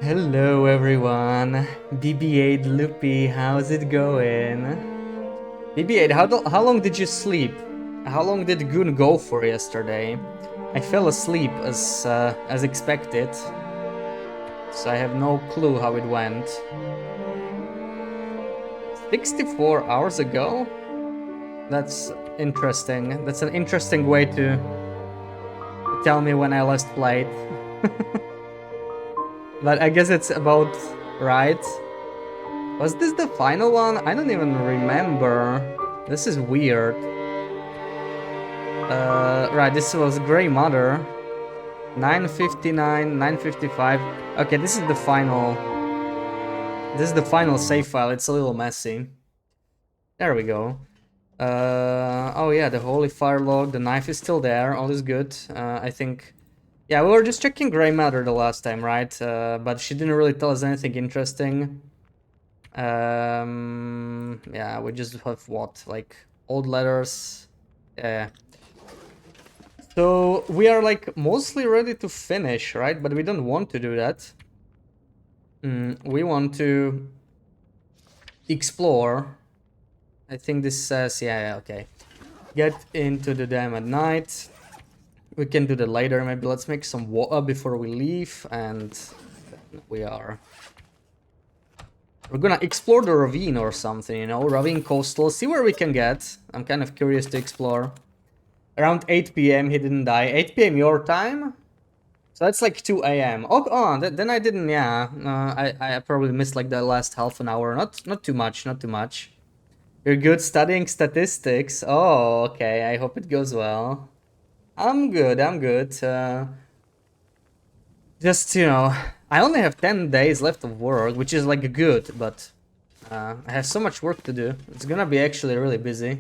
Hello everyone, BB8 Loopy, how's it going? BB8, how long did you sleep? How long did Goon go for yesterday? I fell asleep as expected, so I have no clue how it went. 64 hours ago? That's interesting. That's an interesting way to tell me when I last played. But I guess it's about right. Was this the final one? I don't even remember. This is weird. Right, this was Grey Mother. 959, 955. Okay, this is the final. This is the final save file. It's a little messy. There we go. Oh yeah, the Holy Fire Log. The knife is still there. All is good. I think. Yeah, we were just checking Grey Matter the last time, right? But she didn't really tell us anything interesting. Yeah, we just have what, like old letters. Yeah. So we are like mostly ready to finish, right? But we don't want to do that. We want to explore. I think this says, yeah, okay. Get into the dam at night. We can do that later. Maybe let's make some water before we leave, and we're gonna explore the ravine or something, you know, ravine coastal. See where we can get. I'm kind of curious to explore. Around 8 p.m. he didn't die. 8 p.m. your time. So that's like 2 a.m. Oh, then I didn't. Yeah, I probably missed like the last half an hour. Not too much. Not too much. You're good studying statistics. Oh, okay. I hope it goes well. I'm good. I'm good. Just, you know, I only have 10 days left of work, which is like good, but I have so much work to do. It's gonna be actually really busy.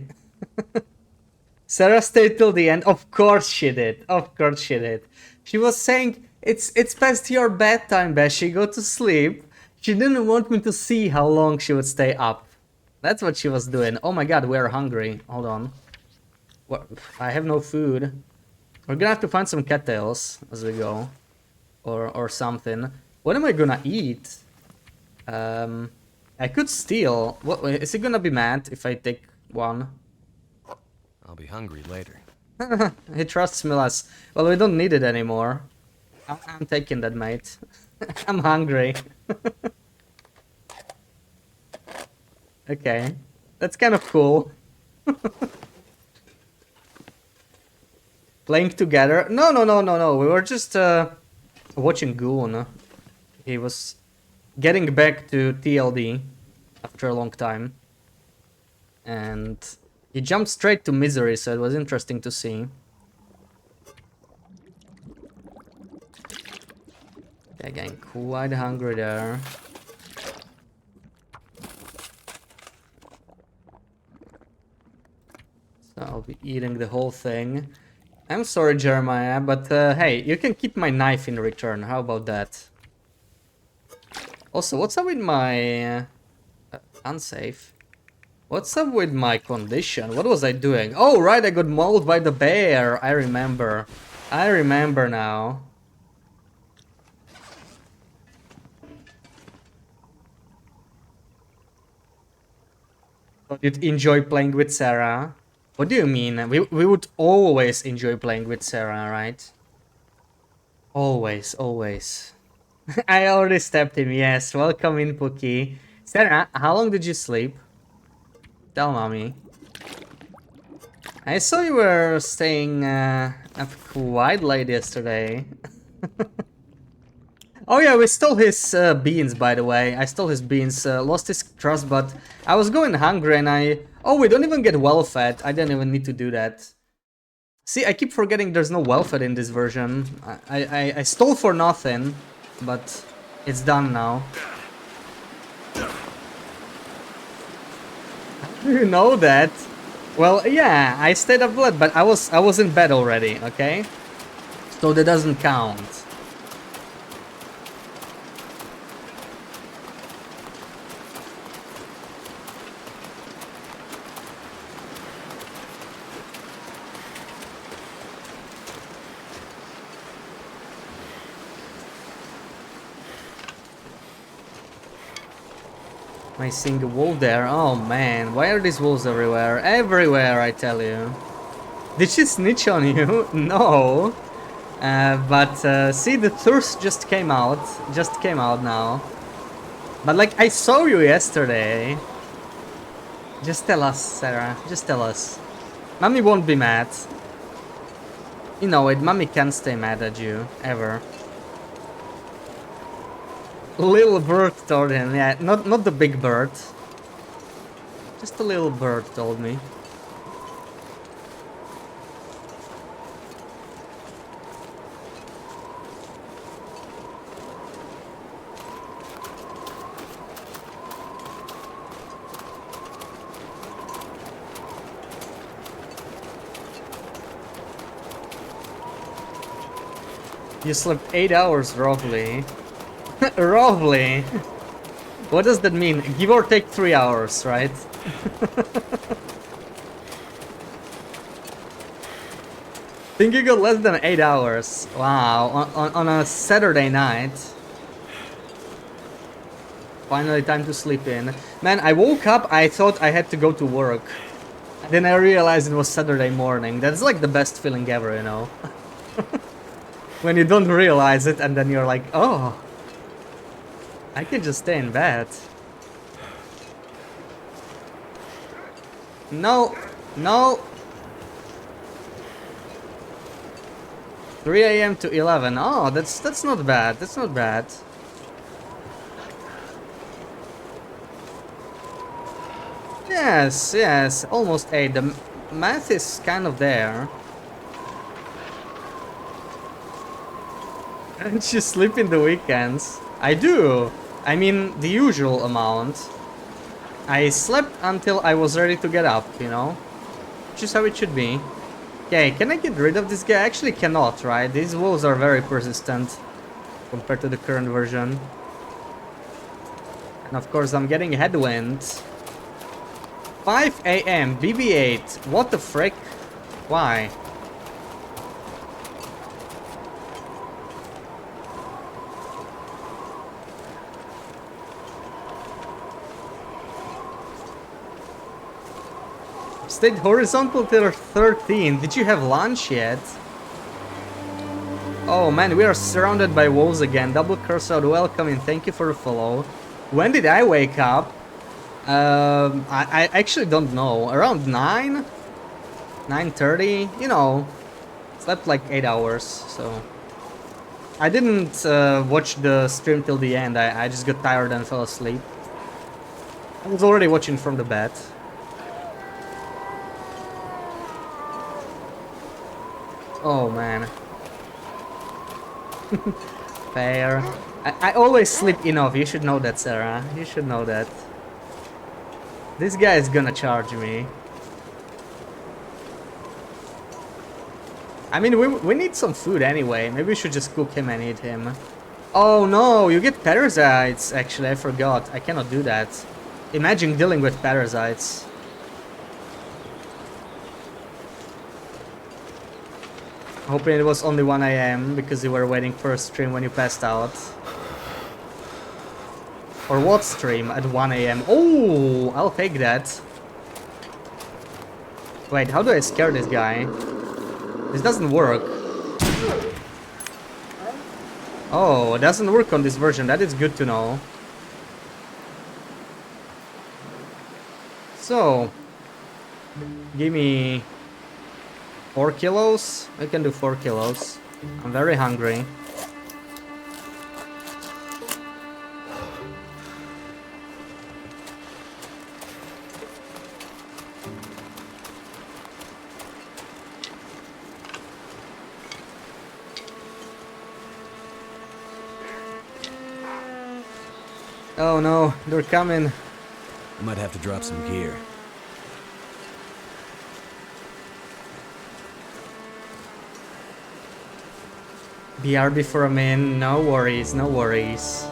Sarah stayed till the end. Of course she did. Of course she did. She was saying, it's past your bedtime, Beshi. Go to sleep. She didn't want me to see how long she would stay up. That's what she was doing. Oh my god, we are hungry. Hold on. What? I have no food. We're gonna have to find some cattails as we go. Or something. What am I gonna eat? I could steal. What, is he gonna be mad if I take one? I'll be hungry later. He trusts me less. Well, we don't need it anymore. I'm taking that, mate. I'm hungry. Okay. That's kind of cool. Playing together? No. We were just watching Goon. He was getting back to TLD after a long time. And he jumped straight to Misery, so it was interesting to see. Okay, getting quite hungry there. So I'll be eating the whole thing. I'm sorry, Jeremiah, but hey, you can keep my knife in return. How about that? Also, what's up with my... unsafe? What's up with my condition? What was I doing? Oh, right, I got mauled by the bear. I remember. I remember now. You'd enjoy playing with Sarah? What do you mean? We would always enjoy playing with Sarah, right? Always, always. I already stepped him, yes. Welcome in, Pookie. Sarah, how long did you sleep? Tell mommy. I saw you were staying up quite late yesterday. Oh yeah, we stole his beans, by the way. I stole his beans, lost his trust, but I was going hungry and I... Oh, we don't even get well-fed. I didn't even need to do that. See, I keep forgetting there's no well-fed in this version. I stole for nothing, but it's done now. You know that? Well, yeah, I stayed up late, but I was in bed already, okay? So that doesn't count. Am I seeing a wolf there? Oh man, why are these wolves everywhere? Everywhere, I tell you. Did she snitch on you? No. But see, the thirst just came out. Just came out now. But like, I saw you yesterday. Just tell us, Sarah. Just tell us. Mommy won't be mad. You know it, Mommy can't stay mad at you, ever. Little bird told him, yeah, not the big bird. Just a little bird told me. You slept 8 hours, roughly. Roughly. What does that mean? Give or take 3 hours, right? Think you got less than 8 hours. Wow, on a Saturday night. Finally time to sleep in. Man, I woke up, I thought I had to go to work. And then I realized it was Saturday morning. That's like the best feeling ever, you know? When you don't realize it and then you're like, oh, I can just stay in bed. No, no. 3 a.m. to 11. Oh, that's not bad. That's not bad. Yes, yes, almost 8. The math is kind of there. Don't you sleep in the weekends? I do. I mean, the usual amount. I slept until I was ready to get up, you know? Which is how it should be. Okay, can I get rid of this guy? I actually cannot, right? These wolves are very persistent compared to the current version. And of course, I'm getting headwind. 5 a.m. BB-8. What the frick? Why? Stayed horizontal till 13. Did you have lunch yet? Oh man, we are surrounded by wolves again. Double curse out, welcome and thank you for the follow. When did I wake up? I actually don't know. Around 9? 9:30? You know, slept like 8 hours, so... I didn't watch the stream till the end. I just got tired and fell asleep. I was already watching from the bed. Oh man. Fair. I always sleep enough. You should know that, Sarah. You should know that. This guy is gonna charge me. I mean, we need some food anyway. Maybe we should just cook him and eat him. Oh no, you get parasites. Actually, I forgot. I cannot do that. Imagine dealing with parasites. Hoping it was only 1 a.m. because you were waiting for a stream when you passed out. Or what stream at 1 a.m.? Oh, I'll take that. Wait, how do I scare this guy? This doesn't work. Oh, it doesn't work on this version. That is good to know. So, give me 4 kilos? I can do 4 kilos. I'm very hungry. Oh no, they're coming. I might have to drop some gear. BRB for a min, no worries, no worries.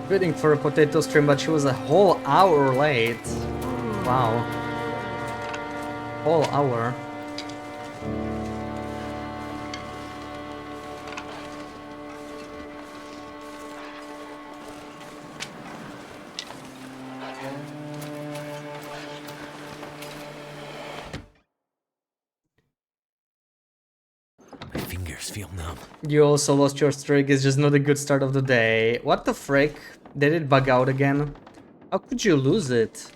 Waiting for a potato stream, but she was a whole hour late. Wow. Whole hour. feel numb. You also lost your streak. It's just not a good start of the day. What the frick? Did it bug out again? How could you lose it?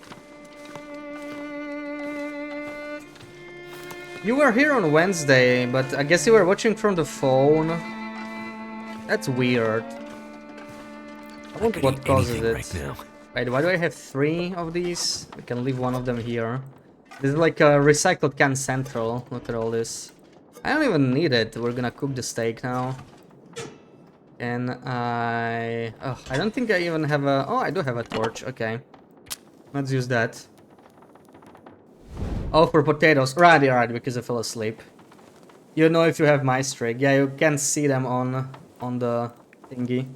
You were here on Wednesday, but I guess you were watching from the phone. That's weird. I wonder what causes it. Right now. Wait, why do I have 3 of these? We can leave one of them here. This is like a recycled can central. Look at all this. I don't even need it. We're gonna cook the steak now. And I don't think I even have a... Oh, I do have a torch. Okay. Let's use that. Oh, for potatoes. Right, because I fell asleep. You know if you have my streak. Yeah, you can see them on the thingy.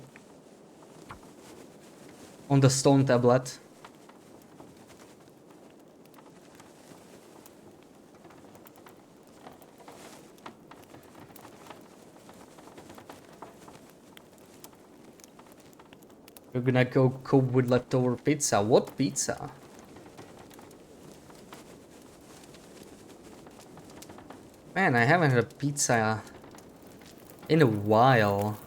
On the stone tablet. We're gonna go cope with leftover pizza. What pizza? Man, I haven't had a pizza in a while.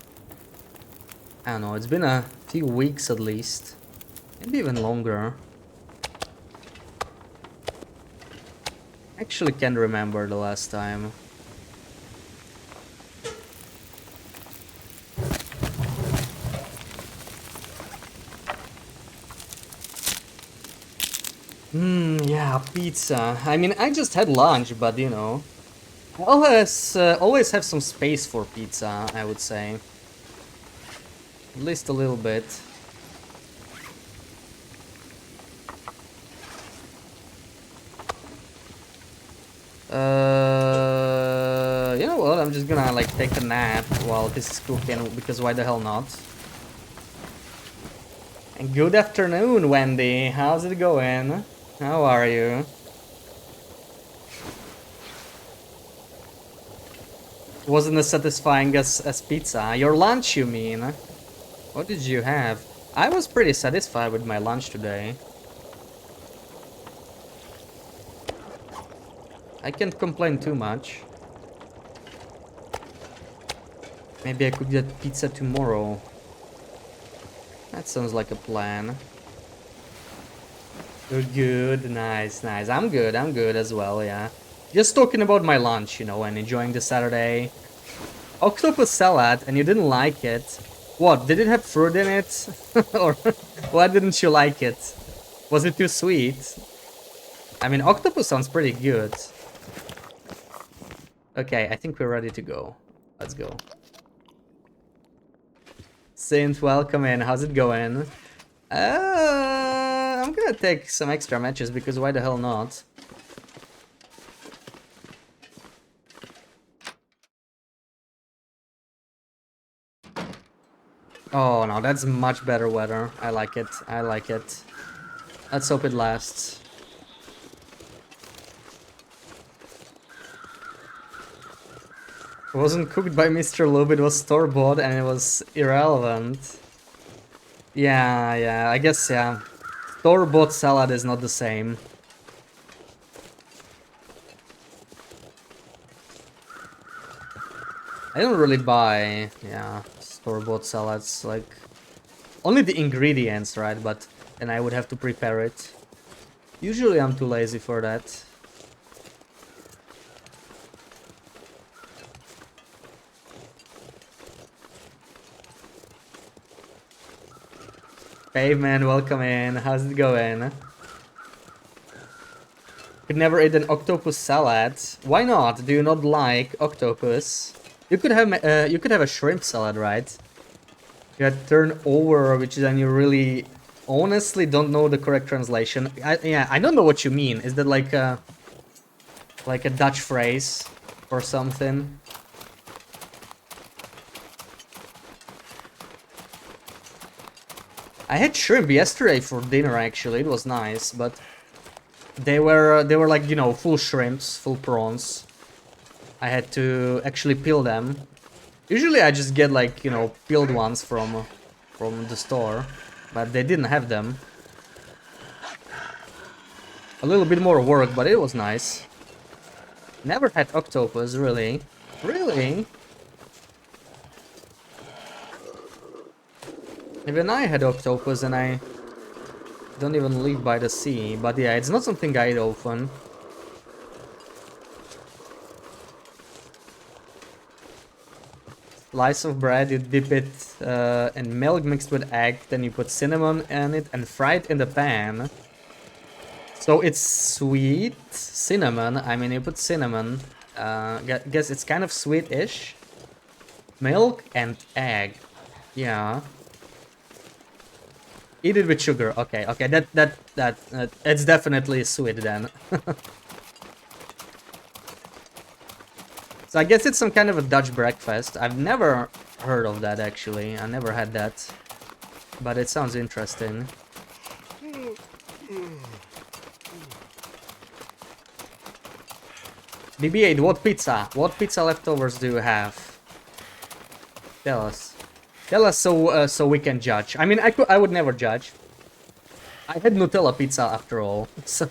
I don't know, it's been a few weeks at least. Maybe even longer. Actually can't remember the last time. Yeah, pizza. I mean, I just had lunch, but you know. I always have some space for pizza, I would say. At least a little bit. You know what? I'm just gonna like take a nap while this is cooking, because why the hell not? And good afternoon, Wendy. How's it going? How are you? Wasn't as satisfying as pizza. Your lunch, you mean? What did you have? I was pretty satisfied with my lunch today. I can't complain too much. Maybe I could get pizza tomorrow. That sounds like a plan. You're good, nice. I'm good as well, yeah. Just talking about my lunch, you know, and enjoying the Saturday. Octopus salad, and you didn't like it. What, did it have fruit in it? Or why didn't you like it? Was it too sweet? I mean, octopus sounds pretty good. Okay, I think we're ready to go. Let's go. Saint, welcome in. How's it going? I'm gonna take some extra matches, because why the hell not? Oh no, that's much better weather. I like it. I like it. Let's hope it lasts. It wasn't cooked by Mr. Lube, it was store-bought and it was irrelevant. Yeah, I guess, yeah. Store-bought salad is not the same. I don't really buy, yeah, store-bought salads, like... Only the ingredients, right? But then I would have to prepare it. Usually I'm too lazy for that. Caveman, welcome in. How's it going? Could never eat an octopus salad. Why not? Do you not like octopus? You could have a shrimp salad, right? You had turn over, which then you really honestly don't know the correct translation. I don't know what you mean. Is that like a Dutch phrase or something? I had shrimp yesterday for dinner actually. It was nice, but they were like, you know, full shrimps, full prawns. I had to actually peel them. Usually I just get like, you know, peeled ones from the store, but they didn't have them. A little bit more work, but it was nice. Never had octopus, really. Really? Even I had octopus and I don't even live by the sea. But yeah, it's not something I eat often. Slice of bread, you dip it in milk mixed with egg, then you put cinnamon in it and fry it in the pan. So it's sweet cinnamon. I mean, you put cinnamon. Guess it's kind of sweet-ish. Milk and egg. Yeah. Eat it with sugar. Okay, okay. It's definitely sweet then. So I guess it's some kind of a Dutch breakfast. I've never heard of that actually. I never had that. But it sounds interesting. BB-8, what pizza? What pizza leftovers do you have? Tell us. Tell us so we can judge. I mean, I would never judge. I had Nutella pizza after all, so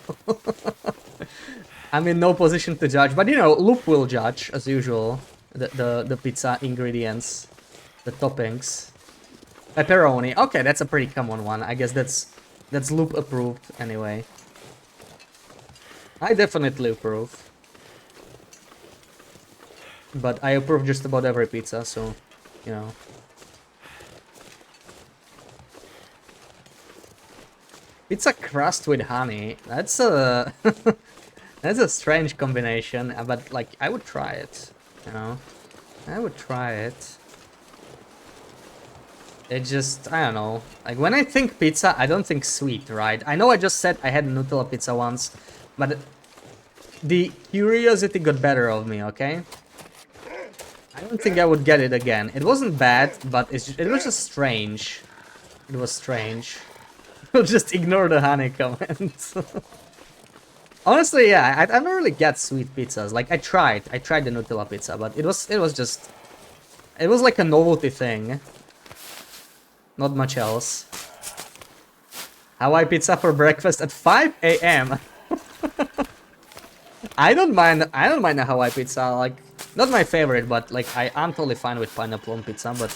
I'm in no position to judge. But you know, Loop will judge as usual. The pizza ingredients, the toppings. Pepperoni. Okay, that's a pretty common one. I guess that's Loop approved anyway. I definitely approve. But I approve just about every pizza, so you know. Pizza crust with honey. That's a that's a strange combination, but like I would try it, you know. I would try it. It just, I don't know. Like when I think pizza, I don't think sweet, right? I know I just said I had Nutella pizza once, but the curiosity got better of me, okay? I don't think I would get it again. It wasn't bad, but it was just strange. It was strange. We'll just ignore the honey comment. Honestly, yeah, I don't really get sweet pizzas. Like I tried the Nutella pizza, but it was like a novelty thing. Not much else. Hawaii pizza for breakfast at 5 a.m. I don't mind a Hawaii pizza. Like not my favorite, but like I'm totally fine with pineapple on pizza. But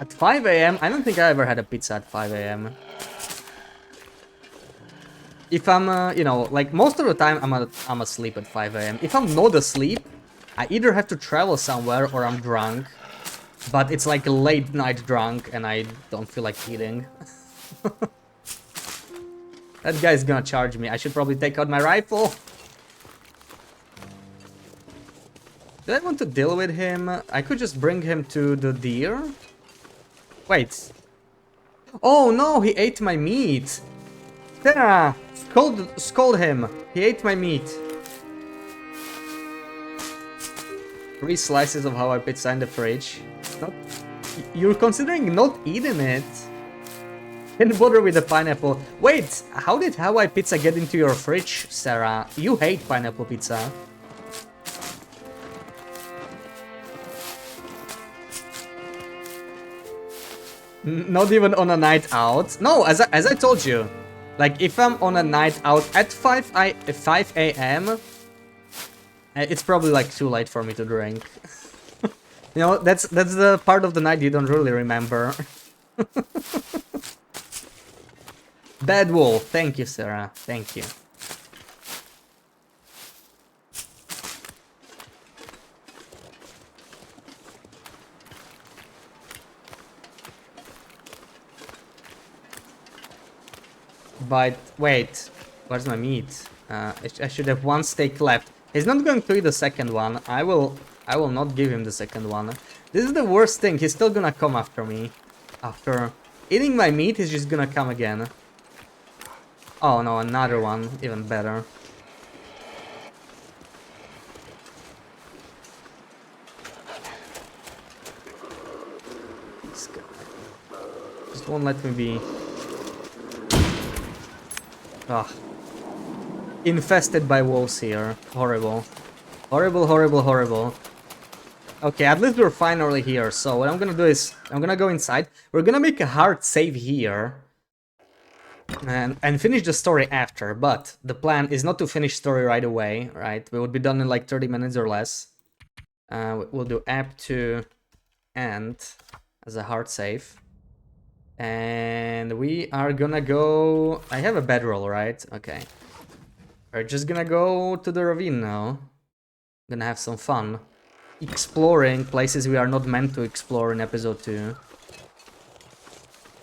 at 5 a.m., I don't think I ever had a pizza at 5 a.m. If I'm, you know, like most of the time I'm asleep at 5 a.m. If I'm not asleep, I either have to travel somewhere or I'm drunk. But it's like a late night drunk and I don't feel like eating. That guy's gonna charge me. I should probably take out my rifle. Do I want to deal with him? I could just bring him to the deer. Wait. Oh no, he ate my meat. Sarah, scold him. He ate my meat. 3 slices of Hawaii pizza in the fridge. You're considering not eating it. Can't bother with the pineapple. Wait, how did Hawaii pizza get into your fridge, Sarah? You hate pineapple pizza. Not even on a night out. No, as I told you. Like, if I'm on a night out at 5 a.m., it's probably, like, too late for me to drink. You know, that's the part of the night you don't really remember. Bad wolf. Thank you, Sarah. Thank you. But wait, where's my meat? I should have 1 steak left. He's not going to eat the second one. I will not give him the second one. This is the worst thing. He's still gonna come after me. After eating my meat, he's just gonna come again. Oh no, another one. Even better. This guy just won't let me be. Ugh. Infested by wolves here. Horrible. Horrible, horrible, horrible. Okay, at least we're finally here. So what I'm gonna do is, I'm gonna go inside. We're gonna make a hard save here. And finish the story after. But the plan is not to finish story right away, right? We would be done in like 30 minutes or less. We'll do app to end as a hard save. And we are gonna go... I have a bedroll, right? Okay. We're just gonna go to the ravine now. Gonna have some fun. Exploring places we are not meant to explore in episode 2.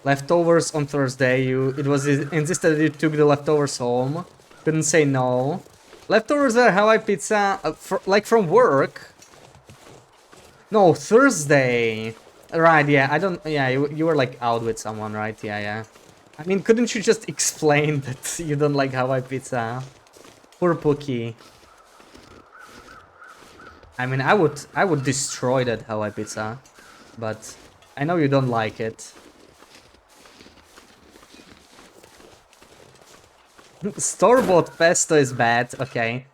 Leftovers on Thursday. It was insisted that you took the leftovers home. Couldn't say no. Leftovers are Hawaii pizza, like from work. No, Thursday. Right, yeah, I don't... Yeah, you were like out with someone, right? Yeah, yeah. I mean, couldn't you just explain that you don't like Hawaii pizza? Poor Pookie. I mean, I would destroy that Hawaii pizza, but I know you don't like it. Store-bought pesto is bad. Okay,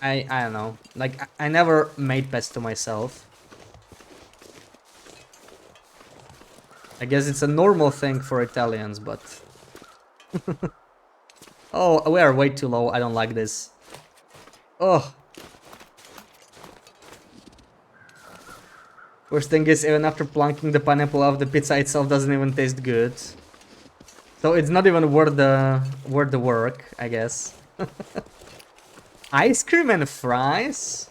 I don't know. Like I never made pesto myself. I guess it's a normal thing for Italians, but oh, we are way too low. I don't like this. Oh. Worst thing is, even after plunking the pineapple off, the pizza itself doesn't even taste good. So it's not even worth the work, I guess. Ice cream and fries?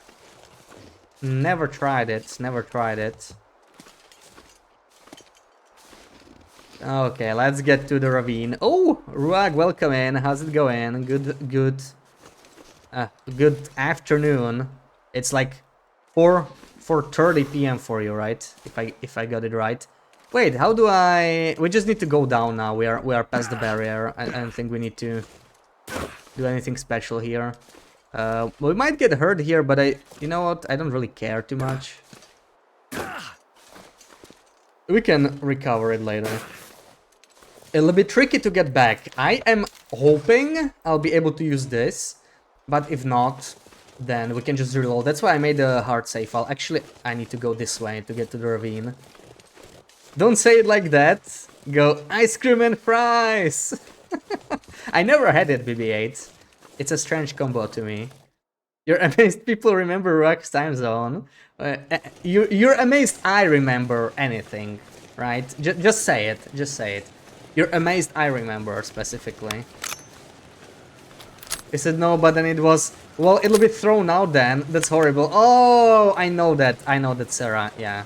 Never tried it, never tried it. Okay, let's get to the ravine. Oh, Ruag, welcome in. How's it going? Good afternoon. It's like 4:30 p.m. for you, right? If I got it right. Wait, how do I... We just need to go down now. We are past the barrier. I don't think we need to do anything special here. We might get hurt here, but you know what? I don't really care too much. We can recover it later. It'll be tricky to get back. I am hoping I'll be able to use this, but if not, then we can just reload. That's why I made a hard save file. Actually, I need to go this way to get to the ravine. Don't say it like that. Go ice cream and fries. I never had it, BB-8. It's a strange combo to me. You're amazed people remember Rock's time zone. You're amazed I remember anything, right? Just say it. Just say it. You're amazed I remember specifically. He said no, but then it was... Well, it'll be thrown out then. That's horrible. Oh, I know that. I know that, Sarah. Yeah.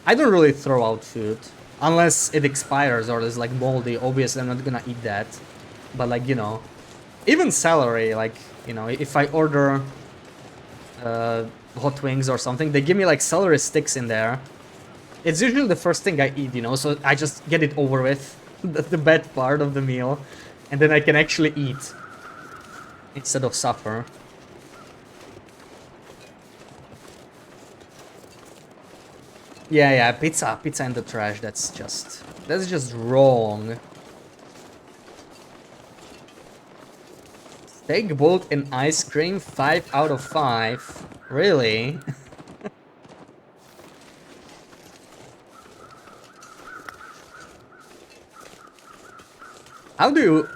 I don't really throw out food. Unless it expires or is like moldy. Obviously, I'm not gonna eat that. But like, you know... Even celery, like, you know, if I order... hot wings or something, they give me like celery sticks in there. It's usually the first thing I eat, you know, so I just get it over with. The bad part of the meal. And then I can actually eat. Instead of suffer. Yeah, pizza in the trash, that's just wrong. Steak boat and ice cream, 5 out of 5. Really? How do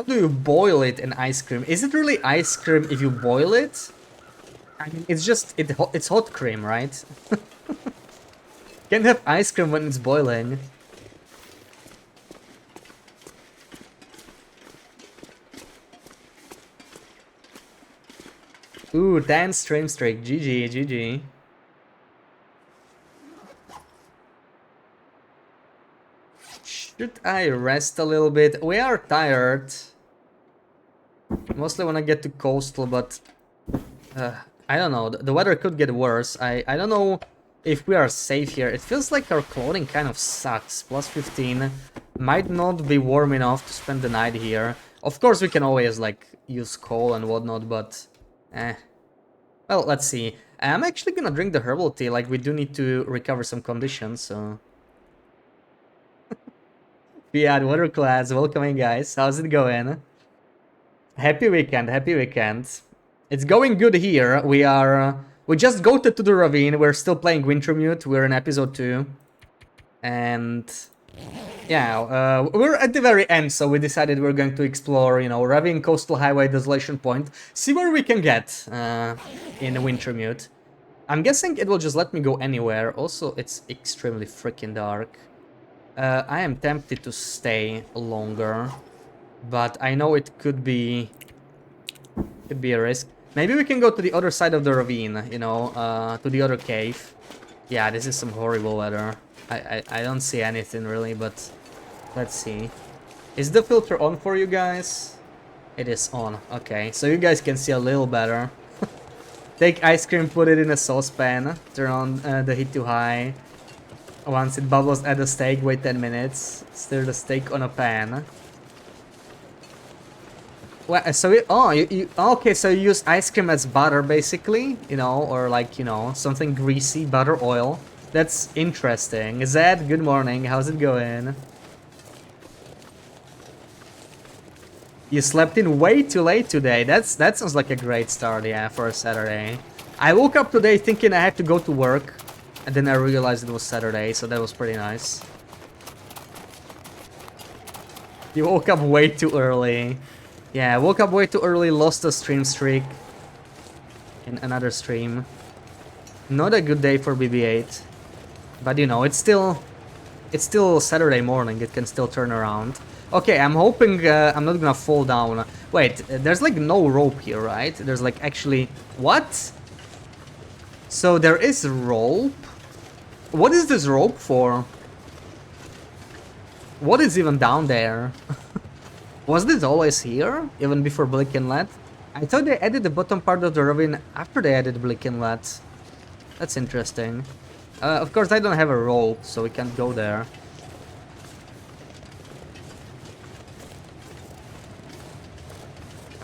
you boil it in ice cream? Is it really ice cream if you boil it? I mean, it's just it's hot cream, right? Can't have ice cream when it's boiling. Ooh, 10 stream streak. GG, GG. Should I rest a little bit? We are tired. Mostly when I get to coastal, but I don't know. The weather could get worse. I don't know if we are safe here. It feels like our clothing kind of sucks. Plus 15. Might not be warm enough to spend the night here. Of course, we can always like use coal and whatnot, but well, let's see. I'm actually gonna drink the herbal tea. Like we do need to recover some conditions, so. Yeah, water class, welcoming guys. How's it going? Happy weekend, happy weekend. It's going good here. We just goated to the ravine. We're still playing Wintermute. We're in episode 2. And yeah, we're at the very end, so we decided we're going to explore, you know, Ravine Coastal Highway Desolation Point. See where we can get in Wintermute. I'm guessing it will just let me go anywhere. Also, it's extremely freaking dark. I am tempted to stay longer, but I know it could be a risk. Maybe we can go to the other side of the ravine, you know, to the other cave. Yeah, this is some horrible weather. I don't see anything really, but let's see. Is the filter on for you guys? It is on. Okay, so you guys can see a little better. Take ice cream, put it in a saucepan, turn on the heat to high. Once it bubbles, add the steak, wait 10 minutes. Stir the steak on a pan. Well, so okay, so you use ice cream as butter basically, you know, or like, you know, something greasy, butter, oil. That's interesting. Zed, good morning, how's it going? You slept in way too late today. That sounds like a great start, yeah, for a Saturday. I woke up today thinking I had to go to work, and then I realized it was Saturday, so that was pretty nice. You woke up way too early. Yeah, I woke up way too early, lost a stream streak in another stream. Not a good day for BB8, but you know, it's still Saturday morning. It can still turn around. Okay, I'm hoping I'm not gonna fall down. Wait, there's like no rope here, right? There's like actually... What? So there is rope? What is this rope for? What is even down there? Was this always here? Even before Blick Inlet? I thought they added the bottom part of the ravine after they added Blick Inlet. That's interesting. Of course I don't have a rope, so we can't go there.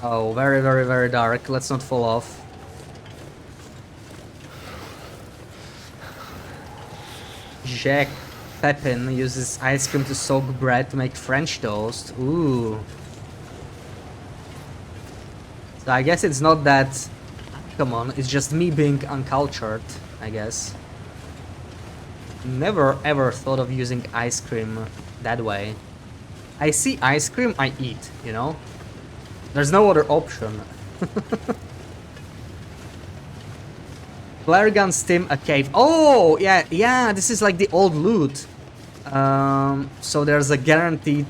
Oh, very, very, very dark. Let's not fall off. Jack Pepin uses ice cream to soak bread to make French toast. Ooh. So I guess it's not that... Come on, it's just me being uncultured, I guess. Never ever thought of using ice cream that way. I see ice cream, I eat, you know? There's no other option. Flare gun, stim, a cave. Oh, yeah, yeah, this is like the old loot. So there's a guaranteed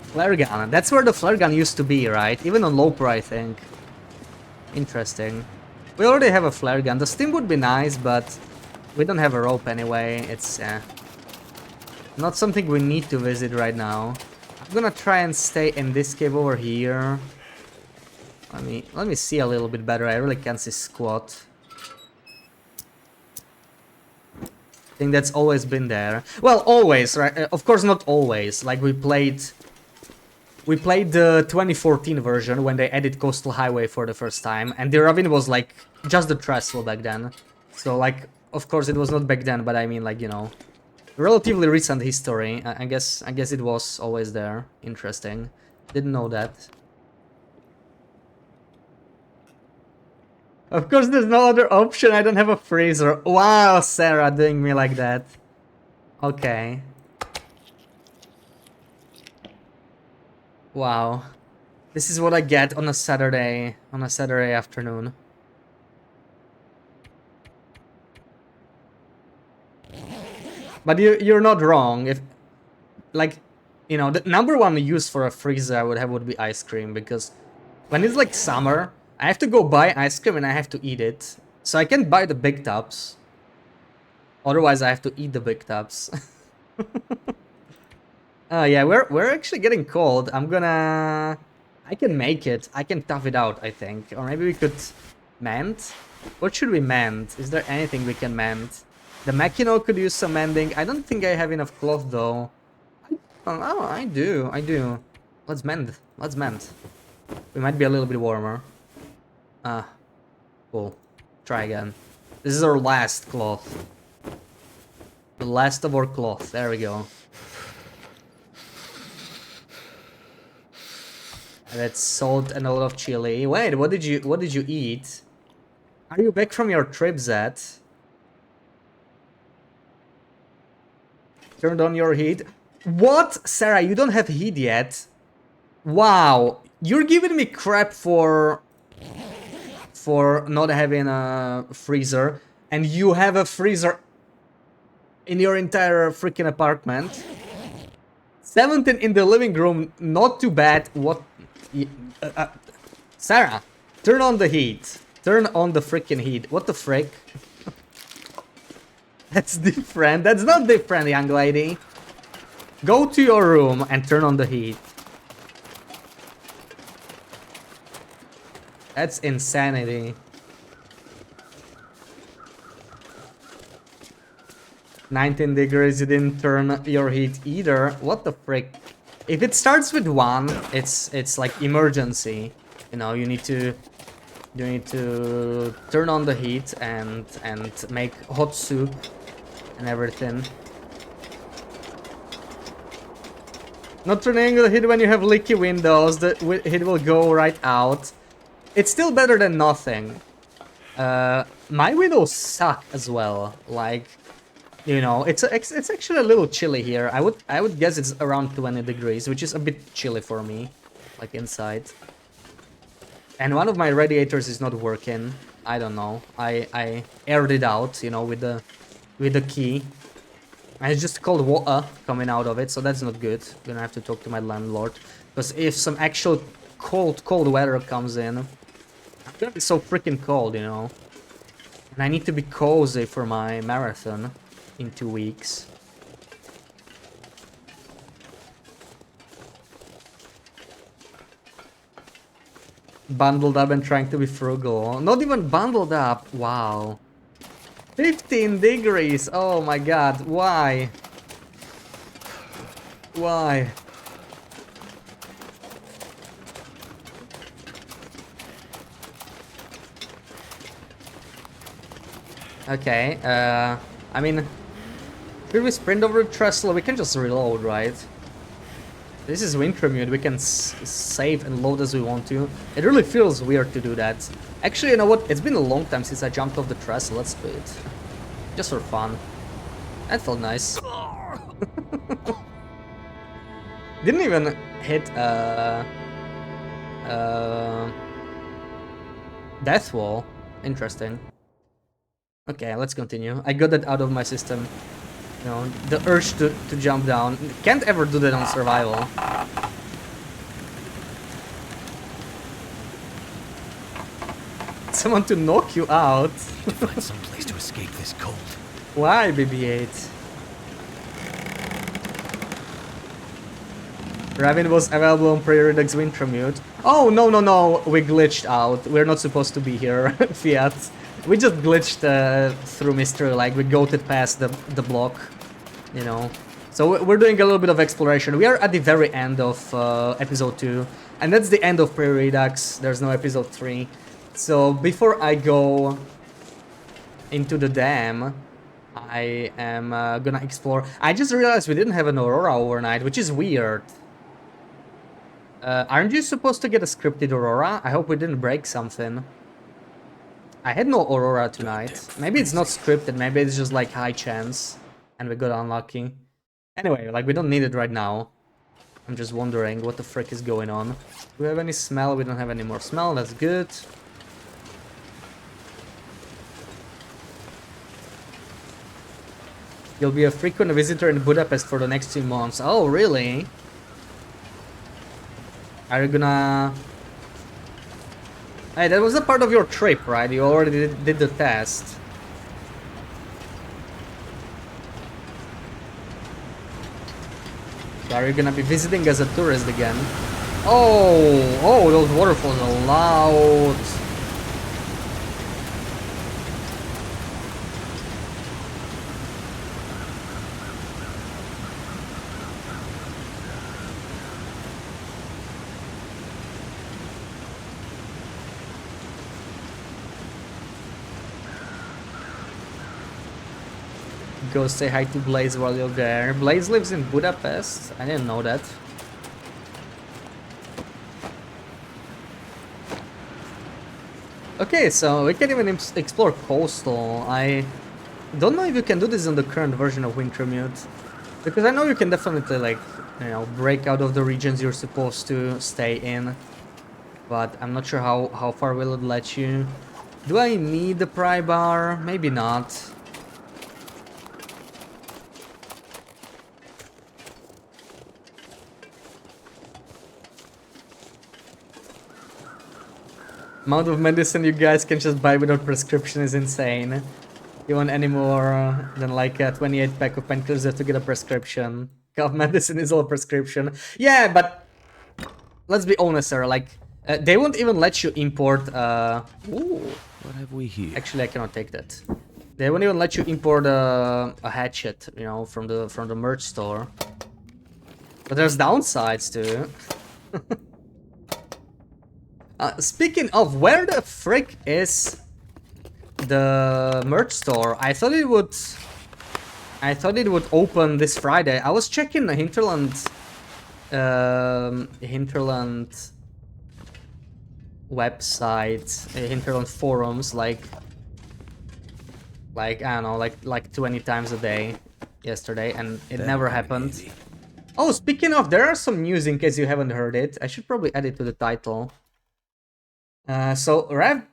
flare gun. That's where the flare gun used to be, right? Even on Loper, I think. Interesting. We already have a flare gun. The stim would be nice, but we don't have a rope anyway. It's not something we need to visit right now. I'm gonna try and stay in this cave over here. Let me see a little bit better. I really can't see squat. I think that's always been there. Well, always, right? Of course, not always. Like we played the 2014 version when they added Coastal Highway for the first time, and the ravine was like just the trestle back then. So like, of course, it was not back then, but I mean, like, you know, relatively recent history. I guess it was always there. Interesting. Didn't know that. Of course, there's no other option. I don't have a freezer. Wow, Sarah doing me like that. Okay. Wow. This is what I get on a Saturday afternoon. But you're not wrong. If, like, you know, the number one use for a freezer I would have would be ice cream, because when it's like summer, I have to go buy ice cream and I have to eat it. So I can't buy the big tubs. Otherwise I have to eat the big tubs. Yeah, we're actually getting cold. I can make it. I can tough it out, I think. Or maybe we could mend? What should we mend? Is there anything we can mend? The Machino could use some mending. I don't think I have enough cloth though. Oh, I do. Let's mend. We might be a little bit warmer. Cool. Try again. This is our last cloth. The last of our cloth. There we go. That's salt and a lot of chili. Wait, what did you eat? Are you back from your trip, Zed? Turned on your heat. What? Sarah, you don't have heat yet? Wow. You're giving me crap for not having a freezer. And you have a freezer in your entire freaking apartment. 17 in the living room, not too bad. What? Sarah, turn on the heat. Turn on the freaking heat. What the frick? That's different. That's not different, young lady. Go to your room and turn on the heat. That's insanity. 19 degrees, you didn't turn your heat either. What the frick? If it starts with 1, it's like emergency. You know, you need to turn on the heat and make hot soup and everything. Not turning the heat when you have leaky windows, the heat will go right out. It's still better than nothing. My windows suck as well. Like, you know, it's actually a little chilly here. I would guess it's around 20 degrees, which is a bit chilly for me, like inside. And one of my radiators is not working. I don't know. I aired it out, you know, with the key. And it's just cold water coming out of it, so that's not good. Gonna have to talk to my landlord, because if some actual cold weather comes in, I'm gonna be so freaking cold, you know. And I need to be cozy for my marathon in 2 weeks. Bundled up and trying to be frugal. Not even bundled up. Wow. 15 degrees. Oh my god. Why? Why? Okay. I mean, should we sprint over the trestle? We can just reload, right? This is Wintermute, we can save and load as we want to. It really feels weird to do that. Actually, you know what? It's been a long time since I jumped off the trestle. Let's do it. Just for fun. That felt nice. Didn't even hit death wall. Interesting. Okay, let's continue. I got that out of my system. You know, the urge to jump down. Can't ever do that on survival. Someone to knock you out. To find some place to escape this cold. Why, BB-8? Ravin was available on Pre-redux Wintermute. Oh, no, we glitched out. We're not supposed to be here, Fiat. We just glitched through mystery, like we goated past the block, you know. So we're doing a little bit of exploration. We are at the very end of episode 2, and that's the end of Pre-redux. There's no episode 3. So before I go into the dam, I am gonna explore. I just realized we didn't have an Aurora overnight, which is weird. Aren't you supposed to get a scripted Aurora? I hope we didn't break something. I had no Aurora tonight. Maybe it's not scripted, maybe it's just like high chance and we got unlucky. Anyway, like we don't need it right now. I'm just wondering what the frick is going on. Do we have any smell? We don't have any more smell, that's good. You'll be a frequent visitor in Budapest for the next 2 months. Oh, really? Are you gonna... Hey, that was a part of your trip, right? You already did the test. So are you gonna be visiting as a tourist again? Oh, those waterfalls are loud. Go say hi to Blaze while you're there. Blaze lives in Budapest? I didn't know that. Okay, so we can even explore coastal. I don't know if you can do this on the current version of Wintermute. Because I know you can definitely, like, you know, break out of the regions you're supposed to stay in. But I'm not sure how far will it let you. Do I need the pry bar? Maybe not. Amount of medicine you guys can just buy without prescription is insane. You want any more than like a 28 pack of painkillers just to get a prescription. Cough medicine is all prescription. Yeah, but let's be honest, sir. Like, they won't even let you import. Ooh, What have we here? actually, I cannot take that. They won't even let you import a hatchet, you know, from the merch store. But there's downsides too. Speaking of, where the frick is the merch store? I thought it would open this Friday. I was checking the Hinterland website, Hinterland forums, like I don't know, like 20 times a day yesterday, and it never happened. Easy. Oh, speaking of, there are some news in case you haven't heard it. I should probably add it to the title. So Rev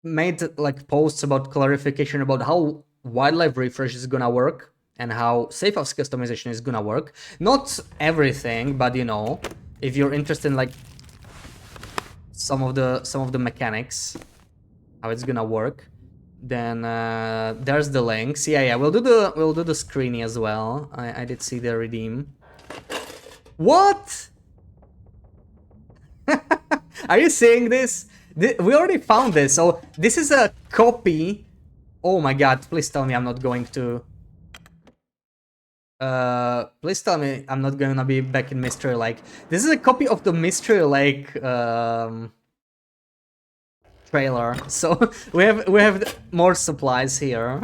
made like posts about clarification about how wildlife refresh is gonna work and how safe house customization is gonna work. Not everything, but you know, if you're interested in like some of the mechanics, how it's gonna work, then there's the links. Yeah, we'll do the screeny as well. I did see the redeem. What? Are you seeing this? We already found this. So this is a copy. Oh my god, please tell me I'm not going to... please tell me I'm not gonna be back in Mystery Lake. This is a copy of the Mystery Lake trailer. So we have more supplies here.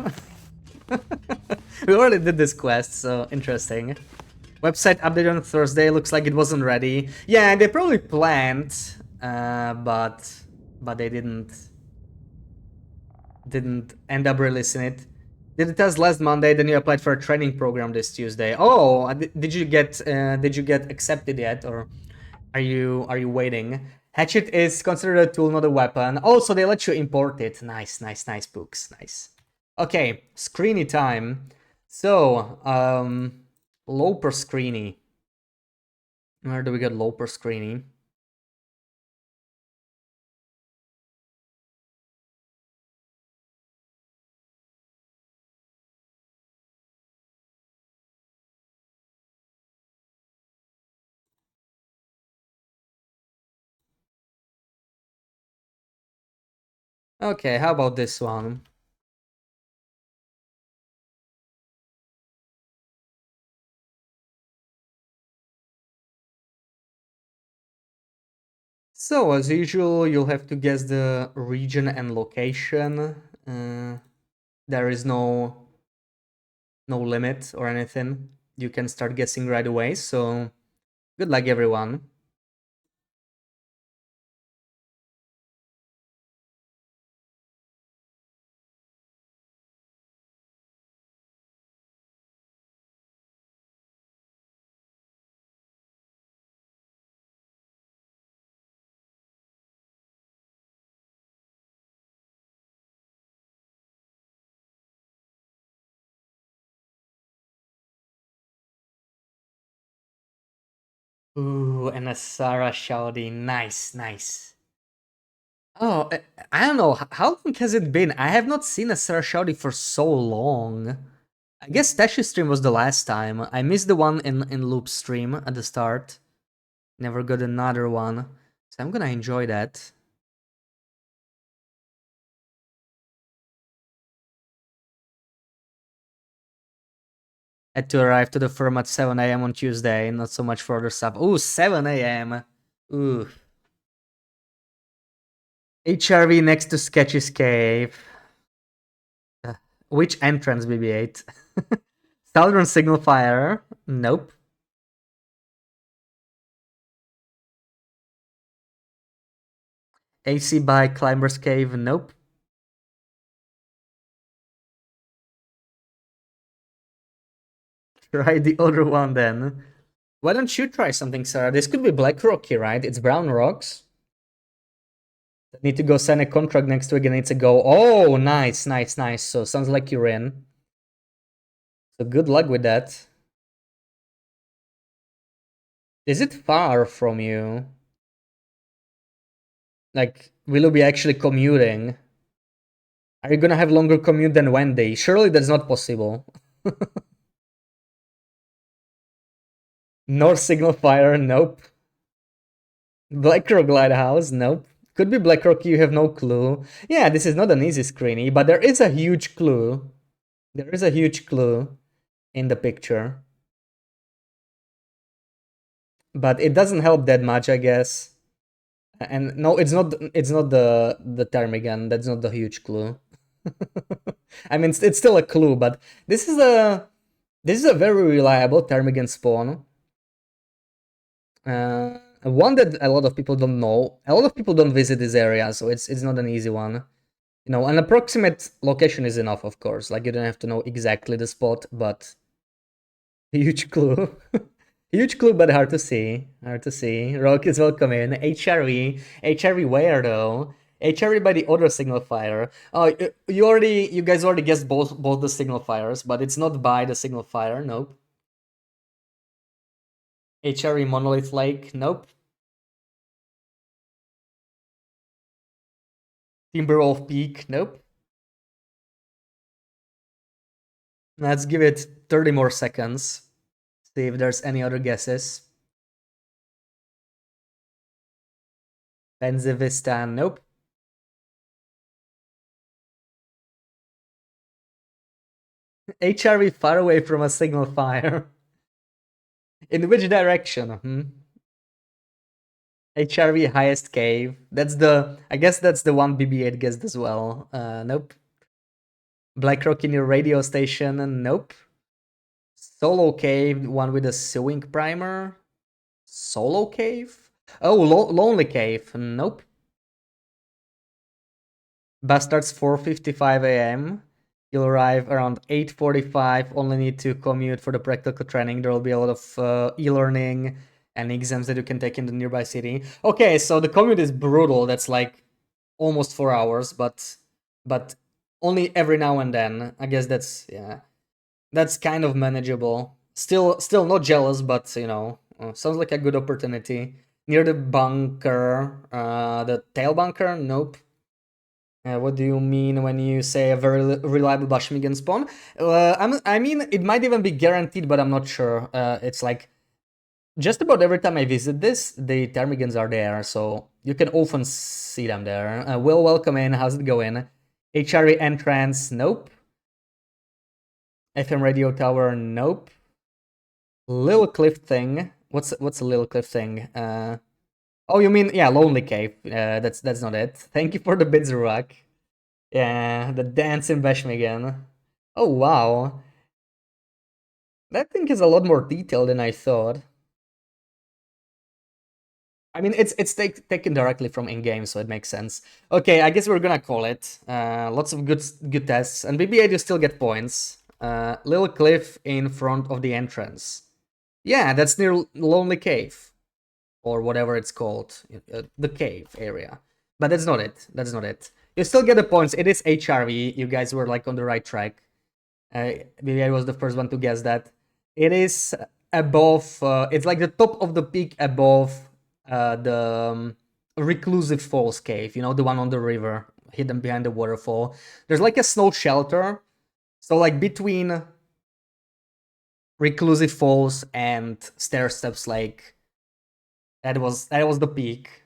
We already did this quest, so interesting. Website update on Thursday, looks like it wasn't ready. Yeah, they probably planned, but they didn't end up releasing it. Did the test last Monday, then you applied for a training program this Tuesday. Oh, did you get accepted yet, or are you waiting? Hatchet is considered a tool, not a weapon. Oh, so they let you import it. Nice, books, nice. Okay, screeny time. So, Loper screeny. Where do we get Loper screeny? Okay, how about this one? So, as usual, you'll have to guess the region and location. There is no limit or anything. You can start guessing right away, so good luck, everyone. Ooh, and a Sarah Shawty. Nice. Oh, I don't know. How long has it been? I have not seen a Sarah Shawty for so long. I guess Tashy stream was the last time. I missed the one in Loop stream at the start. Never got another one. So I'm gonna enjoy that. Had to arrive to the firm at 7 a.m. on Tuesday, not so much for other stuff. Ooh, 7 a.m. Ooh. HRV next to Sketchy's Cave. Which entrance, BB-8? Southern Signal Fire? Nope. AC by Climber's Cave? Nope. Try the other one then. Why don't you try something, Sarah? This could be Black Rocky, right? It's brown rocks. Need to go sign a contract next week and it's a go. Oh, nice, nice, nice. So sounds like you're in. So good luck with that. Is it far from you? Like, will you be actually commuting? Are you gonna have longer commute than Wendy? Surely that's not possible. North Signal Fire, nope. Blackrock Lighthouse, nope. Could be Blackrock, you have no clue. Yeah, this is not an easy screeny, but there is a huge clue. There is a huge clue in the picture. But it doesn't help that much, I guess. And no, it's not the ptarmigan. That's not the huge clue. I mean, it's still a clue, but this is a very reliable ptarmigan spawn. One that a lot of people don't know. A lot of people don't visit this area, so it's not an easy one. You know, an approximate location is enough, of course. Like, you don't have to know exactly the spot, but huge clue. Huge clue, but hard to see. Hard to see. Rock is welcome in. HRV. HRV where though? HRV by the other signal fire. Oh, you guys already guessed both the signal fires, but it's not by the signal fire. Nope. HRV Monolith Lake. Nope. Timberwolf Peak. Nope. Let's give it 30 more seconds. See if there's any other guesses. Benzivistan. Nope. HRV far away from a signal fire. In which direction? HRV highest cave. I guess that's the one BB8 guessed as well. Nope. Blackrock in your radio station. Nope. Solo cave, one with a sewing primer. Solo cave? Oh, lonely cave. Nope. Bus starts 4:55 a.m. You'll arrive around 8:45. Only need to commute for the practical training. There will be a lot of e-learning and exams that you can take in the nearby city. Okay, so the commute is brutal. That's like almost 4 hours, but only every now and then. I guess that's kind of manageable. Still not jealous, but you know, sounds like a good opportunity. Near the bunker, the tail bunker. Nope. What do you mean when you say a very reliable Bashmigan spawn? I mean, it might even be guaranteed, but I'm not sure. It's like, just about every time I visit this, the ptarmigans are there, so you can often see them there. Will, welcome in, how's it going? HRE entrance, nope. FM radio tower, nope. Little cliff thing, what's a little cliff thing? Oh, you mean, yeah, Lonely Cave. That's not it. Thank you for the bits, Ruak. Yeah, the dancing Bashmigan. Oh, wow. That thing is a lot more detailed than I thought. I mean, it's taken directly from in-game, so it makes sense. Okay, I guess we're gonna call it. Lots of good tests, and BB8 you still get points. Little cliff in front of the entrance. Yeah, that's near Lonely Cave. Or whatever it's called, the cave area. But that's not it. That's not it. You still get the points. It is HRV. You guys were like on the right track. Maybe I was the first one to guess that. It is above. It's like the top of the peak above the Reclusive Falls cave. You know, the one on the river, hidden behind the waterfall. There's like a snow shelter. So like between Reclusive Falls and Stair Steps Lake. That was the peak.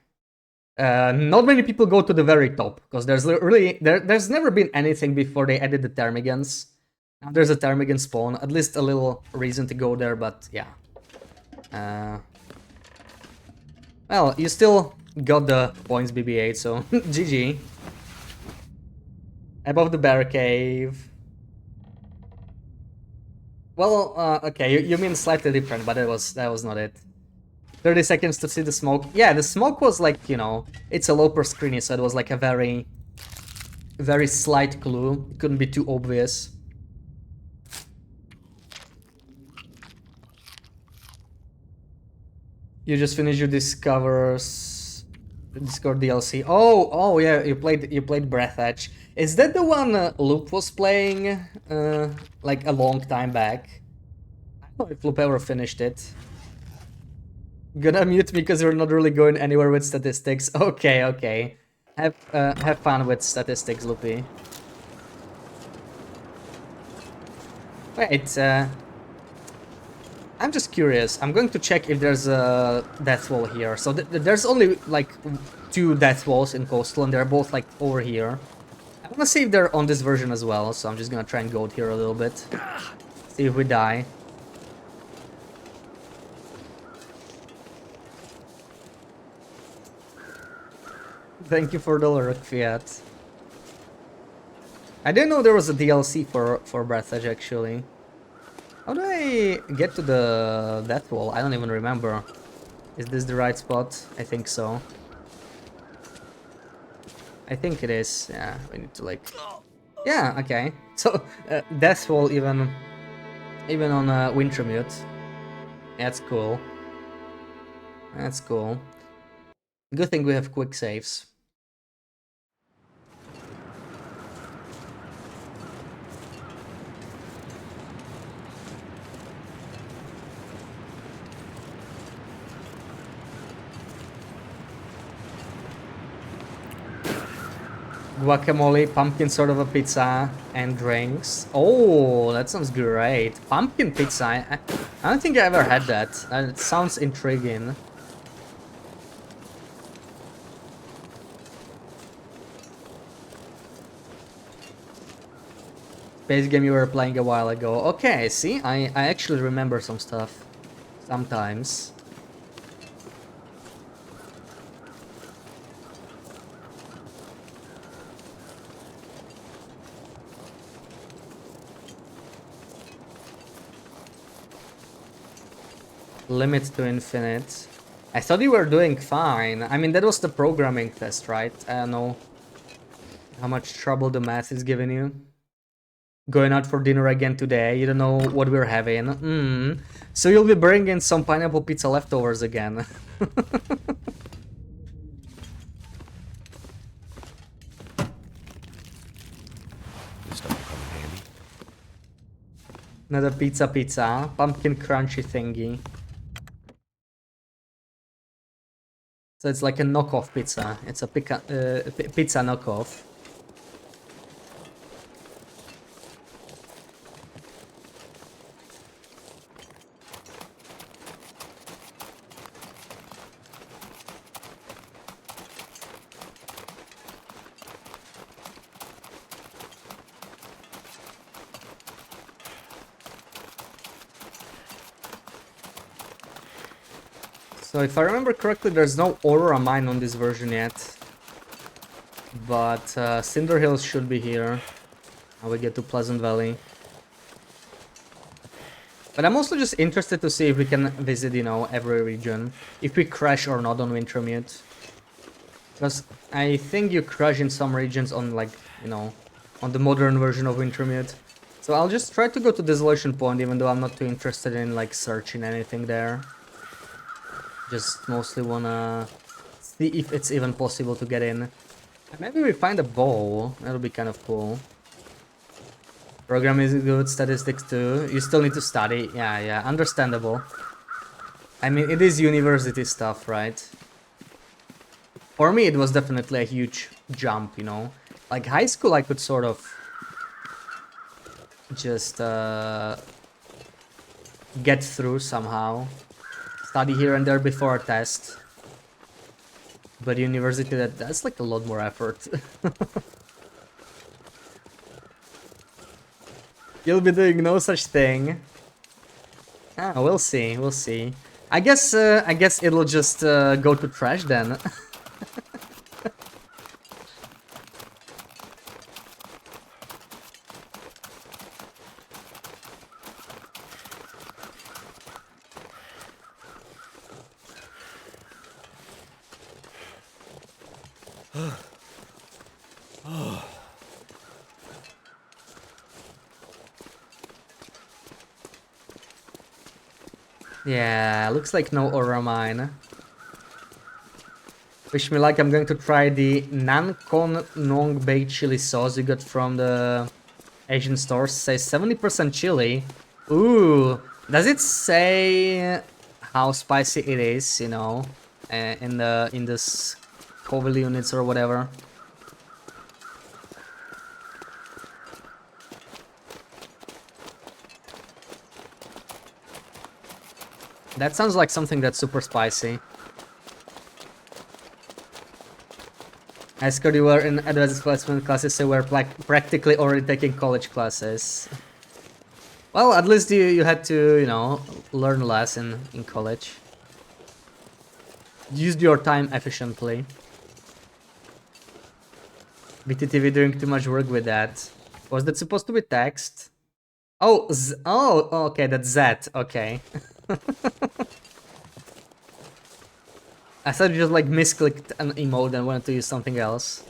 Not many people go to the very top because there's never been anything before they added the ptarmigans. Now there's a ptarmigan spawn, at least a little reason to go there, but yeah. Well, you still got the points, BB8, so GG. Above the bear cave. Well, okay, you mean slightly different, but that was not it. 30 seconds to see the smoke. Yeah, the smoke was like, you know, it's a low per screen, so it was like a very slight clue. It couldn't be too obvious. You just finished your discovers. Discord DLC. Oh yeah, you played Breath Edge. Is that the one Loop was playing like a long time back? I don't know if Loop ever finished it. Gonna mute me because we're not really going anywhere with statistics. Okay, okay. Have fun with statistics, Loopy. Wait, I'm just curious. I'm going to check if there's a death wall here. So there's only like 2 death walls in Coastal, and they're both like over here. I wanna see if they're on this version as well, so I'm just gonna try and go here a little bit. See if we die. Thank you for the lurk, Fiat. I didn't know there was a DLC for Breath Edge, actually. How do I get to the death wall? I don't even remember. Is this the right spot? I think so. I think it is. Yeah, we need to like... Yeah, okay. So, death wall even on Wintermute. That's cool. That's cool. Good thing we have quick saves. Guacamole, pumpkin sort of a pizza, and drinks. Oh, that sounds great. Pumpkin pizza. I don't think I ever had that. It sounds intriguing. Space game you were playing a while ago. Okay, see, I actually remember some stuff. Sometimes. Limit to infinite. I thought you were doing fine. I mean, that was the programming test, right? I don't know how much trouble the math is giving you. Going out for dinner again today. You don't know what we're having. So you'll be bringing some pineapple pizza leftovers again. This stuff will come in handy. Another pizza. Pumpkin crunchy thingy. So it's like a knockoff pizza. It's a pizza knockoff. So if I remember correctly, there's no Aurora mine on this version yet. But Cinder Hills should be here. How we get to Pleasant Valley. But I'm also just interested to see if we can visit, you know, every region. If we crash or not on Wintermute. Because I think you crash in some regions on, like, you know, on the modern version of Wintermute. So I'll just try to go to Desolation Point, even though I'm not too interested in, like, searching anything there. Just mostly wanna see if it's even possible to get in. Maybe we find a bow. That'll be kind of cool. Program is good, statistics too. You still need to study. Yeah, understandable. I mean, it is university stuff, right? For me, it was definitely a huge jump, you know? Like, high school, I could sort of just get through somehow. Study here and there before a test. But university, that's like a lot more effort. You'll be doing no such thing. Ah, we'll see. I guess it'll just go to trash then. Yeah, looks like no Aura mine. Wish me luck, I'm going to try the Nankon Nong baked chili sauce you got from the Asian stores. Says 70% chili. Ooh, does it say how spicy it is, you know, in this Scoville units or whatever? That sounds like something that's super spicy. As Cody, you were in advanced placement classes, so we're practically already taking college classes. Well, at least you had to, you know, learn less in college. Used your time efficiently. BTTV doing too much work with that. Was that supposed to be text? Oh, oh, okay, that's Z, okay. I thought you just like misclicked an emote and wanted to use something else.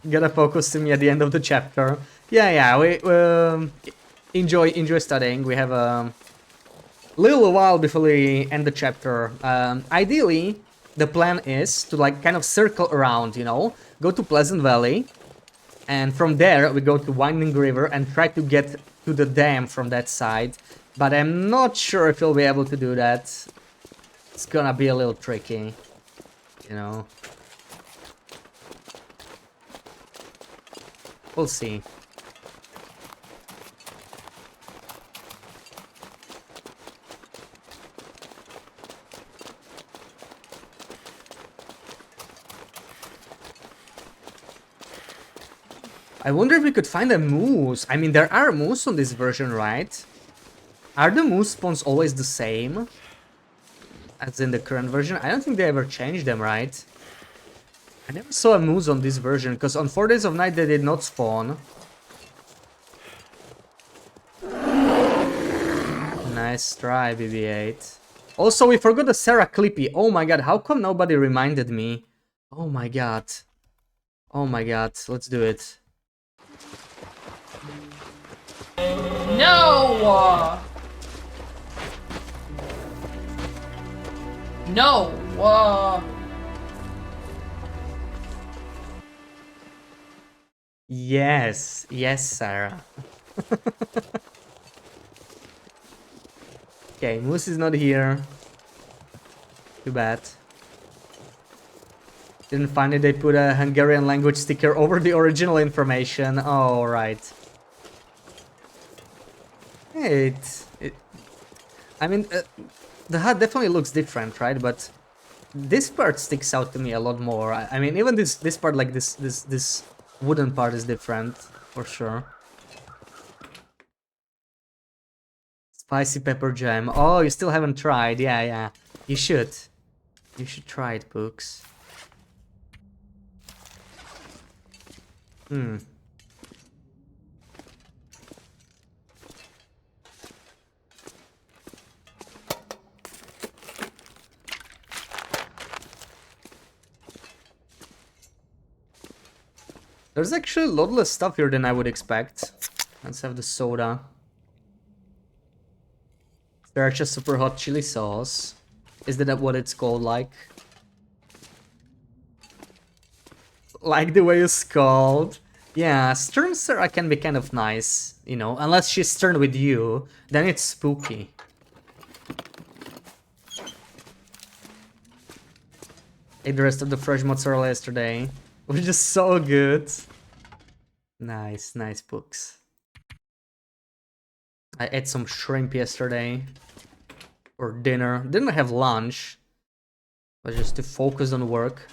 Gotta focus to me at the end of the chapter. Yeah, we enjoy studying. We have a little while before we end the chapter. Ideally, the plan is to like kind of circle around, you know, go to Pleasant Valley, and from there we go to Winding River and try to get to the dam from that side. But I'm not sure if we'll be able to do that. It's gonna be a little tricky, you know. We'll see. I wonder if we could find a moose. I mean, there are moose on this version, right? Are the moose spawns always the same as in the current version? I don't think they ever changed them, right? I never saw a moose on this version, because on 4 Days of Night they did not spawn. Nice try, BB-8. Also, we forgot the Sarah Clippy. Oh my god, how come nobody reminded me? Oh my god. Oh my god, let's do it. No! No! Yes, yes, Sarah. Okay, Moose is not here. Too bad. Didn't find it, they put a Hungarian language sticker over the original information. Oh, right. I mean, the HUD definitely looks different, right? But this part sticks out to me a lot more. I mean, even this part, like this wooden part is different, for sure. Spicy pepper jam. Oh, you still haven't tried. Yeah. You should. You should try it, Books. There's actually a lot less stuff here than I would expect. Let's have the soda. Sriracha super hot chili sauce. Is that what it's called, like? Like the way it's called. Yeah, stern Sarah can be kind of nice, you know, unless she's stern with you, then it's spooky. Ate the rest of the fresh mozzarella yesterday, which is so good. Nice Books. I ate some shrimp yesterday for dinner. Didn't have lunch, but just to focus on work,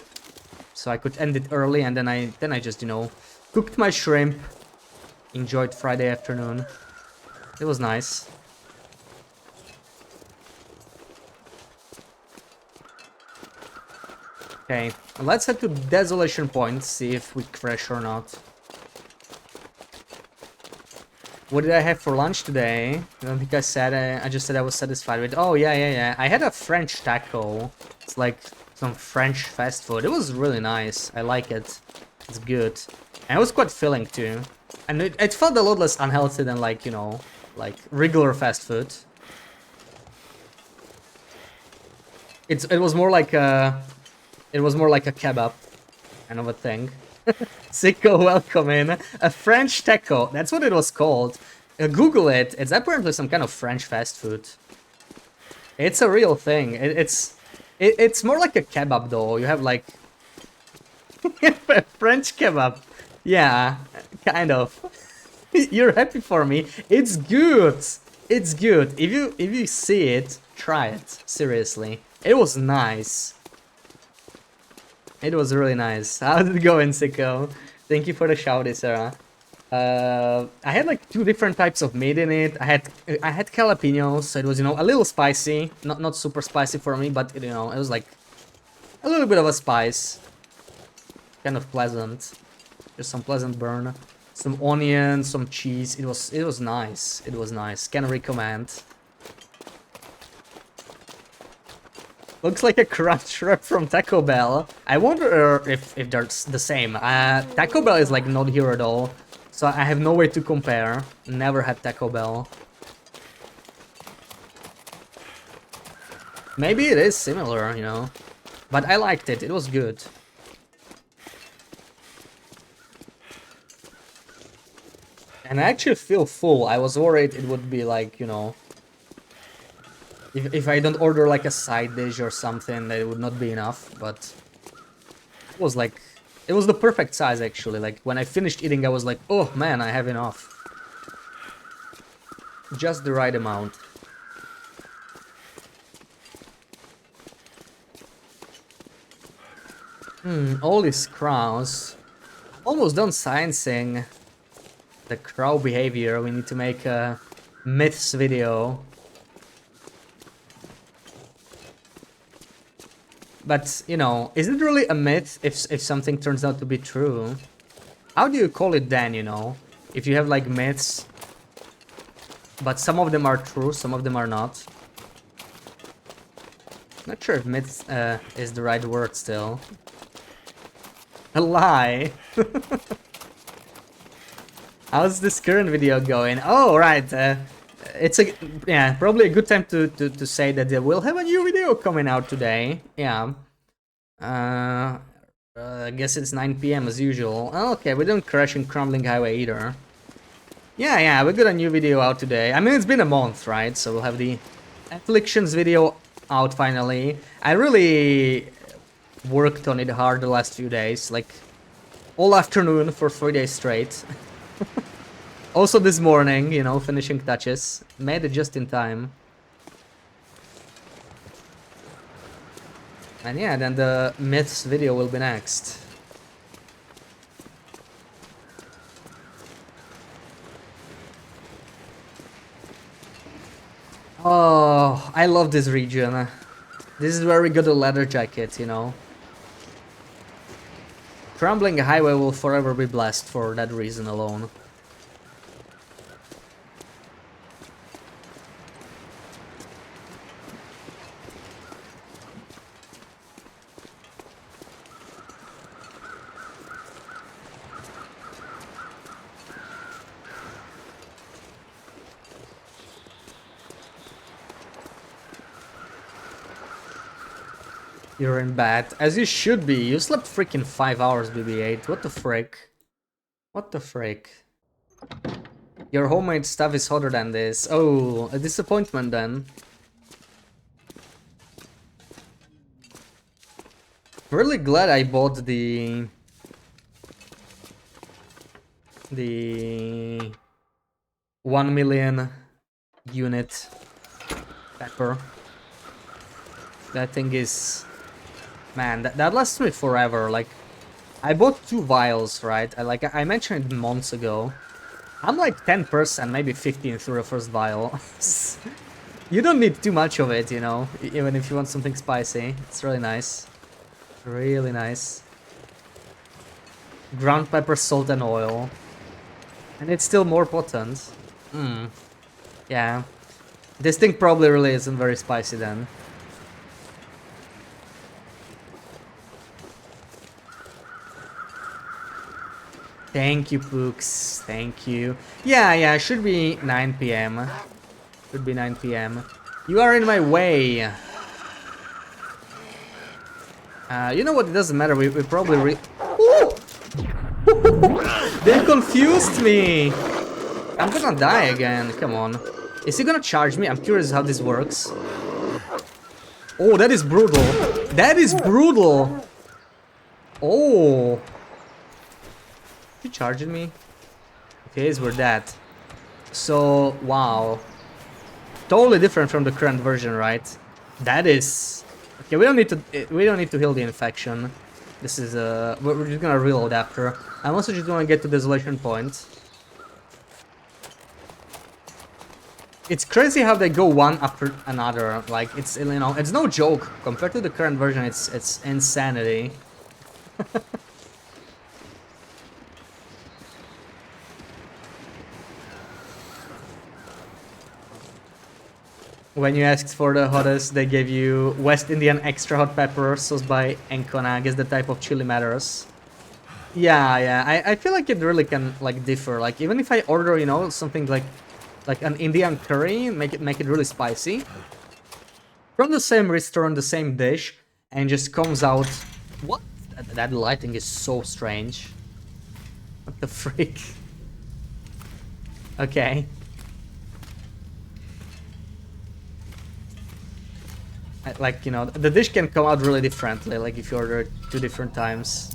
so I could end it early. And then I just, you know, cooked my shrimp. Enjoyed Friday afternoon. It was nice. Okay, let's head to Desolation Point, see if we crash or not. What did I have for lunch today? I don't think I said. I just said I was satisfied with. Oh yeah. I had a French taco. It's like some French fast food. It was really nice. I like it. It's good. And it was quite filling too. And it felt a lot less unhealthy than, like, you know, like regular fast food. It was more like a kebab kind of a thing. Sicko, welcome in. A French taco. That's what it was called. Google it. It's apparently some kind of French fast food. It's a real thing. It's more like a kebab though. You have like a French kebab. Yeah, kind of. You're happy for me. It's good. It's good. If you see it, try it. Seriously. It was nice. It was really nice. How did it go in Sicko? Thank you for the shouty, Sarah. I had like 2 different types of meat in it. I had jalapenos, so it was, you know, a little spicy. Not super spicy for me, but you know, it was like a little bit of a spice. Kind of pleasant. Just some pleasant burn. Some onion, some cheese. It was nice. It was nice. Can recommend. Looks like a crunch wrap from Taco Bell. I wonder if they're the same. Taco Bell is like not here at all, so I have no way to compare. Never had Taco Bell. Maybe it is similar, you know, but I liked it. It was good. And I actually feel full. I was worried it would be like, you know, if I don't order like a side dish or something, that it would not be enough, but it was like, it was the perfect size actually. Like when I finished eating, I was like, oh man, I have enough. Just the right amount. All these crows. Almost done sciencing the crow behavior. We need to make a myths video. But, you know, is it really a myth if something turns out to be true? How do you call it then, you know? If you have, like, myths, but some of them are true, some of them are not. Not sure if myths is the right word still. A lie! How's this current video going? Oh, right. It's probably a good time to say that we'll have a new video coming out today. Yeah. I guess it's 9 PM as usual. Oh, okay, we don't crash in Crumbling Highway either. Yeah, we got a new video out today. I mean, it's been a month, right? So we'll have the Afflictions video out finally. I really worked on it hard the last few days, like all afternoon for 3 days straight. Also this morning, you know, finishing touches. Made it just in time. And yeah, then the myths video will be next. Oh, I love this region. This is where we got a leather jacket, you know. Crumbling Highway will forever be blessed for that reason alone. You're in bed, as you should be. You slept freaking 5 hours, BB-8. What the frick? What the frick? Your homemade stuff is hotter than this. Oh, a disappointment then. Really glad I bought the 1 million unit pepper. That thing is... Man, that lasts me forever. Like, I bought 2 vials, right? I mentioned it months ago. I'm like 10%, maybe 15 through the first vial. You don't need too much of it, you know, even if you want something spicy. It's really nice. Really nice. Ground pepper, salt and oil. And it's still more potent. Yeah. This thing probably really isn't very spicy then. Thank you, Pooks. Thank you. Yeah, should be 9 p.m. Should be 9 p.m. You are in my way. You know what? It doesn't matter. We probably Ooh! They confused me. I'm gonna die again. Come on. Is he gonna charge me? I'm curious how this works. Oh, that is brutal. That is brutal. Oh. He charging me? Okay, we're that. So, wow. Totally different from the current version, right? That is... Okay, we don't need to heal the infection. This is we're just gonna reload after. I'm also just gonna get to Desolation Point. It's crazy how they go one after another. Like, it's, you know, it's no joke. Compared to the current version, it's insanity. When you asked for the hottest, they gave you West Indian extra hot pepper sauce by Encona. I guess the type of chili matters. Yeah. I feel like it really can like differ. Like even if I order, you know, something like an Indian curry, make it really spicy from the same restaurant, the same dish, and just comes out. What? That lighting is so strange. What the freak? Okay. Like, you know, the dish can come out really differently, like if you order it 2 different times.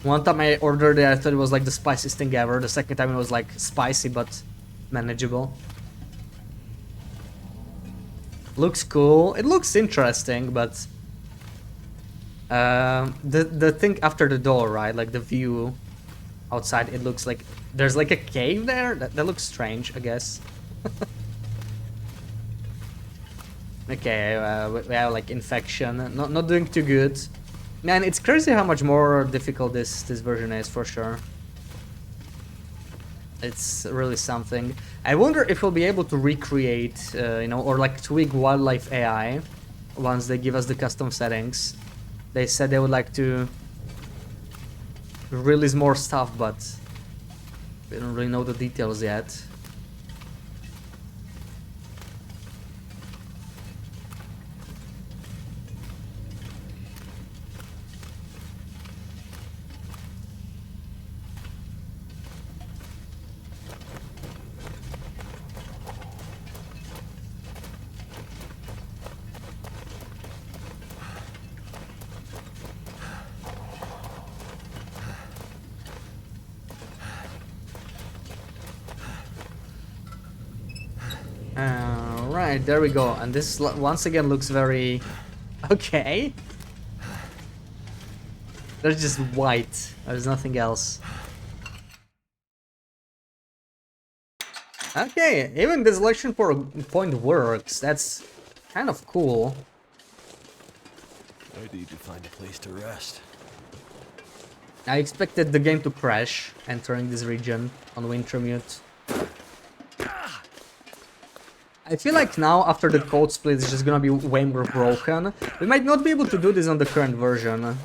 One time I ordered it, I thought it was like the spiciest thing ever. The second time it was like spicy but manageable. Looks cool. It looks interesting, but the thing after the door, right? Like the view outside, it looks like there's like a cave there. That looks strange, I guess. Okay, we have like infection, not doing too good. Man, it's crazy how much more difficult this version is, for sure. It's really something. I wonder if we'll be able to recreate, you know, or like tweak wildlife AI once they give us the custom settings. They said they would like to release more stuff, but we don't really know the details yet. Alright, there we go. And this once again looks very... Okay. There's just white. There's nothing else. Okay, even Desolation Point works. That's kind of cool. I need to find a place to rest. I expected the game to crash entering this region on Wintermute. I feel like now, after the code split, it's just gonna be way more broken. We might not be able to do this on the current version.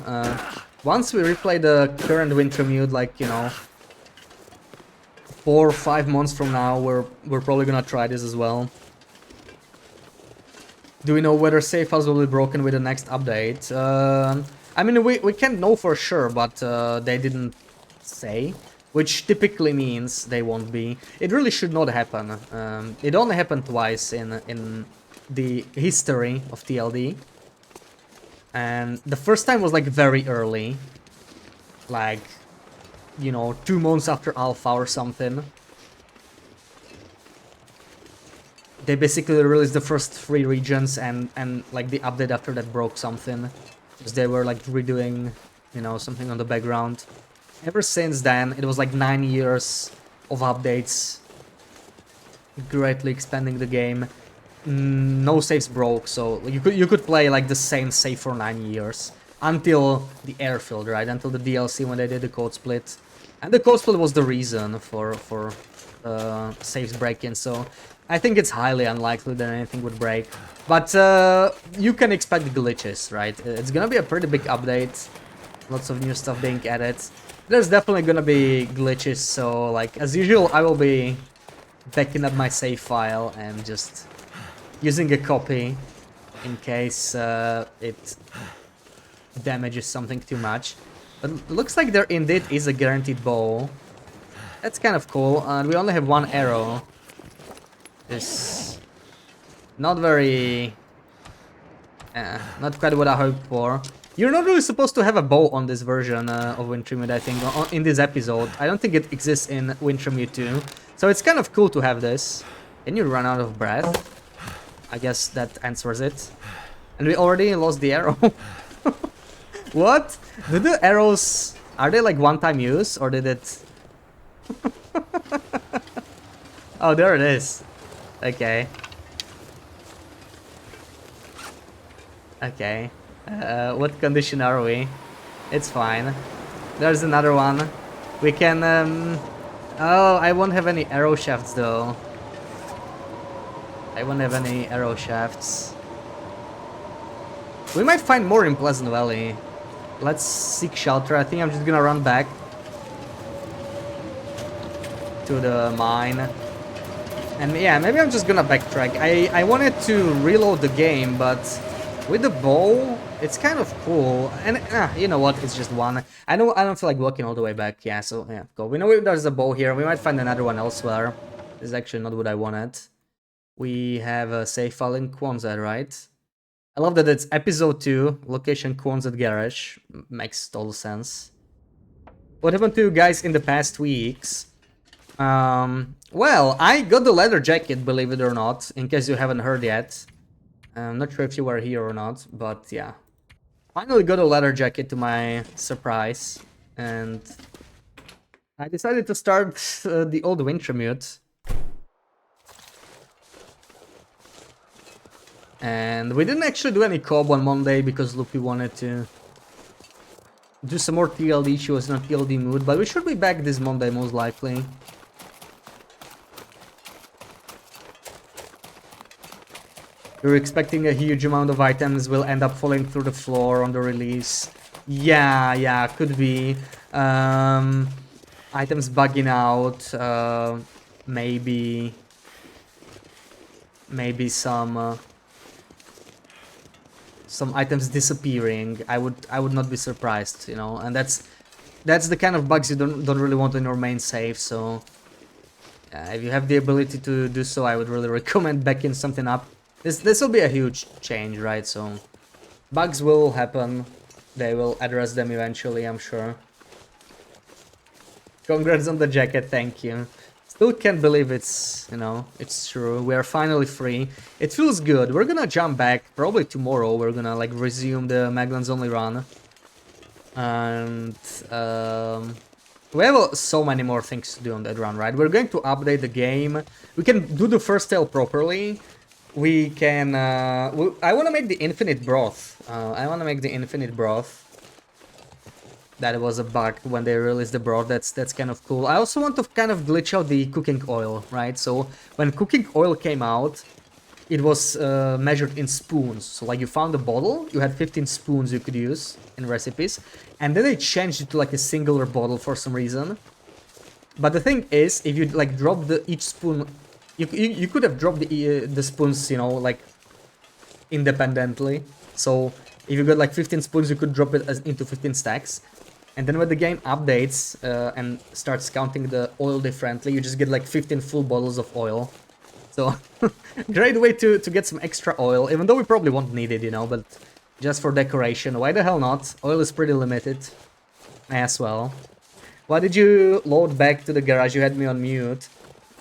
Once we replay the current Wintermute, like, you know, 4 or 5 months from now, we're probably gonna try this as well. Do we know whether safe files will be broken with the next update? I mean, we can't know for sure, but they didn't say. Which typically means they won't be. It really should not happen. It only happened twice in the history of TLD. And the first time was like very early. Like, you know, 2 months after alpha or something. They basically released the first 3 regions and like the update after that broke something. Because they were like redoing, you know, something on the background. Ever since then, it was like 9 years of updates, greatly expanding the game. No saves broke, so you could play like the same save for 9 years until the airfield, right? Until the DLC when they did the code split, and the code split was the reason for saves breaking. So I think it's highly unlikely that anything would break, but you can expect glitches, right? It's gonna be a pretty big update. Lots of new stuff being added. There's definitely gonna be glitches, so like as usual I will be backing up my save file and just using a copy in case it damages something too much. But it looks like there indeed is a guaranteed bow. That's kind of cool, and we only have one arrow. It's not very... not quite what I hoped for. You're not really supposed to have a bow on this version of Wintermute, I think, in this episode. I don't think it exists in Wintermute 2. So it's kind of cool to have this. Can you run out of breath? I guess that answers it. And we already lost the arrow. What? Do the arrows... Are they like one-time use, or did it... Oh, there it is. Okay. Okay. What condition are we? It's fine. There's another one. We can... Oh, I won't have any arrow shafts though. I won't have any arrow shafts. We might find more in Pleasant Valley. Let's seek shelter. I think I'm just gonna run back to the mine. And yeah, maybe I'm just gonna backtrack. I wanted to reload the game, but with the bow, it's kind of cool. And you know what? It's just one. I don't feel like walking all the way back. Yeah, so yeah, go. We know there's a bow here. We might find another one elsewhere. This is actually not what I wanted. We have a save file in Quonset, right? I love that it's episode 2, location Quonset Garage. Makes total sense. What happened to you guys in the past weeks? Well, I got the leather jacket, believe it or not, in case you haven't heard yet. I'm not sure if you were here or not, but yeah. Finally got a leather jacket to my surprise, and I decided to start the old Wintermute. And we didn't actually do any co-op on Monday because Loopy wanted to do some more TLD. She was in a TLD mood, but we should be back this Monday most likely. We're expecting a huge amount of items will end up falling through the floor on the release. Yeah, could be. Items bugging out. Maybe some items disappearing. I would not be surprised, you know. And that's the kind of bugs you don't really want in your main save. So if you have the ability to do so, I would really recommend backing something up. This will be a huge change, right? So bugs will happen. They will address them eventually, I'm sure. Congrats on the jacket, thank you. Still can't believe it's, you know, it's true. We are finally free. It feels good. We're gonna jump back probably tomorrow. We're gonna like resume the Maglan's Only run. And we have so many more things to do on that run, right? We're going to update the game. We can do the first tale properly. We can... I want to make the infinite broth. That was a bug when they released the broth. That's kind of cool. I also want to kind of glitch out the cooking oil, right? So when cooking oil came out, it was measured in spoons. So like you found a bottle, you had 15 spoons you could use in recipes, and then they changed it to like a singular bottle for some reason. But the thing is, if you like drop each spoon, you could have dropped the spoons, you know, like independently. So if you got like 15 spoons, you could drop it into 15 stacks. And then when the game updates and starts counting the oil differently, you just get like 15 full bottles of oil. So, great way to get some extra oil, even though we probably won't need it, you know, but just for decoration. Why the hell not? Oil is pretty limited as well. Why did you load back to the garage? You had me on mute.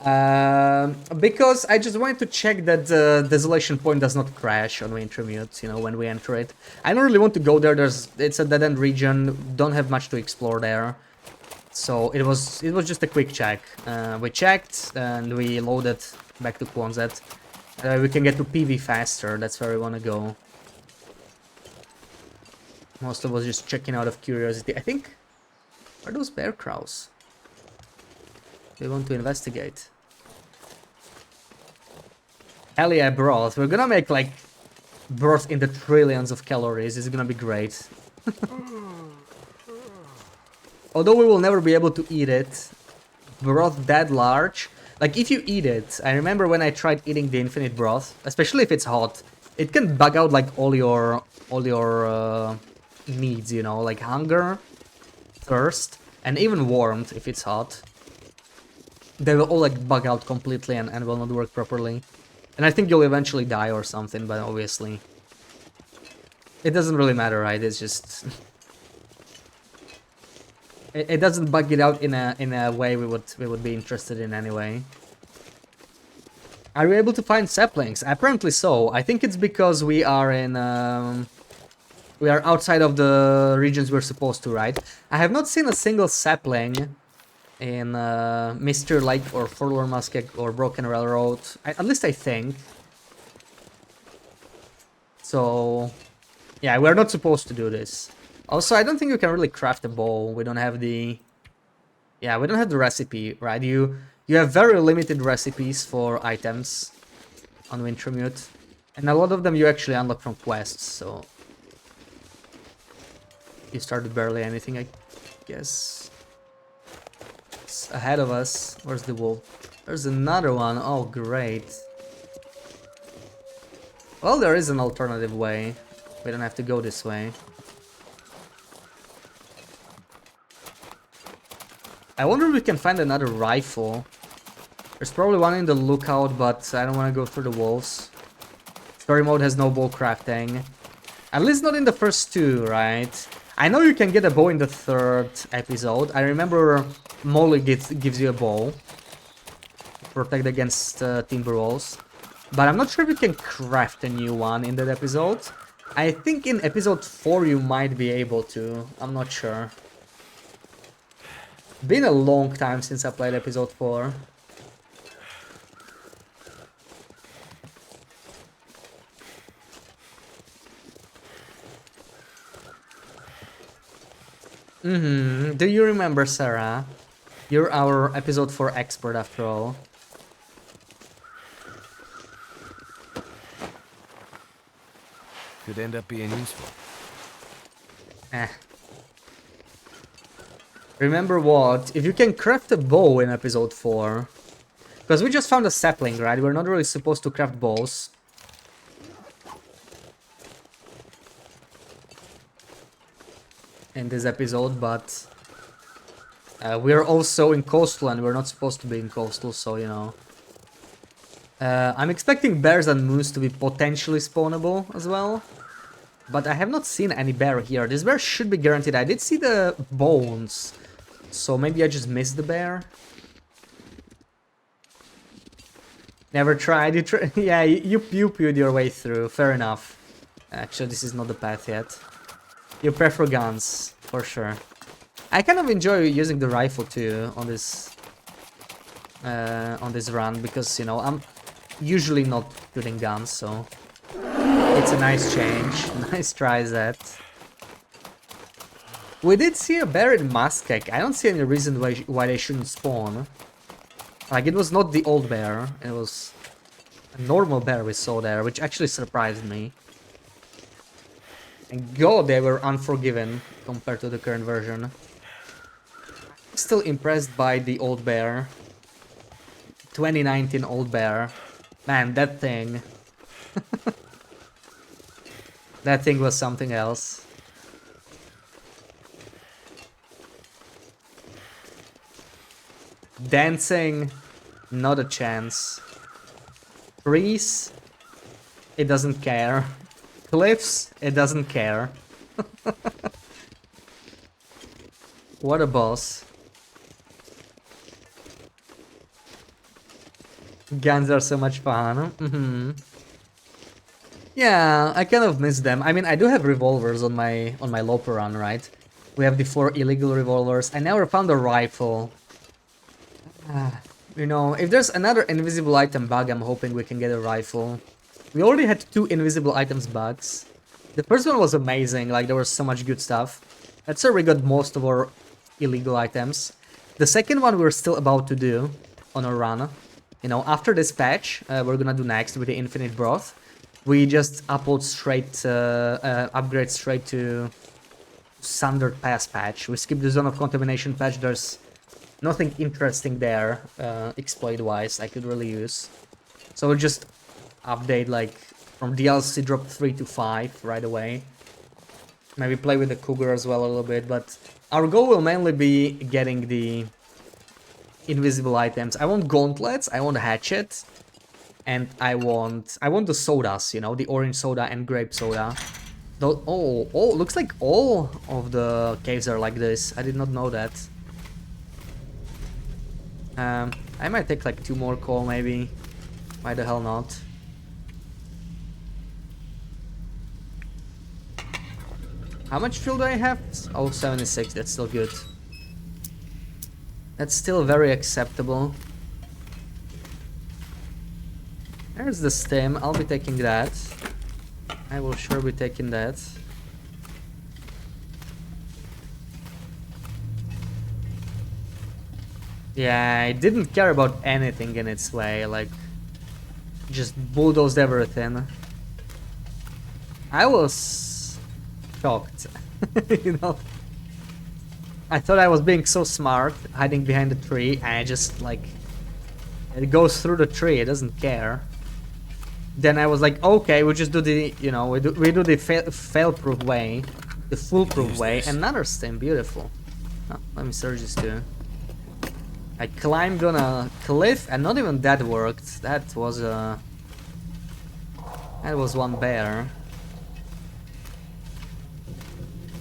Because I just wanted to check that the desolation point does not crash on Wintermute, you know, when we enter it. I don't really want to go there. It's a dead-end region. Don't have much to explore there. So it was just a quick check. We checked and we loaded back to Quonset. We can get to PV faster. That's where we want to go. Most of us just checking out of curiosity. I think... Are those bear crows? We want to investigate. Hell yeah, broth. We're gonna make like broth in the trillions of calories. It's gonna be great. although we will never be able to eat it, broth that large, like if you eat it, I remember when I tried eating the infinite broth, especially if it's hot, it can bug out like all your needs, you know, like hunger, thirst, and even warmth if it's hot. They will all like bug out completely and will not work properly. And I think you'll eventually die or something, but obviously it doesn't really matter, right? It's just it doesn't bug it out in a way we would be interested in anyway. Are you able to find saplings? Apparently so. I think it's because we are in we are outside of the regions we're supposed to, right? I have not seen a single sapling in Mr. Lake or Forlorn Musket or Broken Railroad. At least I think. So, yeah, we're not supposed to do this. Also, I don't think you can really craft a bow. We don't have the... Yeah, we don't have the recipe, right? You have very limited recipes for items on Wintermute. And a lot of them you actually unlock from quests, so... You started barely anything, I guess. It's ahead of us. Where's the wolf? There's another one. Oh, great. Well, there is an alternative way. We don't have to go this way. I wonder if we can find another rifle. There's probably one in the lookout, but I don't want to go through the wolves. Story mode has no bow crafting. At least not in the first two, right? I know you can get a bow in the third episode. I remember Molly gives you a bow. Protect against timber walls. But I'm not sure if you can craft a new one in that episode. I think in episode 4 you might be able to. I'm not sure. Been a long time since I played episode 4. Do you remember, Sarah? You're our episode 4 expert after all. Could end up being useful. Remember what? If you can craft a bow in episode 4... Because we just found a sapling, right? We're not really supposed to craft bows. In this episode, but... we're also in coastal and we're not supposed to be in coastal, so you know... I'm expecting bears and moose to be potentially spawnable as well. But I have not seen any bear here. This bear should be guaranteed. I did see the bones. So maybe I just missed the bear. Never tried. Yeah, you pewed your way through. Fair enough. Actually, this is not the path yet. You prefer guns, for sure. I kind of enjoy using the rifle too on this run because, you know, I'm usually not shooting guns, so it's a nice change. Nice try, Zed. We did see a bear in Muskeg. I don't see any reason why they shouldn't spawn. Like, it was not the old bear. It was a normal bear we saw there, which actually surprised me. And God, they were unforgiving compared to the current version. Still impressed by the old bear. 2019 old bear. Man, that thing. That thing was something else. Dancing, not a chance. Trees, it doesn't care. Cliffs, it doesn't care. What a boss. Guns are so much fun. Yeah, I kind of miss them. I mean, I do have revolvers on my Loper run, right? We have the 4 illegal revolvers. I never found a rifle. You know, if there's another invisible item bug, I'm hoping we can get a rifle. We already had 2 invisible items bugs. The first one was amazing, like there was so much good stuff. That's where we got most of our illegal items. The second one we're still about to do on our run. You know, after this patch, we're gonna do next with the infinite broth. We just upload straight, upgrade straight to Sundered Pass patch. We skipped the Zone of Contamination patch. There's nothing interesting there, exploit-wise, I could really use. So we'll just update, like, from DLC drop 3 to 5 right away. Maybe play with the Cougar as well a little bit, but our goal will mainly be getting the invisible items. I want gauntlets, I want hatchet, and I want the sodas, you know, the orange soda and grape soda. Though, oh, looks like all of the caves are like this. I did not know that. I might take like 2 more coal maybe. Why the hell not? How much fuel do I have? Oh, 76, that's still good. That's still very acceptable. There's the stem, I'll be taking that. I will sure be taking that. Yeah, I didn't care about anything in its way, like, just bulldozed everything. I was shocked, you know. I thought I was being so smart, hiding behind the tree, and I just, like, it goes through the tree, it doesn't care. Then I was like, okay, we just do the, you know, we do the fail-proof way, the foolproof way, another stem, beautiful. Oh, let me search this too. I climbed on a cliff, and not even that worked. That was one bear.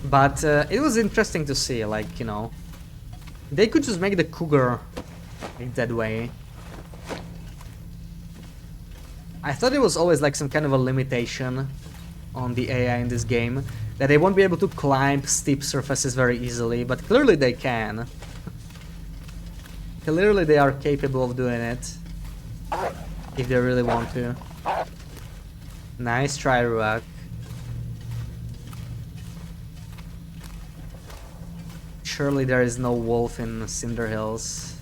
But it was interesting to see, like, you know, they could just make the Cougar like that way. I thought it was always like some kind of a limitation on the AI in this game, that they won't be able to climb steep surfaces very easily, but clearly they can. Clearly they are capable of doing it, if they really want to. Nice try, Ruak. Surely there is no wolf in Cinder Hills.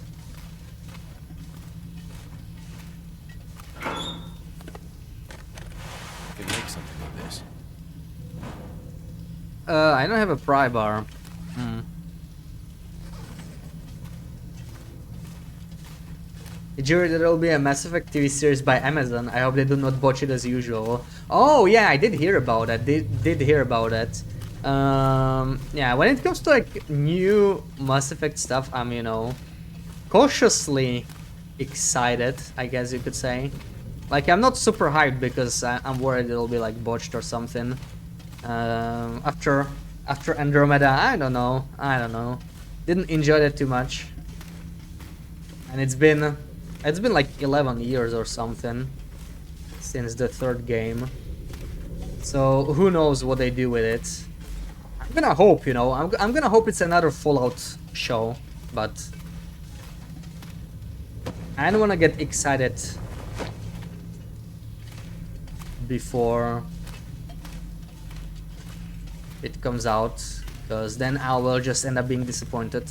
I can make something of this. I don't have a pry bar. Did you hear that there will be a Mass Effect TV series by Amazon? I hope they do not botch it as usual. Oh yeah, I did hear about that. Did hear about it. Yeah, when it comes to like new Mass Effect stuff, I'm, you know, cautiously excited, I guess you could say. Like, I'm not super hyped because I'm worried it'll be like botched or something. After Andromeda, I don't know. Didn't enjoy it too much. And it's been like 11 years or something since the 3rd game. So who knows what they do with it. I'm gonna hope, you know, I'm gonna hope it's another Fallout show, but I don't wanna get excited before it comes out, because then I will just end up being disappointed.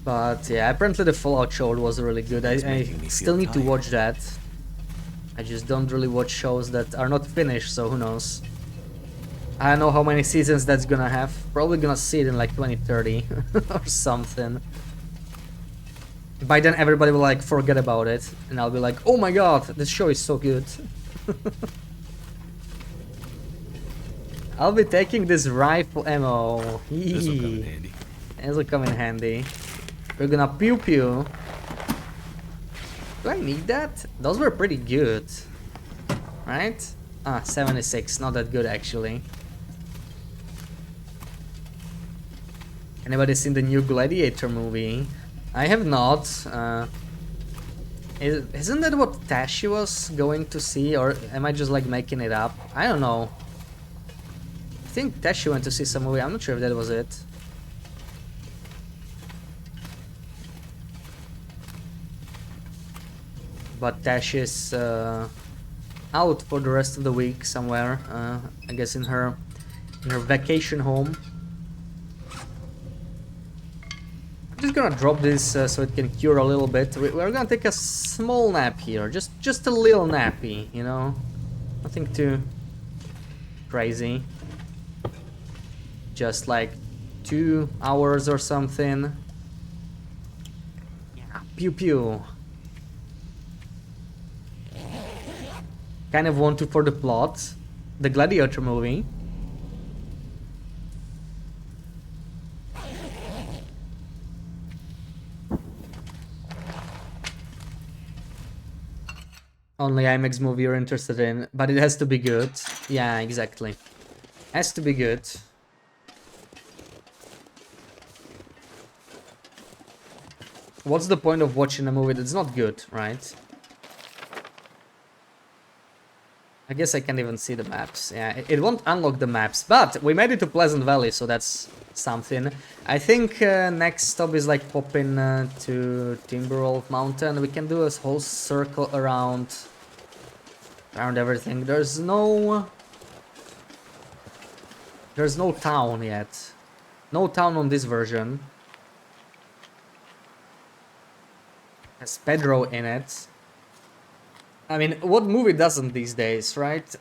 But yeah, apparently the Fallout show was really good. I still need to watch that. I just don't really watch shows that are not finished, so who knows. I don't know how many seasons that's gonna have. Probably gonna see it in like 2030 or something. By then everybody will like forget about it, and I'll be like, oh my god, this show is so good. I'll be taking this rifle ammo. This'll come in handy. This'll come in handy. We're gonna pew pew. Do I need that? Those were pretty good. Right? Ah, 76. Not that good actually. Anybody seen the new Gladiator movie? I have not. Isn't that what Tashi was going to see? Or am I just like making it up? I don't know. I think Tashi went to see some movie. I'm not sure if that was it. But Tash is out for the rest of the week somewhere. I guess in her vacation home. I'm just gonna drop this so it can cure a little bit. We're gonna take a small nap here, just a little nappy, you know. Nothing too crazy. Just like 2 hours or something. Yeah, pew pew. Kind of want to for the plot. The Gladiator movie. Only IMAX movie you're interested in, but it has to be good. Yeah, exactly. Has to be good. What's the point of watching a movie that's not good, right? I guess I can't even see the maps. Yeah, it won't unlock the maps, but we made it to Pleasant Valley, so that's something. I think next stop is like popping to Timberwolf Mountain. We can do a whole circle around everything. There's no town yet. No town on this version. Has Pedro in it. I mean, what movie doesn't these days, right?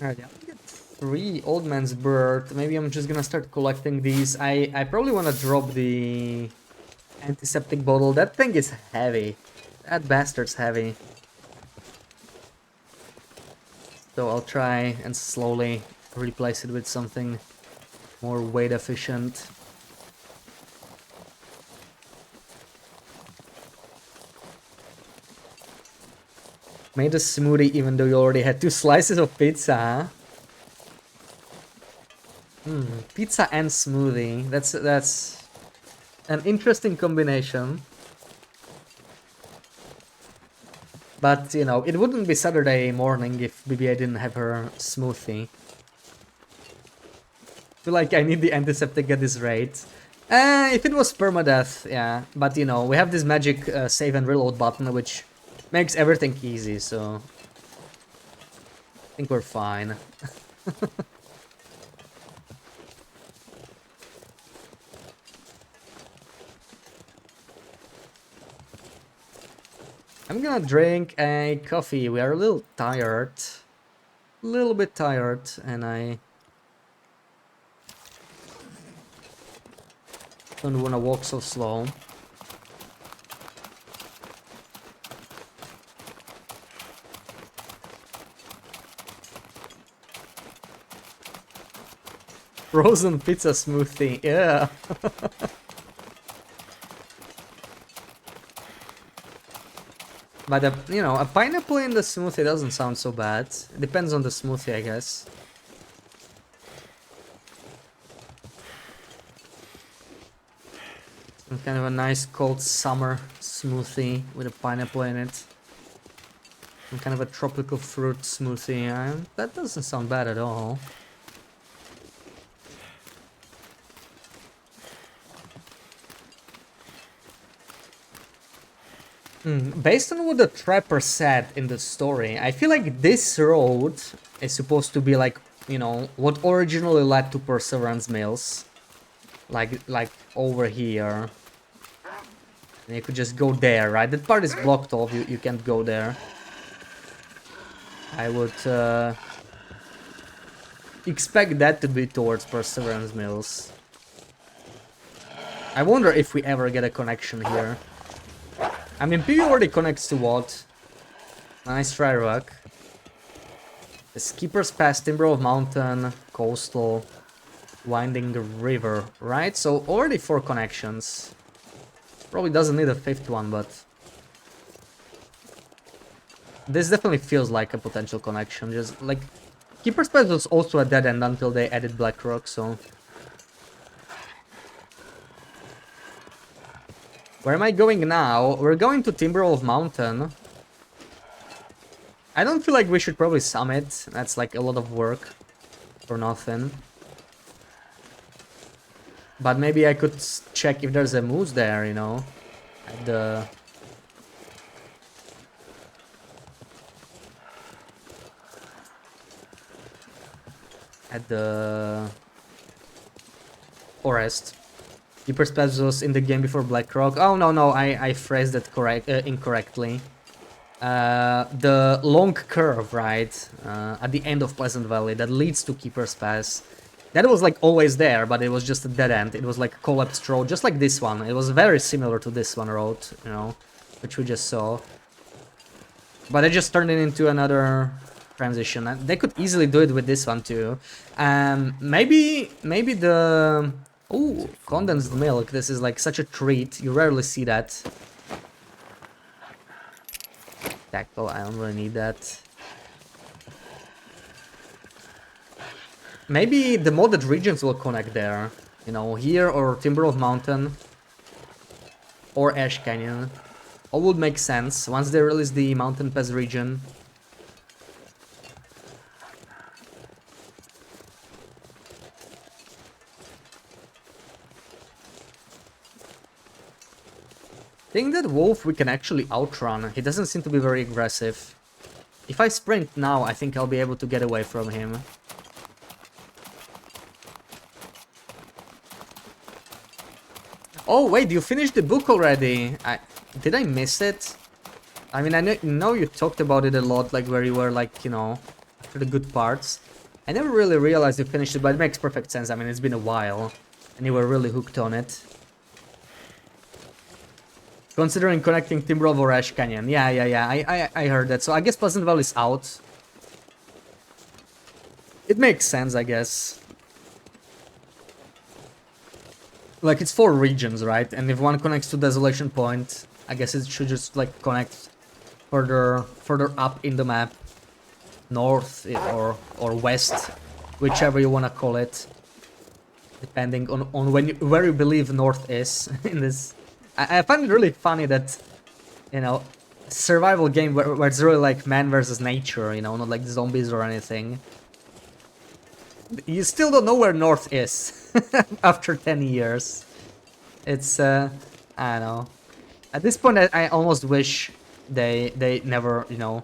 Alright, yeah. 3 Old Man's Bird. Maybe I'm just gonna start collecting these. I probably wanna drop the antiseptic bottle. That thing is heavy. That bastard's heavy. So I'll try and slowly replace it with something more weight efficient. Made a smoothie even though you already had 2 slices of pizza, huh? Pizza and smoothie. That's an interesting combination. But, you know, it wouldn't be Saturday morning if BBA didn't have her smoothie. Feel like I need the antiseptic at this rate. If it was permadeath, yeah. But, you know, we have this magic save and reload button, which makes everything easy, so I think we're fine. I'm gonna drink a coffee. We are a little tired. A little bit tired, and I don't wanna walk so slow. Frozen pizza smoothie, yeah. But, you know, a pineapple in the smoothie doesn't sound so bad. It depends on the smoothie, I guess. Some kind of a nice cold summer smoothie with a pineapple in it. Some kind of a tropical fruit smoothie. That doesn't sound bad at all. Based on what the trapper said in the story, I feel like this road is supposed to be like, you know, what originally led to Perseverance Mills. Like over here. And you could just go there, right? That part is blocked off, you can't go there. I would expect that to be towards Perseverance Mills. I wonder if we ever get a connection here. I mean, PV already connects to what? Nice try, Rock. The Skipper's Pass, Timberwolf Mountain, Coastal, Winding the River, right? So already 4 connections. Probably doesn't need a 5th one, but this definitely feels like a potential connection. Just like Keeper's Pass was also a dead end until they added Blackrock, so. Where am I going now? We're going to Timberwolf Mountain. I don't feel like we should probably summit. That's like a lot of work for nothing. But maybe I could check if there's a moose there, you know, at the... at the forest. Keeper's Pass was in the game before Blackrock. Oh no, I phrased it incorrectly. The long curve, right, at the end of Pleasant Valley that leads to Keeper's Pass. That was like always there, but it was just a dead end. It was like a collapsed road, just like this one. It was very similar to this one road, you know, which we just saw. But they just turned it into another transition. And they could easily do it with this one too. Maybe the... Ooh, condensed milk. This is like such a treat. You rarely see that. Tackle, I don't really need that. Maybe the modded regions will connect there. You know, here or Timberwolf Mountain. Or Ash Canyon. All would make sense once they release the Mountain Pass region. I think that wolf we can actually outrun. He doesn't seem to be very aggressive. If I sprint now, I think I'll be able to get away from him. Oh wait, you finished the book already? Did I miss it? I mean, I know you talked about it a lot, like where you were like, you know, after the good parts. I never really realized you finished it, but it makes perfect sense. I mean, it's been a while, and you were really hooked on it. Considering connecting Timberwolf or Ash Canyon. Yeah, I heard that. So I guess Pleasant Valley is out. It makes sense, I guess. Like, it's 4 regions, right? And if one connects to Desolation Point, I guess it should just, like, connect further up in the map. North or west, whichever you want to call it. Depending on where you believe north is in this. I find it really funny that, you know, survival game where it's really like man versus nature, you know, not like zombies or anything. You still don't know where north is after 10 years. It's, I don't know. At this point, I almost wish they never, you know,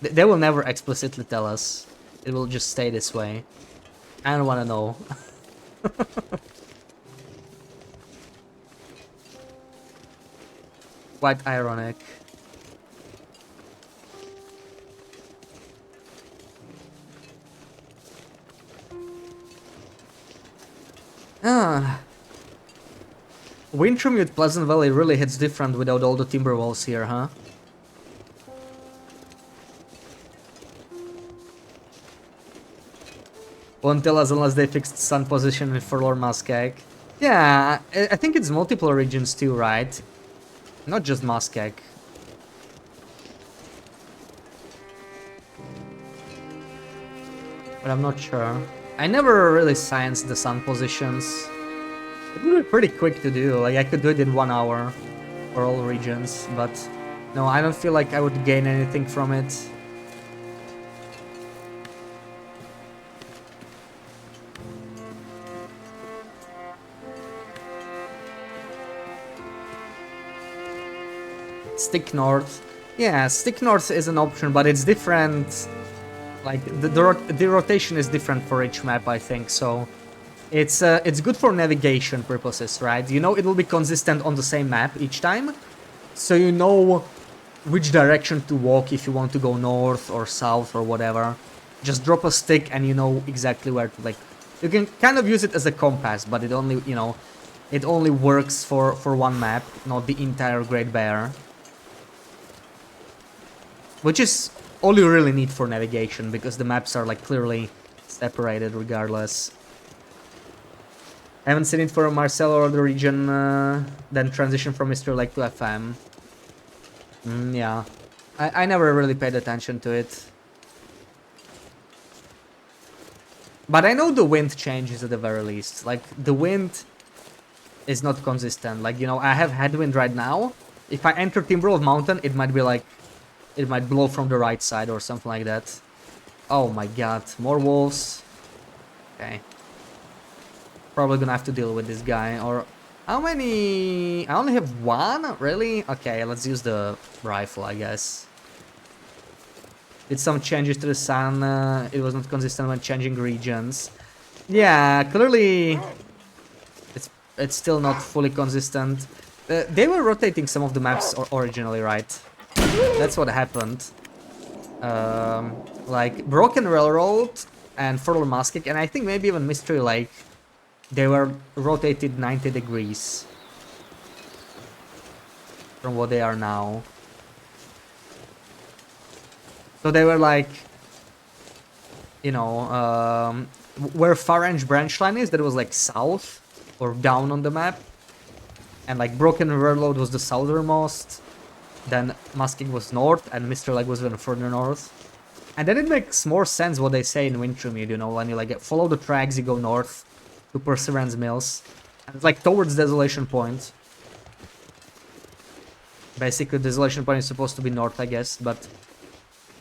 they will never explicitly tell us. It will just stay this way. I don't want to know. Quite ironic. Wintermute Pleasant Valley really hits different without all the timber walls here, huh? Won't tell us unless they fixed sun position in Forlorn Muskeg. Yeah, I think it's multiple regions too, right? Not just Muskeg. But I'm not sure. I never really scienced the sun positions. It would be pretty quick to do, like I could do it in 1 hour for all regions, but no, I don't feel like I would gain anything from it. Stick north. Yeah, stick north is an option, but it's different. Like the rotation is different for each map, I think. So it's good for navigation purposes, right? You know, it will be consistent on the same map each time, so you know which direction to walk if you want to go north or south or whatever. Just drop a stick and you know exactly where to, like, you can kind of use it as a compass, but it only, you know, it only works for one map, not the entire Great Bear. Which is all you really need for navigation, because the maps are like clearly separated regardless. I haven't seen it for Marcel or the region, then transition from Mr. Lake to FM. Yeah, I never really paid attention to it. But I know the wind changes at the very least. Like, the wind is not consistent. Like, you know, I have headwind right now. If I enter Timberwolf Mountain, it might be like, it might blow from the right side or something like that. Oh my god, more wolves. Okay. Probably gonna have to deal with this guy. Or how many? I only have one? Really? Okay, let's use the rifle, I guess. did some changes to the sun. It was not consistent when changing regions. Yeah, clearly it's still not fully consistent. They were rotating some of the maps originally, right? That's what happened. Like Broken Railroad and Further Musket, and I think maybe even Mystery Lake, they were rotated 90 degrees from what they are now. So they were like, you know, where Far Range branch line is, that was like south or down on the map. And like Broken Railroad was the southernmost. Then Musking was north, and Mr. Lake was even further north. And then it makes more sense what they say in Wintermute, you know, when you like follow the tracks, you go north to Perseverance Mills. And it's like towards Desolation Point. Basically, Desolation Point is supposed to be north, I guess, but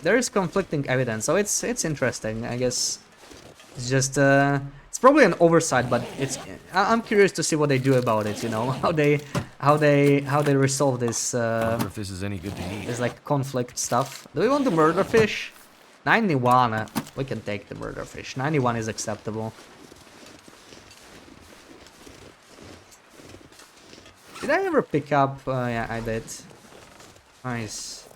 there is conflicting evidence, so it's interesting, I guess. It's just it's probably an oversight, but I'm curious to see what they do about it, you know, how they resolve this I wonder if this is any good to eat. this like conflict stuff. Do we want the murder fish? 91, we can take the murder fish. 91 is acceptable. Did I ever pick up? Yeah, I did. Nice.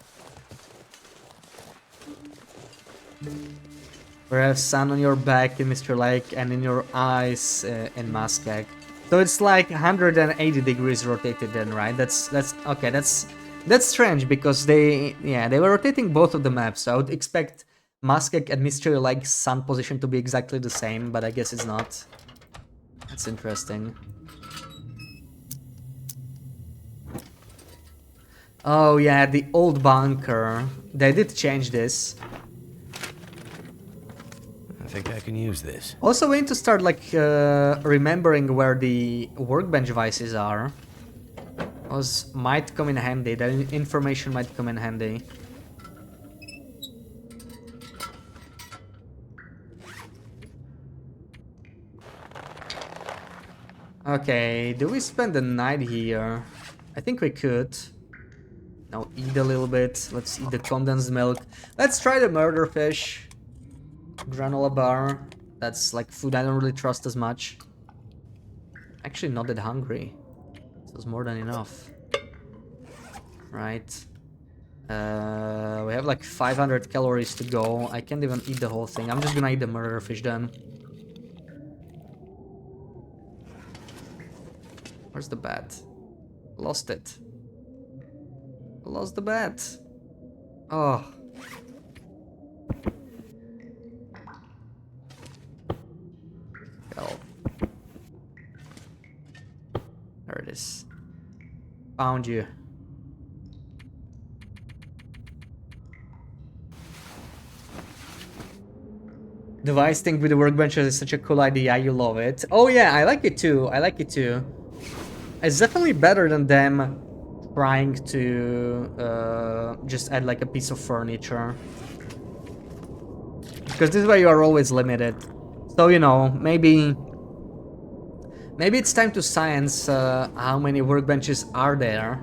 We have sun on your back in Mr. Lake and in your eyes in Muskeg. So it's like 180 degrees rotated then, right? That's okay. That's strange because they were rotating both of the maps. So I would expect Muskeg and Mr. Lake's sun position to be exactly the same, but I guess it's not. That's interesting. Oh yeah, the old bunker. They did change this. I think I can use this. Also, we need to start like remembering where the workbench devices are. Those might come in handy. That information might come in handy. Okay, do we spend the night here? I think we could. Now eat a little bit. Let's eat the condensed milk. Let's try the murder fish. Granola bar. That's like food I don't really trust as much. Actually not that hungry. So it's more than enough. Right. We have like 500 calories to go. I can't even eat the whole thing. I'm just gonna eat the murder fish then. Where's the bat? Lost it. Lost the bat. Oh. Hell. There it is. Found you. Device thing with the workbenches is such a cool idea. You love it. Oh yeah, I like it too. I like it too. It's definitely better than them trying to just add like a piece of furniture. Because this way you are always limited. So, you know, maybe it's time to science how many workbenches are there.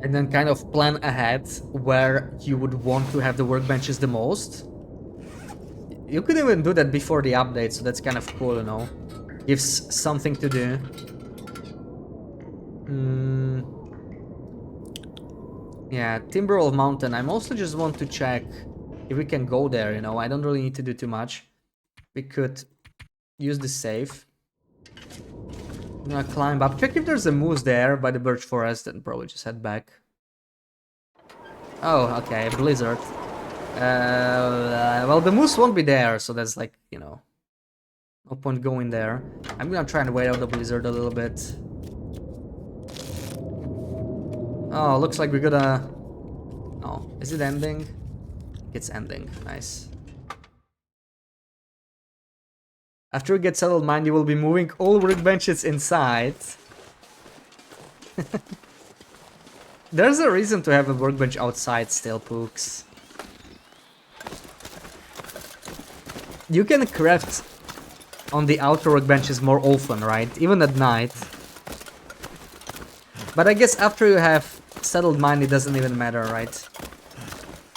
And then kind of plan ahead where you would want to have the workbenches the most. You could even do that before the update, so that's kind of cool, you know. Gives something to do. Yeah, Timberwolf Mountain. I mostly just want to check if we can go there, you know. I don't really need to do too much. We could use the safe. I'm gonna climb up. Check if there's a moose there by the birch forest, and probably just head back. Oh, okay, blizzard. Well, the moose won't be there, so that's like, you know, no point going there. I'm gonna try and wait out the blizzard a little bit. Oh, looks like we're gonna... Oh, is it ending? It's ending. Nice. After we get settled, mind you will be moving all workbenches inside. There's a reason to have a workbench outside still, Pooks. You can craft on the outer workbenches more often, right? Even at night. But I guess after you have settled mine, it doesn't even matter, right?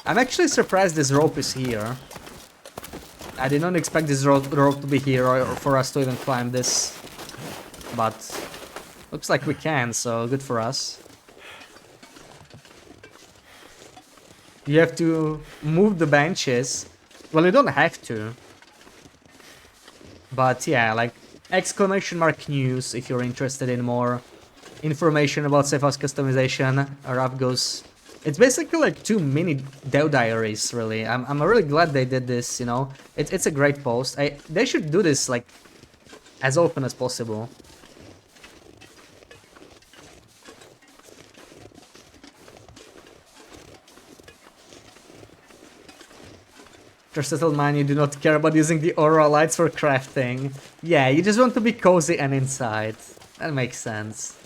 I'm actually surprised this rope is here. I did not expect this rope to be here or for us to even climb this. But looks like we can, so good for us. You have to move the benches. Well, you don't have to. But yeah, like exclamation mark news if you're interested in more information about safe house customization. Raph goes. It's basically like 2 mini dev diaries, really. I'm really glad they did this, you know. It's a great post. They should do this like as often as possible. Settled mine, you do not care about using the aura lights for crafting. Yeah, you just want to be cozy and inside. That makes sense.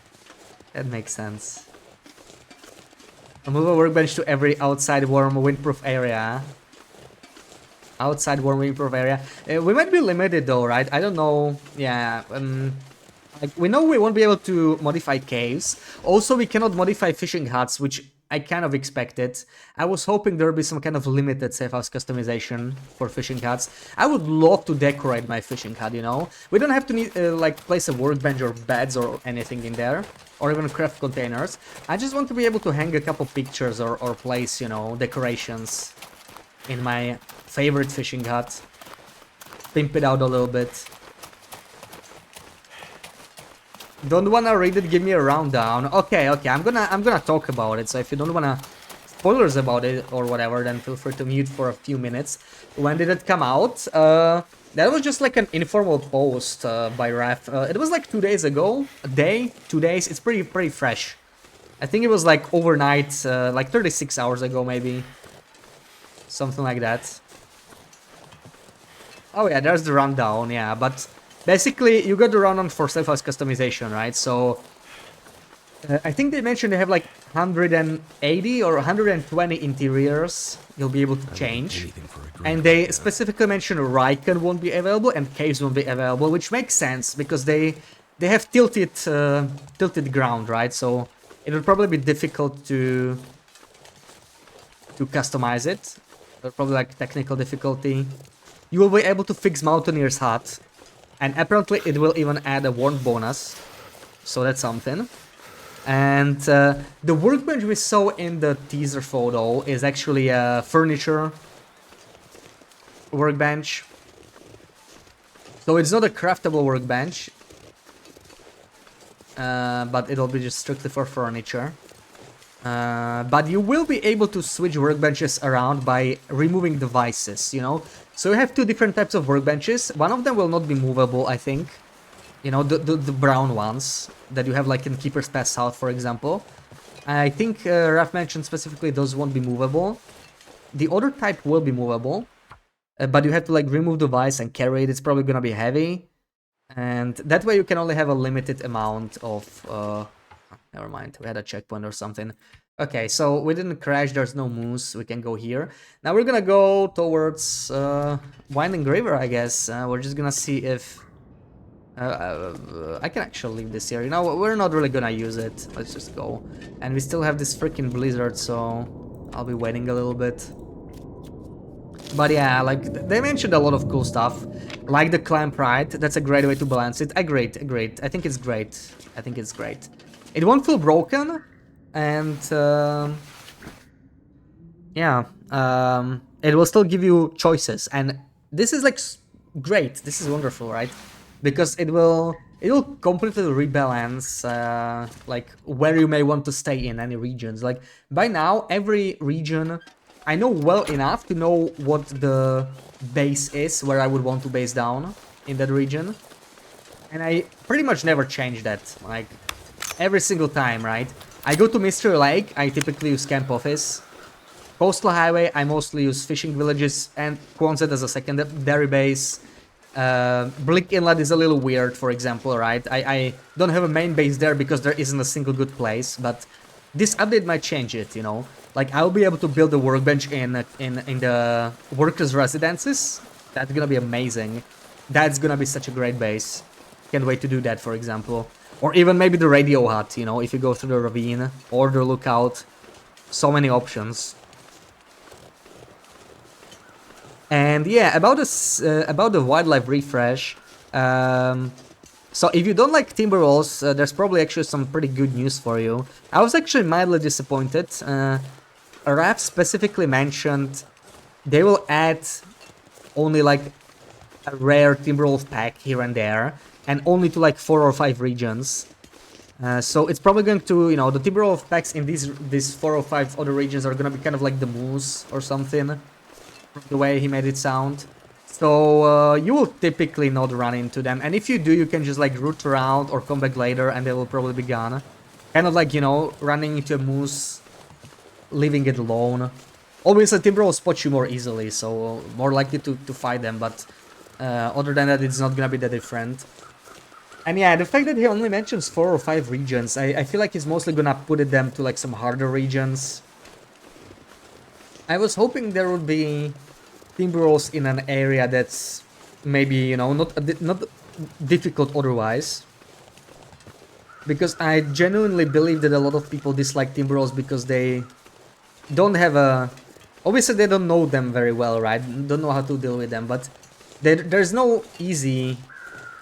That makes sense. Move a workbench to every outside warm windproof area. Outside warm windproof area. We might be limited though, right? I don't know. Yeah. Like we know we won't be able to modify caves. Also, we cannot modify fishing huts, which I kind of expected. I was hoping there would be some kind of limited safe house customization for fishing huts. I would love to decorate my fishing hut, you know? We don't have to need, like, place a workbench or beds or anything in there. Or even craft containers. I just want to be able to hang a couple pictures or place, you know, decorations in my favorite fishing hut. Pimp it out a little bit. Don't wanna read it, give me a rundown. Okay, I'm gonna talk about it, so if you don't wanna spoilers about it or whatever, then feel free to mute for a few minutes. When did it come out? That was just like an informal post by Raph. It was like 2 days ago. A day? 2 days? It's pretty fresh. I think it was like overnight, like 36 hours ago maybe. Something like that. Oh yeah, there's the rundown, yeah, but basically you got the rundown for self-house customization, right? So I think they mentioned they have like 180 or 120 interiors you'll be able to change. And they specifically mentioned Ryken won't be available and caves won't be available, which makes sense because they have tilted ground, right? So it would probably be difficult to customize it. Probably like technical difficulty. You will be able to fix Mountaineer's hut, and apparently it will even add a warmth bonus. So that's something. And the workbench we saw in the teaser photo is actually a furniture workbench. So it's not a craftable workbench, but it'll be just strictly for furniture. But you will be able to switch workbenches around by removing devices, you know? So you have 2 different types of workbenches. One of them will not be movable, I think. You know, the brown ones that you have like in Keeper's Pass South, for example. I think Raph mentioned specifically those won't be movable. The other type will be movable, but you have to like remove the device and carry it. It's probably gonna be heavy. And that way you can only have a limited amount of... never mind, we had a checkpoint or something. Okay, so we didn't crash, there's no moose, we can go here. Now we're gonna go towards Winding River, I guess. We're just gonna see if... I can actually leave this here. You know, we're not really gonna use it. Let's just go. And we still have this freaking blizzard, so I'll be waiting a little bit. But yeah, like, they mentioned a lot of cool stuff. Like the clamp ride, that's a great way to balance it. Agreed. I think it's great. It won't feel broken, and yeah, it will still give you choices, and this is like great. This is wonderful, right? Because it will completely rebalance like where you may want to stay in any regions. Like by now, every region I know well enough to know what the base is where I would want to base down in that region, and I pretty much never change that. Like every single time, right? I go to Mystery Lake, I typically use Camp Office. Coastal Highway, I mostly use fishing villages and Quonset as a secondary base. Blink Inlet is a little weird, for example, right? I don't have a main base there because there isn't a single good place, but this update might change it, you know? Like, I'll be able to build a workbench in the workers' residences. That's gonna be amazing. That's gonna be such a great base. Can't wait to do that, for example. Or even maybe the radio hut, you know, if you go through the ravine or the lookout. So many options. And yeah, about this, about the wildlife refresh. So if you don't like timber wolves, there's probably actually some pretty good news for you. I was actually mildly disappointed. Raph specifically mentioned they will add only like a rare timberwolf pack here and there, and only to like 4 or 5 regions. So it's probably going to, you know, the timberwolf packs in these 4 or 5 other regions are gonna be kind of like the moose or something, the way he made it sound. So you will typically not run into them, and if you do, you can just like root around or come back later and they will probably be gone. Kind of like, you know, running into a moose, leaving it alone. Obviously timber will spot you more easily, so more likely to fight them, but other than that it's not gonna be that different. And yeah, the fact that he only mentions 4 or 5 regions, I feel like he's mostly gonna put them to like some harder regions. I was hoping there would be timberwolves in an area that's maybe, you know, not difficult otherwise. Because I genuinely believe that a lot of people dislike timberwolves because they don't have a... Obviously they don't know them very well, right? Don't know how to deal with them, but there's no easy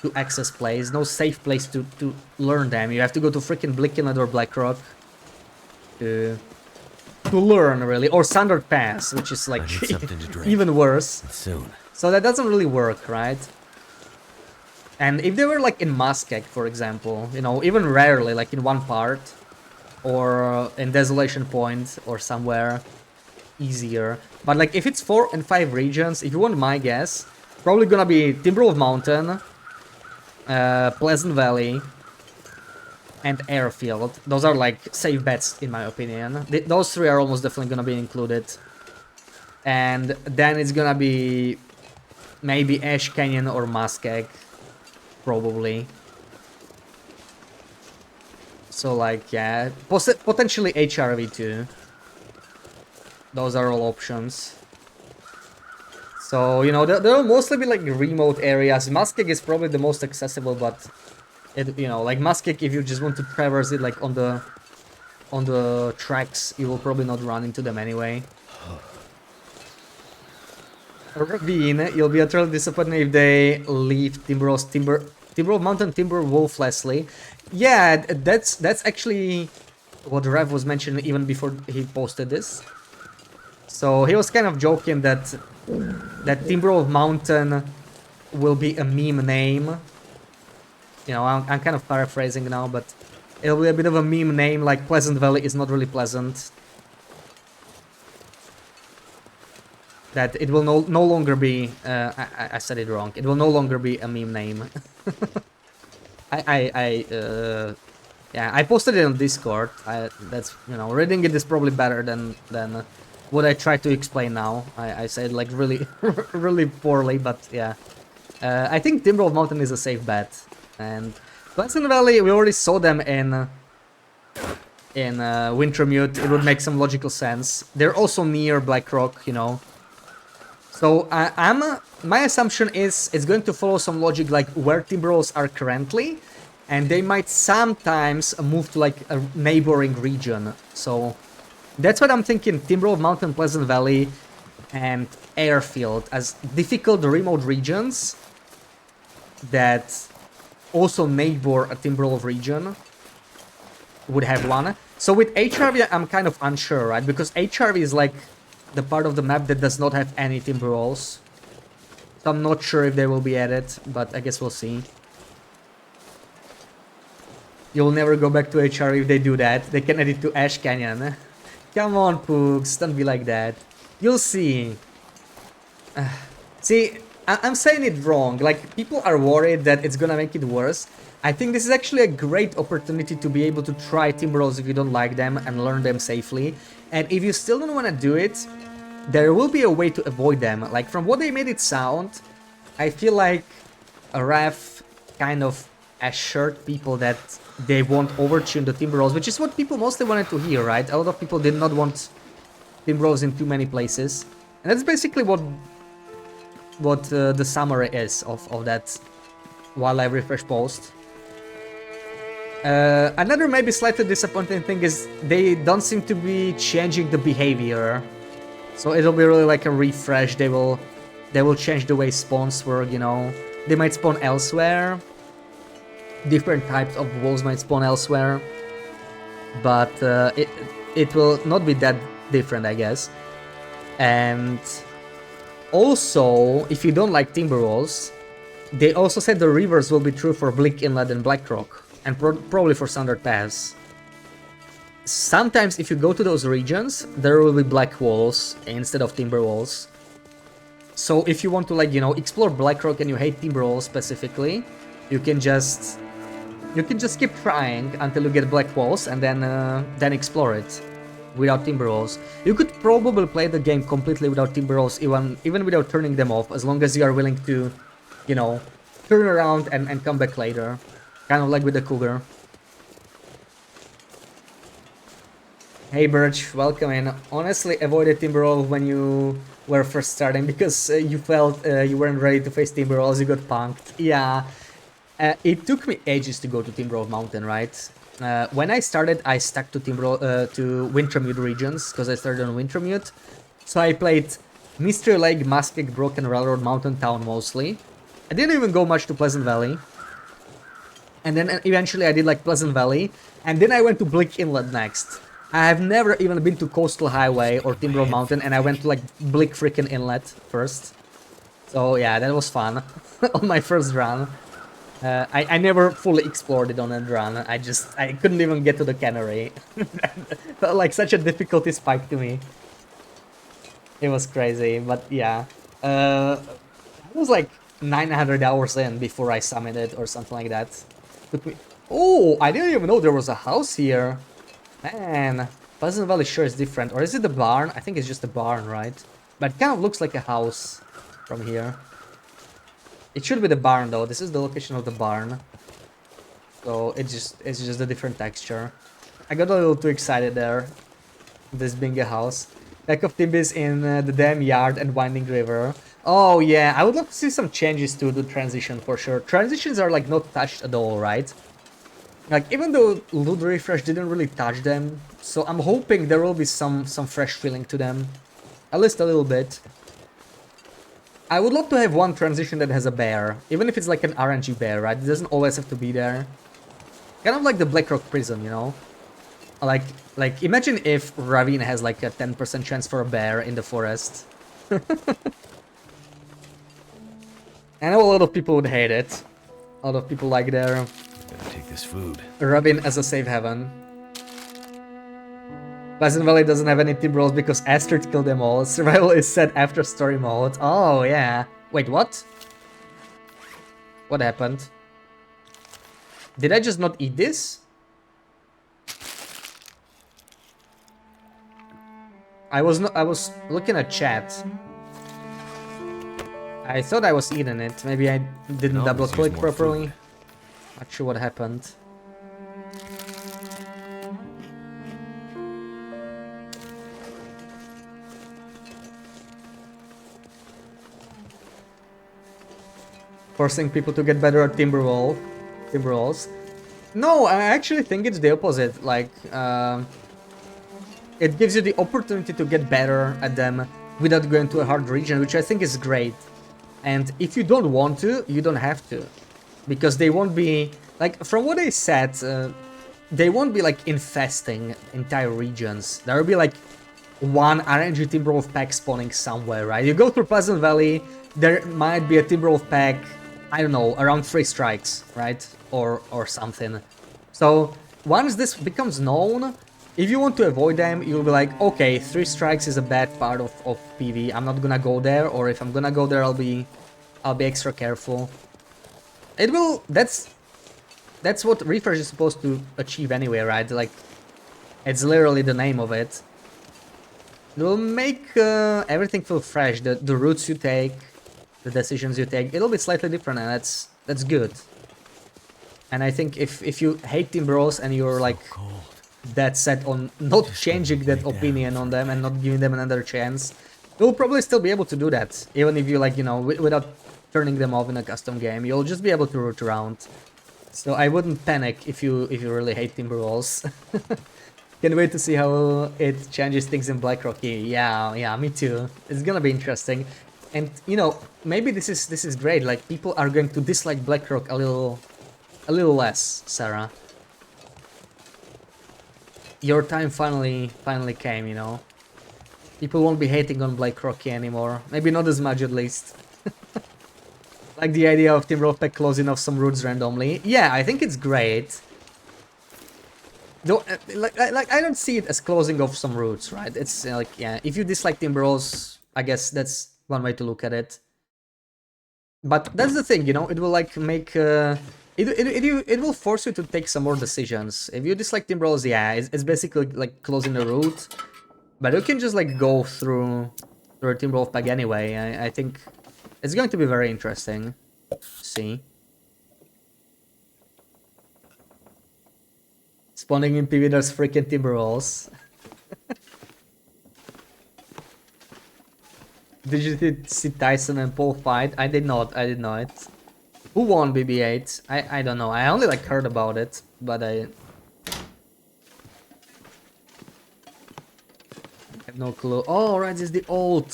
to access place, no safe place to learn them. You have to go to freaking Blickened or Blackrock to learn, really. Or Sandard Pass, which is like even worse. Soon. So that doesn't really work, right? And if they were like in Muskeg, for example, you know, even rarely, like in one part, or in Desolation Point, or somewhere easier. But like if it's 4 and 5 regions, if you want my guess, probably gonna be Timberwolf Mountain, Pleasant Valley, and Airfield. Those are like safe bets in my opinion. Those 3 are almost definitely gonna be included. And then it's gonna be maybe Ash Canyon or Muskeg, probably. So like, yeah, potentially HRV too. Those are all options. So, you know, there'll mostly be like remote areas. Muskeg is probably the most accessible, but it, you know, like Muskeg, if you just want to traverse it like on the tracks, you will probably not run into them anyway. Ravine, you'll be utterly disappointed if they leave Timberwolf Mountain Timberwolf Leslie. Yeah, that's actually what Rev was mentioning even before he posted this. So he was kind of joking that Timberwolf Mountain will be a meme name. You know, I'm kind of paraphrasing now, but it'll be a bit of a meme name, like Pleasant Valley is not really pleasant. That it will no longer be, I said it wrong, it will no longer be a meme name. Yeah, I posted it on Discord. That's, you know, reading it is probably better than what I try to explain now. I said like really, really poorly, but yeah. I think Timberwolf Mountain is a safe bet. And Pleasant Valley, we already saw them in Wintermute. It would make some logical sense. They're also near Blackrock, you know. So my assumption is it's going to follow some logic like where Timberwolves are currently, and they might sometimes move to like a neighboring region. So that's what I'm thinking. Timberwolf Mountain, Pleasant Valley, and Airfield as difficult remote regions that also neighbor a Timberwolf region would have one. So with HRV, I'm kind of unsure, right? Because HRV is like the part of the map that does not have any Timberwolves. So I'm not sure if they will be added, but I guess we'll see. You'll never go back to HR if they do that. They can add it to Ash Canyon. Come on, Poogs, don't be like that. You'll see. See, I'm saying it wrong. Like, people are worried that it's gonna make it worse. I think this is actually a great opportunity to be able to try Timberwolves if you don't like them and learn them safely. And if you still don't want to do it, there will be a way to avoid them. Like, from what they made it sound, I feel like Raph kind of assured people that they won't overtune the Timberwolves, which is what people mostly wanted to hear, right? A lot of people did not want Timberwolves in too many places. And that's basically what the summary is of that wildlife refresh post. Another maybe slightly disappointing thing is they don't seem to be changing the behavior. So it'll be really like a refresh. They will change the way spawns work, you know. They might spawn elsewhere. Different types of wolves might spawn elsewhere. But it will not be that different, I guess. And also, if you don't like timber wolves, they also said the reverse will be true for Bleak Inlet and Blackrock. And probably for Sundered Pass. Sometimes if you go to those regions, there will be black walls instead of timber walls. So if you want to, like, you know, explore Blackrock and you hate timber walls specifically, you can just keep trying until you get black walls and then explore it without timber walls. You could probably play the game completely without timber walls, even without turning them off, as long as you are willing to, you know, turn around and come back later. Kind of like with the cougar. Hey Birch, welcome in. Honestly, avoided Timberwolf when you were first starting because you felt you weren't ready to face Timberwolves, you got punked. Yeah, it took me ages to go to Timberwolf Mountain, right? When I started, I stuck to Wintermute regions because I started on Wintermute. So I played Mystery Lake, Muskeg, Brook, and Railroad Mountain Town mostly. I didn't even go much to Pleasant Valley. And then eventually I did like Pleasant Valley, and then I went to Bleak Inlet next. I have never even been to Coastal Highway or Timberwolf Mountain, and I went to like Bleak freaking Inlet first. So yeah, that was fun on my first run. I never fully explored it on that run. I couldn't even get to the cannery. Felt like such a difficulty spike to me. It was crazy, but yeah. I was like 900 hours in before I summited or something like that. Oh, I didn't even know there was a house here. Man, Pleasant Valley sure is different. Or is it the barn? I think it's just a barn, right? But it kind of looks like a house from here. It should be the barn though. This is the location of the barn. So it's just a different texture. I got a little too excited there. This being a house. Lack of timbers in the dam yard and winding river. Oh yeah, I would love to see some changes to the transition for sure. Transitions are like not touched at all, right? Like even though Loot Refresh didn't really touch them, so I'm hoping there will be some fresh feeling to them. At least a little bit. I would love to have one transition that has a bear, even if it's like an RNG bear, right? It doesn't always have to be there. Kind of like the Blackrock Prison, you know? Like imagine if Ravine has like a 10% chance for a bear in the forest. I know a lot of people would hate it. A lot of people like their Gotta take this food. Ravine as a safe haven. Pleasant Valley doesn't have any timberwolves because Astrid killed them all. Survival is set after story mode. Oh yeah. Wait, what? What happened? Did I just not eat this? I was looking at chat. I thought I was eating it. Maybe I didn't double click properly. Not sure what happened. Forcing people to get better at timberwolves. No, I actually think it's the opposite. Like, it gives you the opportunity to get better at them without going to a hard region, which I think is great. And if you don't want to, you don't have to. Because they won't be... Like, from what they said, they won't be, like, infesting entire regions. There will be, like, one RNG Timberwolf pack spawning somewhere, right? You go through Pleasant Valley, there might be a Timberwolf pack, I don't know, around 3 strikes, right? Or something. So, once this becomes known, if you want to avoid them, you'll be like, okay, 3 strikes is a bad part of PV, I'm not gonna go there, or if I'm gonna go there, I'll be extra careful. It will, that's what Refresh is supposed to achieve anyway, right? Like, it's literally the name of it. It will make everything feel fresh, the routes you take, the decisions you take, it'll be slightly different, and that's good. And I think if you hate Timberwolves and you're like that set on not changing that opinion on them and not giving them another chance, you'll probably still be able to do that, even if you, like, you know, without turning them off in a custom game, you'll just be able to root around. So I wouldn't panic if you really hate timber walls. Can't wait to see how it changes things in Blackrock. Yeah, me too. It's gonna be interesting. And you know, maybe this is great. Like people are going to dislike Blackrock a little less, Sarah. Your time finally came, you know. People won't be hating on Blackrock anymore. Maybe not as much at least. Like the idea of Timberwolf Pack closing off some roots randomly. Yeah, I think it's great. Though, like I don't see it as closing off some roots, right? It's like, yeah, if you dislike Timberwolves, I guess that's one way to look at it. But that's the thing, you know, it will like make... it will force you to take some more decisions. If you dislike Timberwolves, yeah, it's basically like closing the route. But you can just like go through a Timberwolf Pack anyway. I think it's going to be very interesting to see. Spawning in PV, there's freaking Timberwolves. Did you see Tyson and Paul fight? I did not. Who won BB8? I don't know. I only like heard about it, but I have no clue. Oh, right, it's the old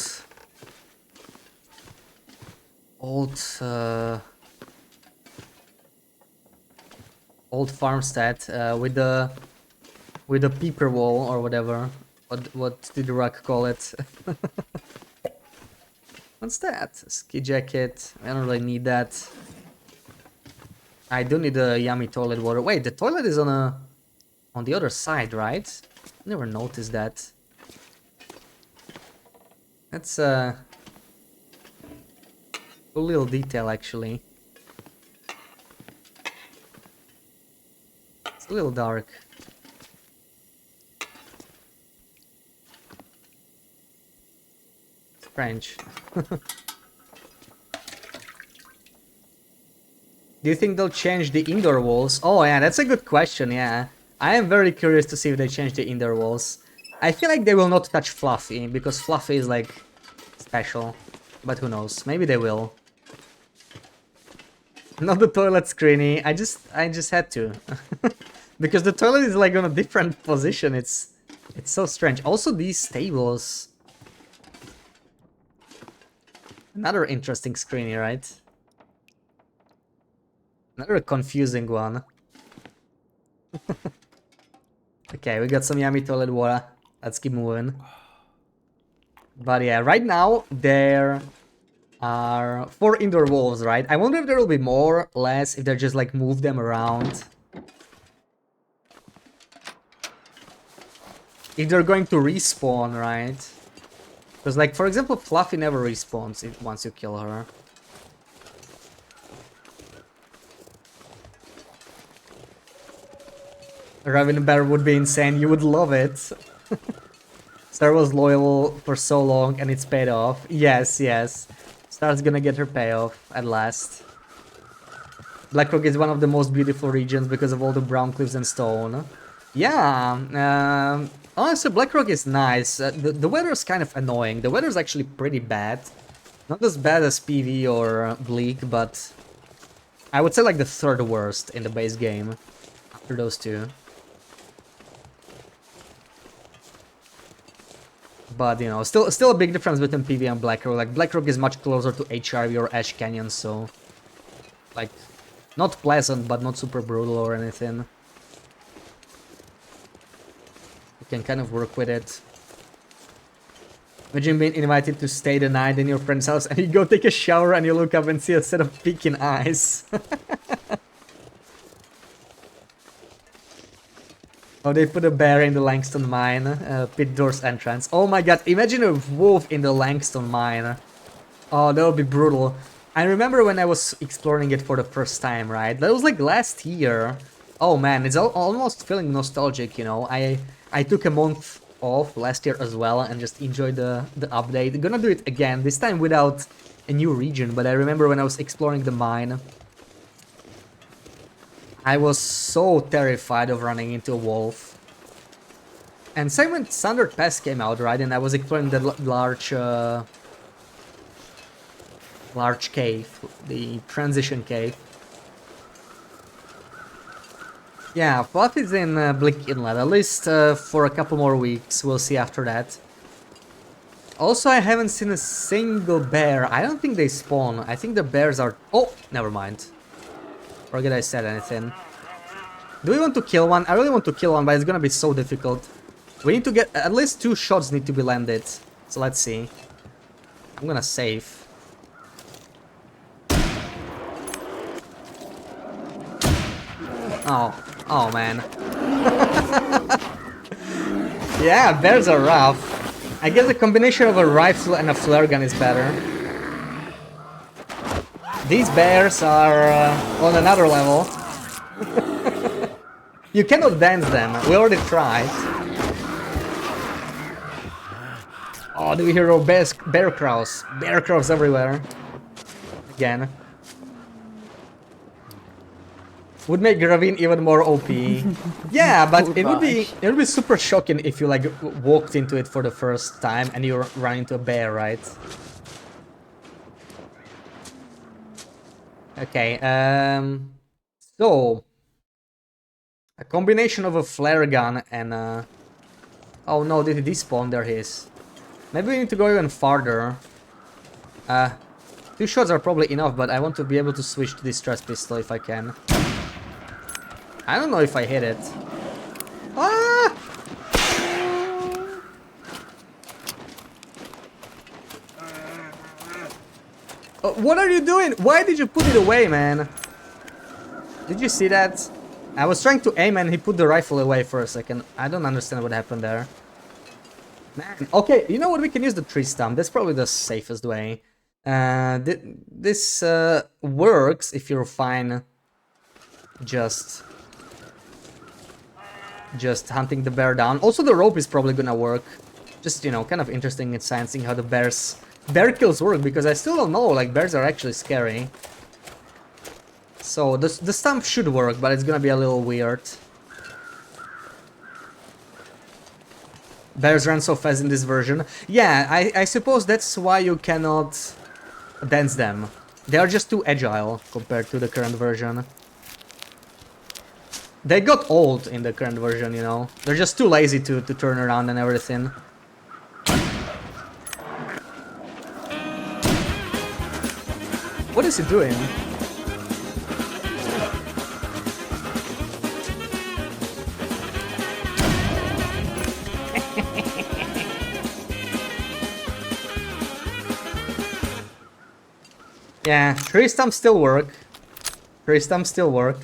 farmstead with the peeper wall or whatever. What did the rock call it? What's that? Ski jacket. I don't really need that. I do need a yummy toilet water. Wait, the toilet is on the other side, right? Never noticed that. That's a little detail actually. It's a little dark. French. Do you think they'll change the indoor walls? Oh yeah, that's a good question, yeah. I am very curious to see if they change the indoor walls. I feel like they will not touch Fluffy, because Fluffy is like special. But who knows, maybe they will. Not the toilet screeny, I just had to. Because the toilet is like on a different position, it's so strange. Also these tables. Another interesting screeny, right? Another confusing one. Okay, we got some yummy toilet water. Let's keep moving. But yeah, right now there are 4 indoor wolves, right? I wonder if there will be more, less, if they just like move them around. If they're going to respawn, right? Because like, for example, Fluffy never respawns once you kill her. Raven Bear would be insane, you would love it. Star was loyal for so long and it's paid off. Yes, yes. Star's gonna get her payoff at last. Blackrock is one of the most beautiful regions because of all the brown cliffs and stone. Yeah, honestly, Blackrock is nice. The weather's kind of annoying. The weather's actually pretty bad. Not as bad as PV or Bleak, but I would say like the 3rd worst in the base game after those two. But you know, still a big difference between PV and Blackrock. Like Blackrock is much closer to HRV or Ash Canyon, so like not pleasant, but not super brutal or anything. You can kind of work with it. Imagine being invited to stay the night in your friend's house and you go take a shower and you look up and see a set of peeking eyes. Oh, they put a bear in the Langston mine, pit doors entrance. Oh my god, imagine a wolf in the Langston mine. Oh, that would be brutal. I remember when I was exploring it for the first time, right? That was like last year. Oh man, it's almost feeling nostalgic, you know. I took a month off last year as well and just enjoyed the update. Gonna do it again, this time without a new region, but I remember when I was exploring the mine, I was so terrified of running into a wolf. And same when Sundered Pass came out, right? And I was exploring the large cave, the transition cave. Yeah, Fluff is in Blink Inlet, at least for a couple more weeks. We'll see after that. Also, I haven't seen a single bear. I don't think they spawn. I think the bears are... Oh, never mind. Forget I said anything. Do we want to kill one? I really want to kill one, but it's gonna be so difficult. We need to get... At least 2 shots need to be landed. So let's see. I'm gonna save. Oh man. Yeah, bears are rough. I guess a combination of a rifle and a flare gun is better. These bears are on another level. You cannot dance them. We already tried. Oh, do we hear bear crows? Bear crows everywhere. Again. Would make Gravine even more OP. Yeah, but it would be super shocking if you like walked into it for the first time and you run into a bear, right? Okay, so a combination of a flare gun and oh no, did he despawn? There he is. Maybe we need to go even farther. 2 shots are probably enough, but I want to be able to switch to this stress pistol if I can. I don't know if I hit it. Ah! What are you doing? Why did you put it away, man? Did you see that? I was trying to aim and he put the rifle away for a second. I don't understand what happened there. Man, okay, you know what? We can use the tree stump. That's probably the safest way. This works if you're fine just hunting the bear down. Also, the rope is probably gonna work. Just, you know, kind of interesting in science seeing how the bear kills work, because I still don't know, like, bears are actually scary. So, the stump should work, but it's gonna be a little weird. Bears run so fast in this version. Yeah, I suppose that's why you cannot dance them. They are just too agile compared to the current version. They got old in the current version, you know. They're just too lazy to turn around and everything. What is he doing? Yeah, tree stumps still work. Tree stumps still work.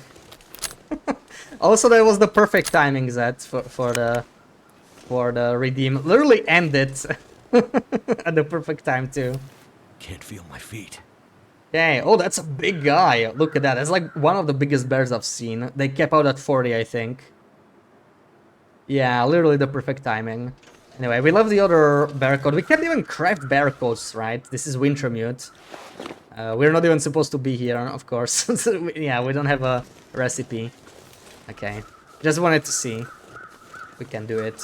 Also, that was the perfect timing, Zed, for the redeem. Literally ended at the perfect time too. Can't feel my feet. Okay, oh, that's a big guy. Look at that. That's like one of the biggest bears I've seen. They kept out at 40, I think. Yeah, literally the perfect timing. Anyway, we love the other bear coat. We can't even craft bear coats, right? This is Wintermute. We're not even supposed to be here, of course. Yeah, we don't have a recipe. Okay, just wanted to see if we can do it.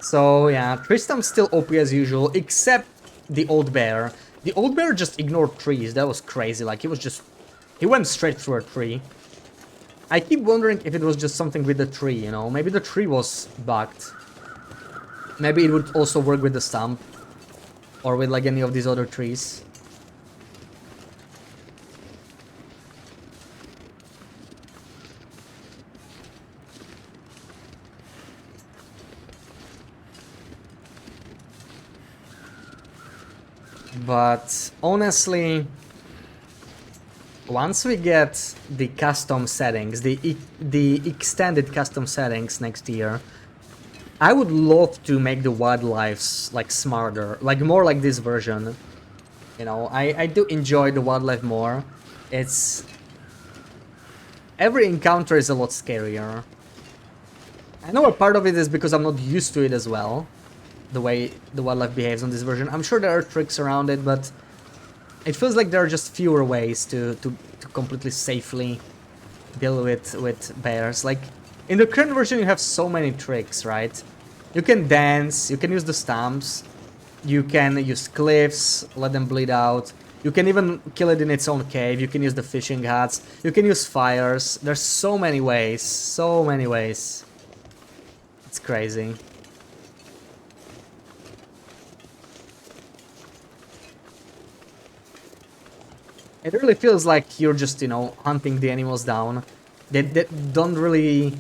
So yeah, Tristan's still OP as usual, except the old bear. The old bear just ignored trees. That was crazy. Like, he went straight through a tree. I keep wondering if it was just something with the tree, you know? Maybe the tree was bugged. Maybe it would also work with the stump. Or with like any of these other trees. But honestly, once we get the custom settings, the extended custom settings next year, I would love to make the wildlife like smarter, like more like this version. You know, I do enjoy the wildlife more. It's every encounter is a lot scarier. I know a part of it is because I'm not used to it as well. The way the wildlife behaves on this version. I'm sure there are tricks around it, but it feels like there are just fewer ways to completely safely deal with bears. Like, in the current version you have so many tricks, right? You can dance, you can use the stumps, you can use cliffs, let them bleed out, You can even kill it in its own cave. You can use the fishing huts. You can use fires. There's so many ways. So many ways. It's crazy. It really feels like you're just, you know, hunting the animals down. They don't really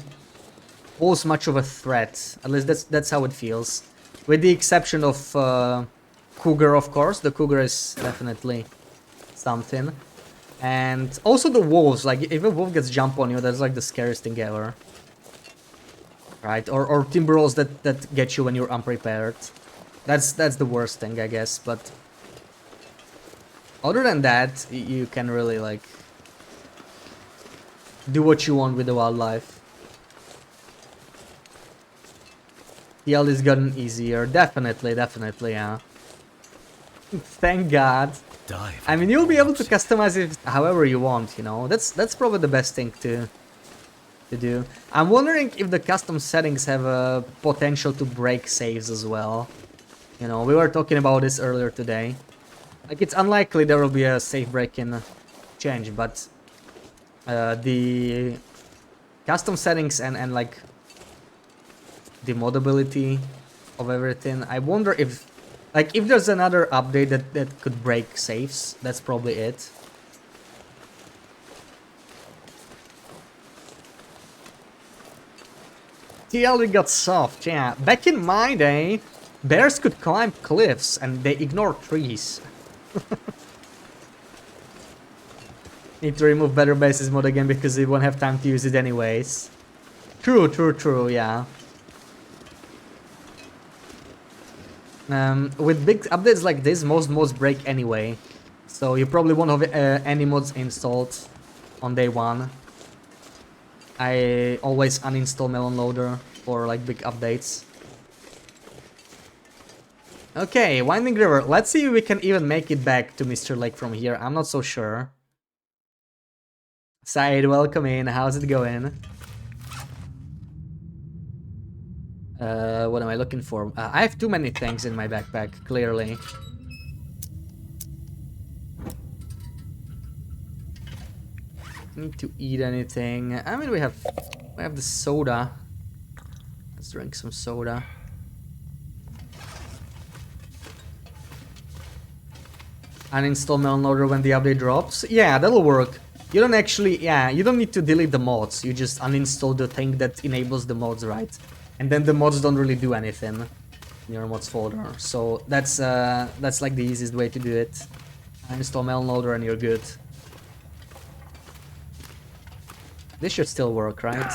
pose much of a threat. At least that's how it feels. With the exception of cougar, of course. The cougar is definitely something. And also the wolves. Like, if a wolf gets jump on you, that's like the scariest thing ever. Right? Or timberwolves that get you when you're unprepared. That's the worst thing, I guess. But other than that, you can really, like, do what you want with the wildlife. TL is gotten easier. Definitely, yeah. Thank God. Dive. I mean, you'll be able to customize it however you want, you know. That's probably the best thing to do. I'm wondering if the custom settings have a potential to break saves as well. You know, we were talking about this earlier today. Like, it's unlikely there will be a save break-in change, but the custom settings and like the modability of everything, I wonder if, like, if there's another update that could break saves. That's probably it. TL got soft, yeah. Back in my day, bears could climb cliffs and they ignore trees. Need to remove Better Bases mod again because we won't have time to use it anyways. True, yeah. With big updates like this, most mods break anyway. So you probably won't have any mods installed on day one. I always uninstall Melon Loader for like big updates. Okay, Winding River. Let's see if we can even make it back to Mr. Lake from here. I'm not so sure. Said, welcome in. How's it going? What am I looking for? I have too many things in my backpack, clearly. Need to eat anything. I mean, we have the soda. Let's drink some soda. Uninstall Melon Loader when the update drops. Yeah, that'll work. You don't actually, yeah, you don't need to delete the mods. You just uninstall the thing that enables the mods, right? And then the mods don't really do anything in your mods folder. So that's like the easiest way to do it. Uninstall Melon Loader and you're good. This should still work, right?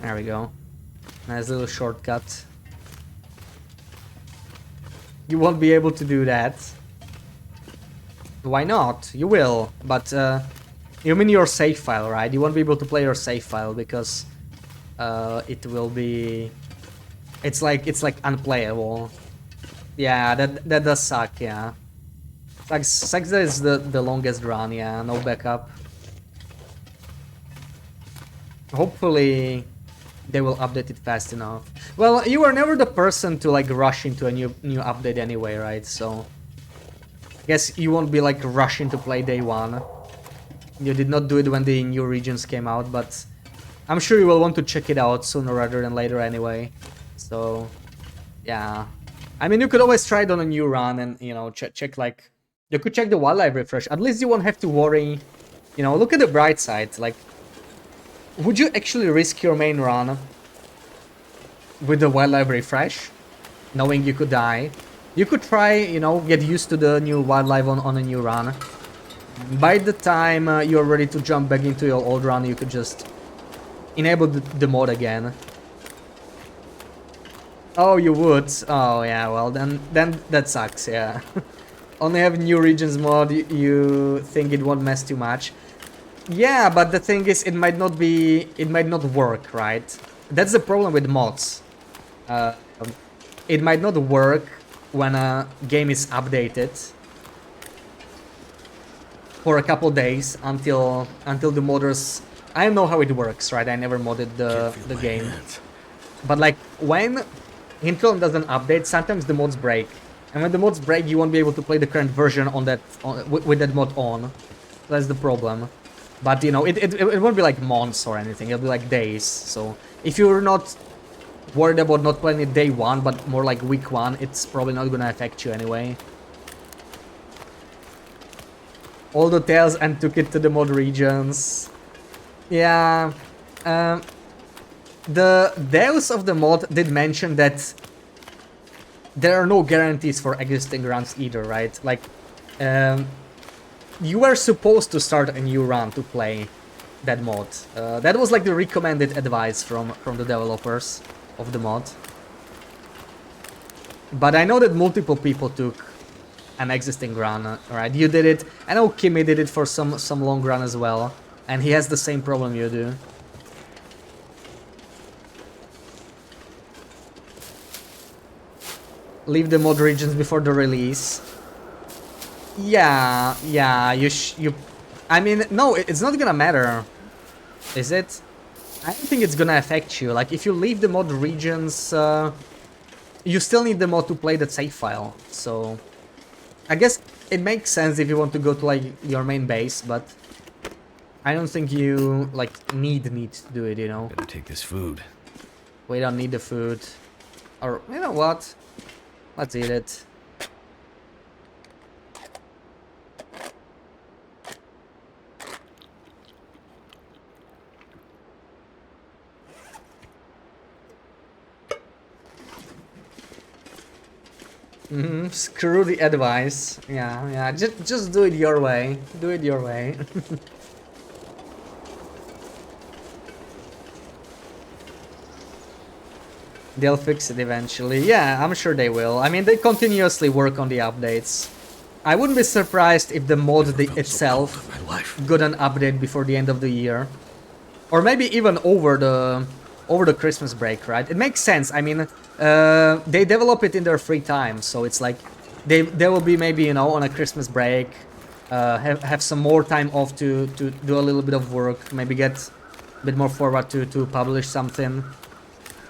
There we go. Nice little shortcut. You won't be able to do that. Why not? You will, but you mean your save file, right? You won't be able to play your save file because it will be... It's like unplayable. Yeah, that does suck, yeah. Sucks that is the longest run, yeah, no backup. Hopefully they will update it fast enough. Well, you were never the person to like rush into a new update anyway, right? So I guess you won't be like rushing to play day one. You did not do it when the new regions came out, but I'm sure you will want to check it out sooner rather than later anyway. So yeah, I mean, you could always try it on a new run and, you know, check like, you could check the wildlife refresh. At least you won't have to worry. You know, look at the bright side. Like, would you actually risk your main run with the wildlife refresh, knowing you could die? You could try, you know, get used to the new wildlife on a new run. By the time you're ready to jump back into your old run, you could just enable the mod again. Oh, you would? Oh, yeah, well, then that sucks, yeah. Only have new regions mod, you think it won't mess too much. Yeah, but the thing is, it might not work, right? That's the problem with mods. It might not work when a game is updated for a couple days until the modders... I don't know how it works, right? I never modded the game. But like, when Intron doesn't update, sometimes the mods break. And when the mods break, you won't be able to play the current version on that with that mod on. That's the problem. But you know, it won't be like months or anything. It'll be like days. So if you're not worried about not playing it day one, but more like week one, it's probably not gonna affect you anyway. All the tails and took it to the mod regions. Yeah. The devs of the mod did mention that there are no guarantees for existing runs either, right? Like, you were supposed to start a new run to play that mod. That was like the recommended advice from the developers of the mod. But I know that multiple people took an existing run, right? You did it. I know Kimmy did it for some long run as well, and he has the same problem you do. Leave the mod regions before the release. Yeah, you. I mean, no, it's not gonna matter, is it? I don't think it's gonna affect you. Like, if you leave the mod regions, you still need the mod to play that save file. So, I guess it makes sense if you want to go to like your main base, but I don't think you like need to do it. You know. Better take this food. We don't need the food, or you know what? Let's eat it. Screw the advice. Yeah. Just do it your way. Do it your way. They'll fix it eventually. Yeah, I'm sure they will. I mean, they continuously work on the updates. I wouldn't be surprised if the mod itself got an update before the end of the year. Or maybe even over the Christmas break, right? It makes sense. I mean, they develop it in their free time, so it's like they will be maybe, you know, on a Christmas break, have some more time off to do a little bit of work, maybe get a bit more forward to publish something.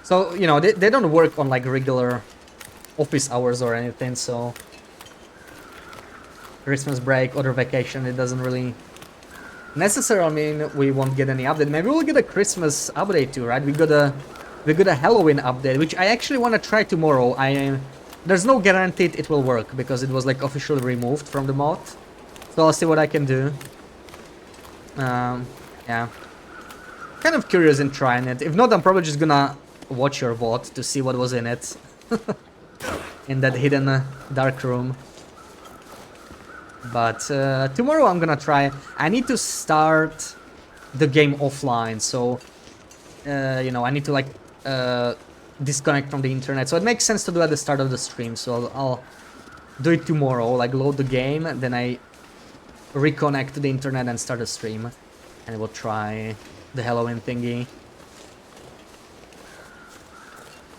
So, you know, they don't work on like regular office hours or anything, so Christmas break, other vacation, it doesn't really necessarily mean we won't get any update. Maybe we'll get a Christmas update too, right? We got a Halloween update, which I actually want to try tomorrow. There's no guarantee it will work because it was like officially removed from the mod. So I'll see what I can do. Yeah. Kind of curious in trying it. If not, I'm probably just gonna watch your VOD to see what was in it. In that hidden dark room. But tomorrow I'm gonna try. I need to start the game offline, so you know, I need to like disconnect from the internet. So it makes sense to do at the start of the stream. So I'll do it tomorrow. Like load the game, and then I reconnect to the internet and start the stream, and we'll try the Halloween thingy.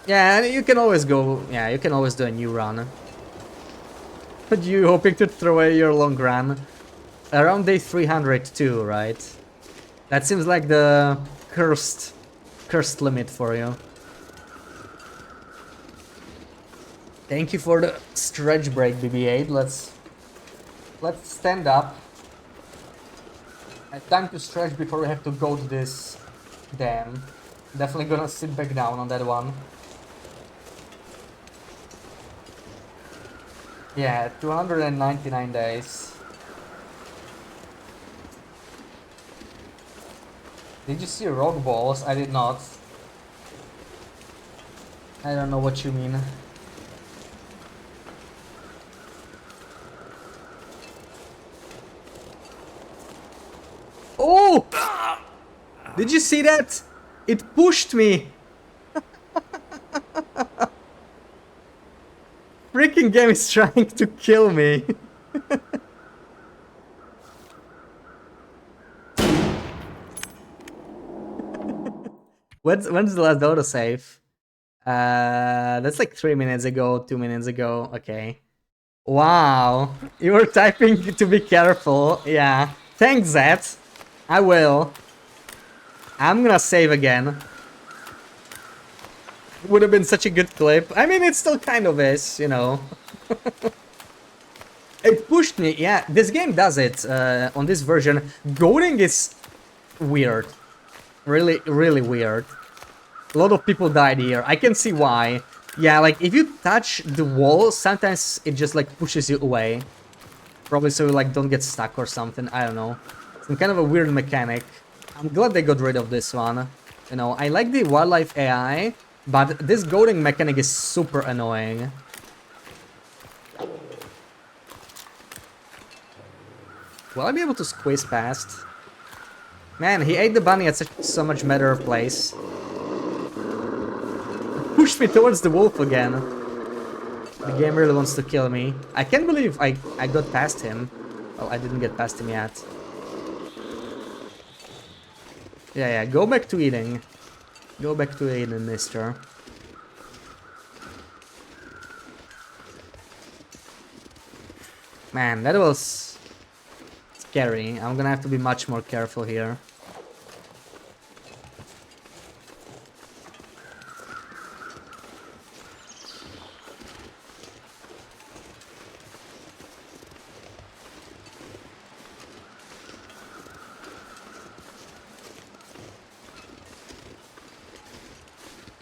Yeah, and you can always go. Yeah, you can always do a new run. But you hoping to throw away your long run around day 302, right? That seems like the cursed limit for you. Thank you for the stretch break, BB8. Let's stand up. Time to stretch before we have to go to this dam. Definitely gonna sit back down on that one. Yeah, 299 days. Did you see rock balls? I did not. I don't know what you mean. Oh! Did you see that? It pushed me! Freaking game is trying to kill me. When's the last autosave? That's like 3 minutes ago, 2 minutes ago. Okay. Wow. You were typing to be careful. Yeah. Thanks, Zed. I will. I'm gonna save again. Would have been such a good clip. I mean, it still kind of is, you know. It pushed me, yeah, this game does it on this version. Goading is weird. Really, really weird. A lot of people died here. I can see why. Yeah, like if you touch the wall, sometimes it just like pushes you away. Probably so you like don't get stuck or something, I don't know. Some kind of a weird mechanic. I'm glad they got rid of this one. You know, I like the wildlife AI, but this goading mechanic is super annoying. Will I be able to squeeze past? Man, he ate the bunny at so much better place. Pushed me towards the wolf again. The game really wants to kill me. I can't believe I got past him. Well, I didn't get past him yet. Yeah, go back to eating. Go back to eating, mister. Man, that was scary. I'm gonna have to be much more careful here.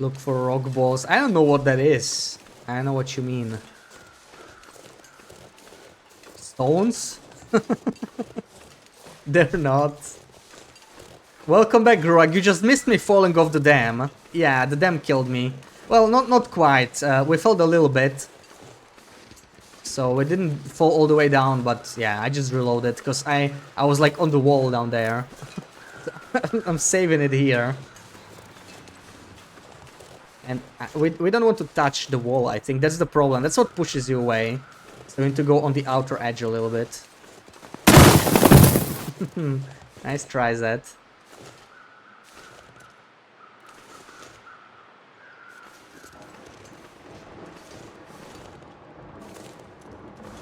Look for rock balls. I don't know what that is. I don't know what you mean. Stones? They're not. Welcome back, Grog. You just missed me falling off the dam. Yeah, the dam killed me. Well, not quite. We fell a little bit. So we didn't fall all the way down, but yeah, I just reloaded because I was like on the wall down there. I'm saving it here. And we don't want to touch the wall, I think. That's the problem. That's what pushes you away. So we need to go on the outer edge a little bit. Nice try, Zed.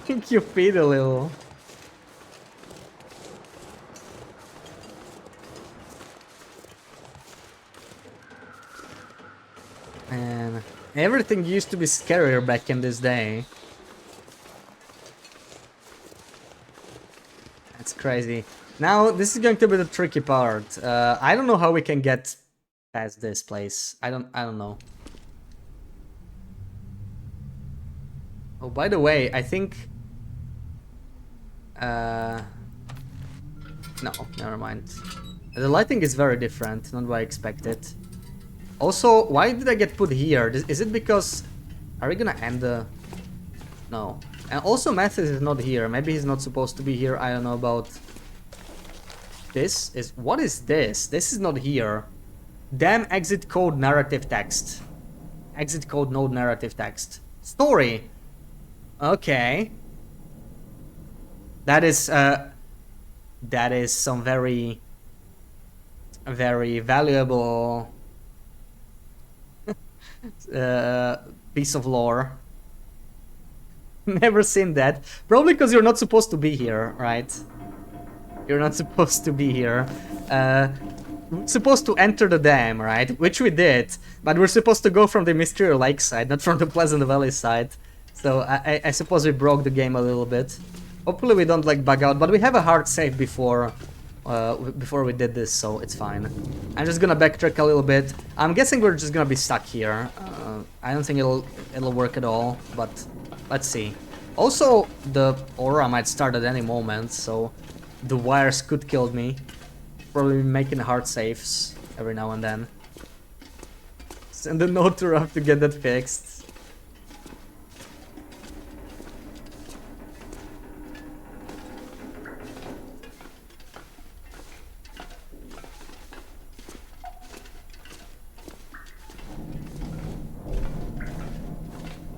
Think you feed a little. And everything used to be scarier back in this day. That's crazy. Now, this is going to be the tricky part. I don't know how we can get past this place. I don't know. Oh, by the way, I think... No, never mind. The lighting is very different, not what I expected. Also, why did I get put here? Is it because... Are we gonna end the... No. And also Mathis is not here. Maybe he's not supposed to be here. I don't know about... This is... What is this? This is not here. Damn exit code narrative text. Exit code node narrative text. Story! Okay. That is some very valuable piece of lore. Never seen that. Probably because you're not supposed to be here, right? You're not supposed to be here. We're supposed to enter the dam, right? Which we did, but we're supposed to go from the Mysterio Lake side, not from the Pleasant Valley side. So I suppose we broke the game a little bit. Hopefully we don't like bug out, but we have a hard save before we did this, so it's fine. I'm just gonna backtrack a little bit. I'm guessing we're just gonna be stuck here. I don't think it'll work at all, but let's see. Also, the aura might start at any moment, so the wires could kill me. Probably making hard saves every now and then. Send a note to Ruff to get that fixed.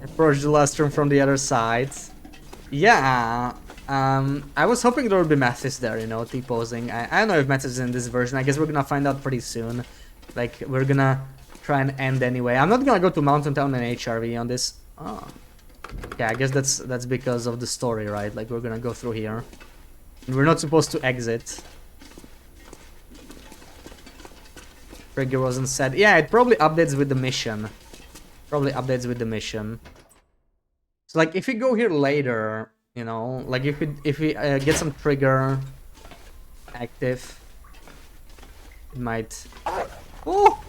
Approach the last room from the other side. Yeah, I was hoping there would be Mathis there, you know, T-posing. I don't know if Mathis is in this version. I guess we're gonna find out pretty soon. Like, we're gonna try and end anyway. I'm not gonna go to Mountain Town and HRV on this. Oh. Yeah, I guess that's because of the story, right? Like, we're gonna go through here. And we're not supposed to exit. Trigger wasn't set. Yeah, it probably updates with the mission. Probably updates with the mission. So like if we go here later, you know, like if we get some trigger active, it might. Oh!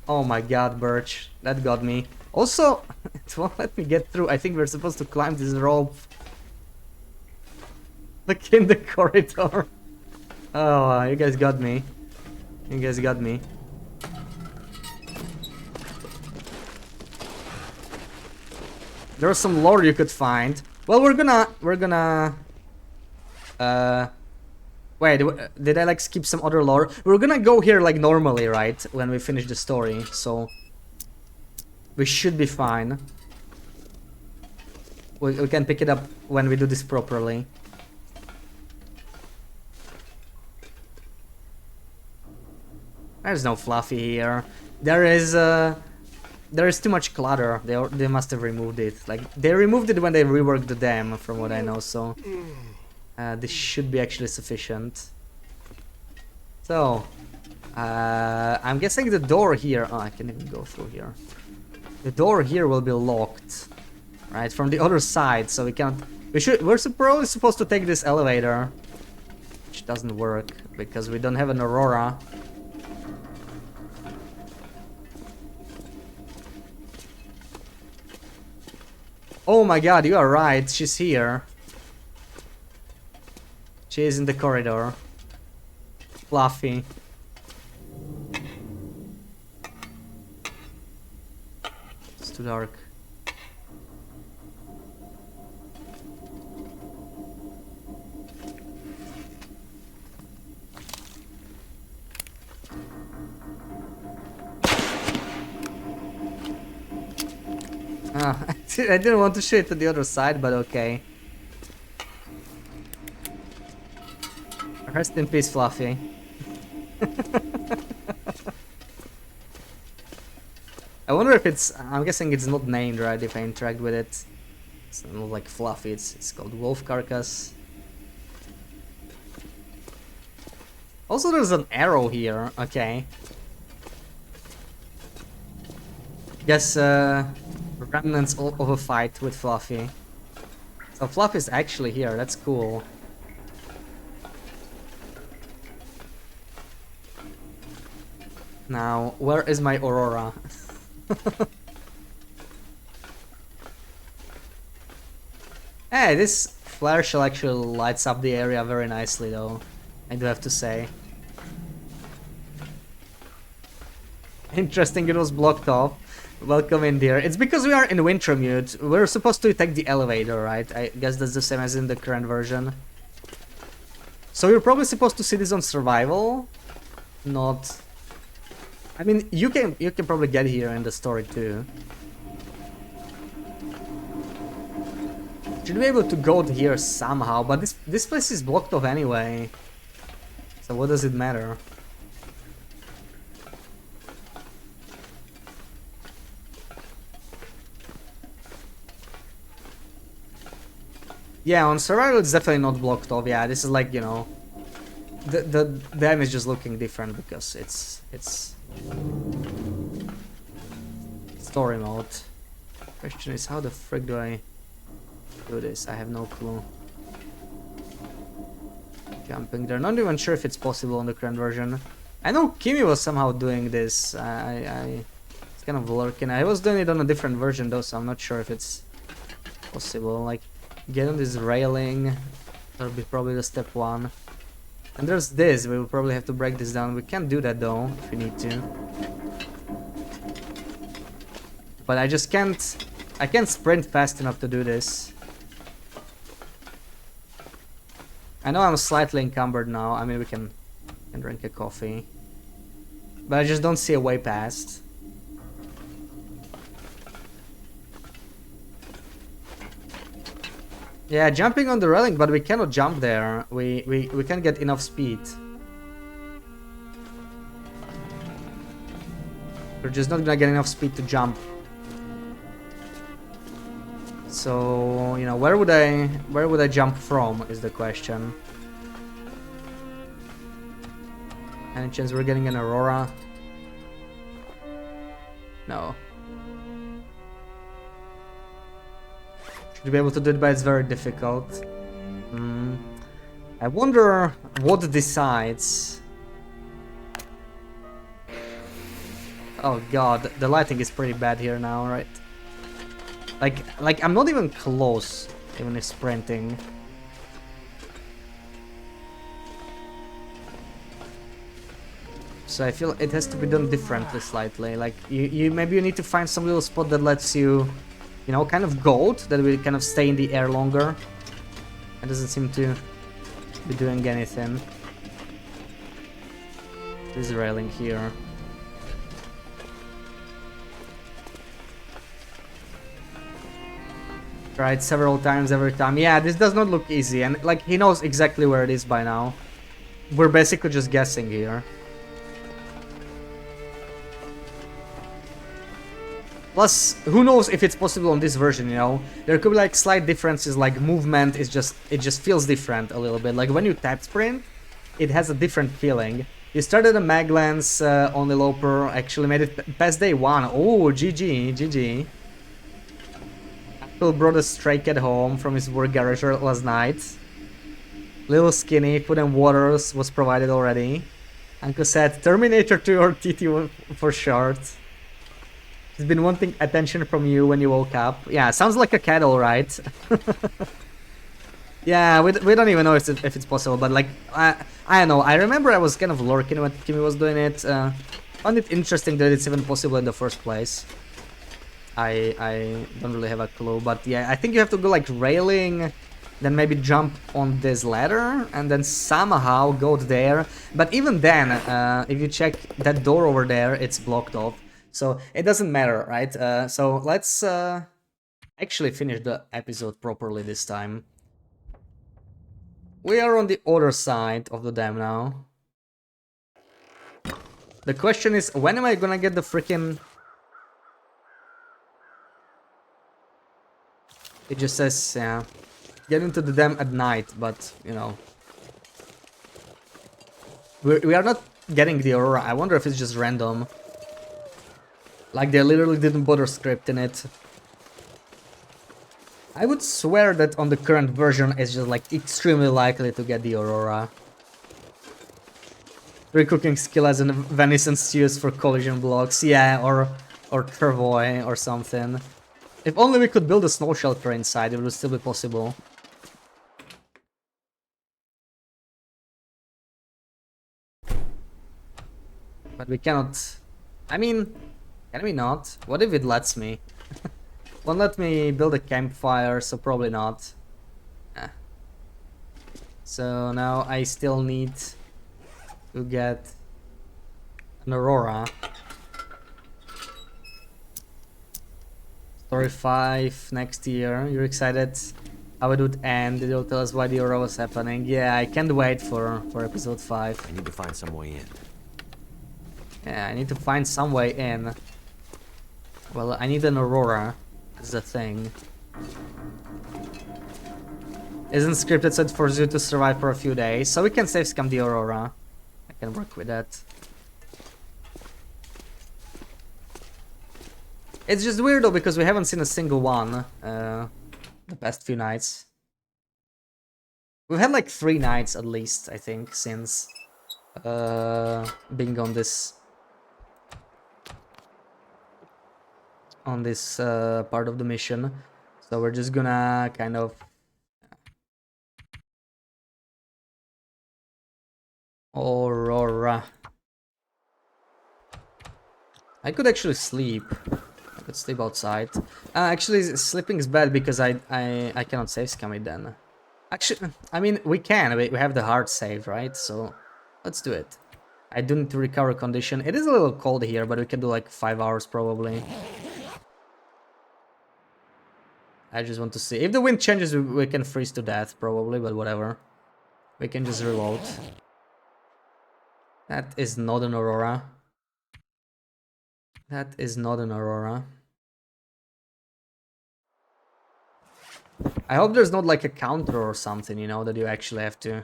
Oh my god, Birch, that got me. Also, it won't let me get through. I think we're supposed to climb this rope. Look in the corridor. Oh, you guys got me. You guys got me. There's some lore you could find. Well, we're gonna wait, did I like skip some other lore? We're gonna go here like normally, right? When we finish the story, so we should be fine. We can pick it up when we do this properly. There's no Fluffy here. There is too much clutter. They must have removed it. Like they removed it when they reworked the dam, from what I know. So this should be actually sufficient. So I'm guessing the door here. Oh, I can even go through here. The door here will be locked, right, from the other side. So we can't. We're probably supposed to take this elevator, which doesn't work because we don't have an Aurora. Oh my god, you are right, she's here. She is in the corridor. Fluffy. It's too dark. Ah, I didn't want to shoot to the other side, but okay. Rest in peace, Fluffy. I wonder if it's... I'm guessing it's not named, right, if I interact with it. It's not like Fluffy, it's called Wolf Carcass. Also, there's an arrow here, okay. Guess, remnants of a fight with Fluffy. So Fluffy's actually here, that's cool. Now, where is my Aurora? Hey, this flare shell actually lights up the area very nicely though, I do have to say. Interesting, it was blocked off. Welcome in, dear. It's because we are in Wintermute. We're supposed to take the elevator, right? I guess that's the same as in the current version. So you're probably supposed to see this on survival, not... I mean, you can probably get here in the story too. Should be able to go here somehow, but this place is blocked off anyway. So what does it matter? Yeah, on survival it's definitely not blocked off. Yeah, this is like, you know, the dam is just looking different because it's story mode. Question is, how the frick do I do this? I have no clue. Jumping there, not even sure if it's possible on the current version. I know Kimi was somehow doing this. It's kind of lurking. I was doing it on a different version though, so I'm not sure if it's possible. Like, get on this railing, that'll be probably the step one. And there's this, we will probably have to break this down. We can't do that though, if we need to. But I just can't... I can't sprint fast enough to do this. I know I'm slightly encumbered now. I mean, we can drink a coffee. But I just don't see a way past. Yeah, jumping on the railing, but we cannot jump there. We can't get enough speed. We're just not gonna get enough speed to jump. So, you know, where would I jump from is the question. Any chance we're getting an Aurora? No. Should be able to do it, but it's very difficult. I wonder what decides. Oh god, the lighting is pretty bad here now, right? Like I'm not even close, even if sprinting. So I feel it has to be done differently slightly. Like you maybe you need to find some little spot that lets you, you know, kind of gold, that will kind of stay in the air longer. It doesn't seem to be doing anything. This railing here. Tried several times every time. Yeah, this does not look easy, and like he knows exactly where it is by now. We're basically just guessing here. Plus, who knows if it's possible on this version, you know? There could be like slight differences, like movement is just, it just feels different a little bit. Like when you tap sprint, it has a different feeling. You started a mag lens on the Loper, actually made it past day 1. Oh, GG, GG. Uncle brought a stray cat home from his work garage last night. Little skinny, food and water was provided already. Uncle said, Terminator 2 or TT for short. He's been wanting attention from you when you woke up. Yeah, sounds like a cat, alright. Yeah, we don't even know if it's possible, but like, I don't know. I remember I was kind of lurking when Kimmy was doing it. Found it interesting that it's even possible in the first place. I don't really have a clue, but yeah, I think you have to go like railing, then maybe jump on this ladder, and then somehow go there. But even then, if you check that door over there, it's blocked off. So it doesn't matter, right? So let's actually finish the episode properly this time. We are on the other side of the dam now. The question is, when am I gonna get the freaking... It just says, yeah, get into the dam at night, but, you know. We are not getting the aurora. I wonder if it's just random. Like, they literally didn't bother scripting it. I would swear that on the current version, it's just, like, extremely likely to get the aurora. Recooking skill as in venison stews for collision blocks. Yeah, or travoy or something. If only we could build a snow shelter inside, it would still be possible. But we cannot... I mean, can we not? What if it lets me? Won't let me build a campfire, so probably not. So now I still need to get an aurora. Story 5 next year. You're excited how it would end? It'll tell us why the aurora was happening. Yeah, I can't wait for episode 5. I need to find some way in. Yeah, I need to find some way in. Well, I need an aurora. That's the thing. Isn't scripted so it forces you to survive for a few days, so we can save scam the aurora. I can work with that. It's just weird though, because we haven't seen a single one the past few nights. We've had like 3 nights at least, I think, since being on this part of the mission. So we're just gonna kind of aurora. I could actually sleep. I could sleep outside. Actually, sleeping is bad because I cannot save scam it then. Actually, I mean, we can. We have the hard save, right? So let's do it. I do need to recover condition. It is a little cold here, but we can do like 5 hours probably. I just want to see. If the wind changes, we can freeze to death probably, but whatever. We can just reload. That is not an aurora. That is not an aurora. I hope there's not like a counter or something, you know, that you actually have to...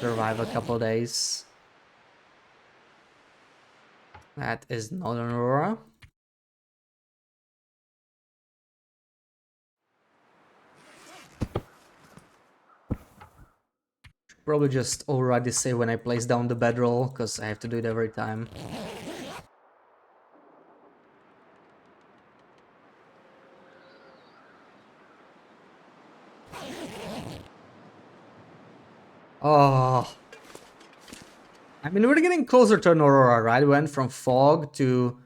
survive a couple days. That is not an aurora. Probably just already say when I place down the bedroll, because I have to do it every time. Oh, I mean, we're getting closer to an aurora, right? We went from fog to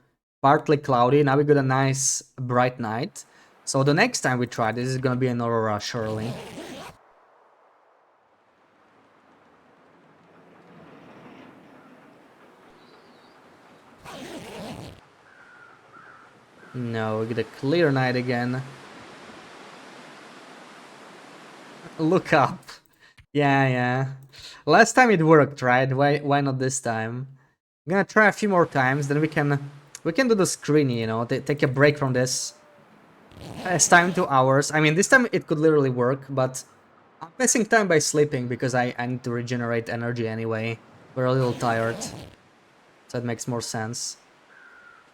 partly cloudy. Now we got a nice bright night. So the next time we try this is gonna be an aurora, surely. No, we get a clear night again. Look up. Yeah. Last time it worked, right? Why not this time? I'm gonna try a few more times, then we can do the screen, you know, take a break from this. It's time 2 hours. I mean, this time it could literally work, but I'm passing time by sleeping because I need to regenerate energy anyway. We're a little tired, so it makes more sense.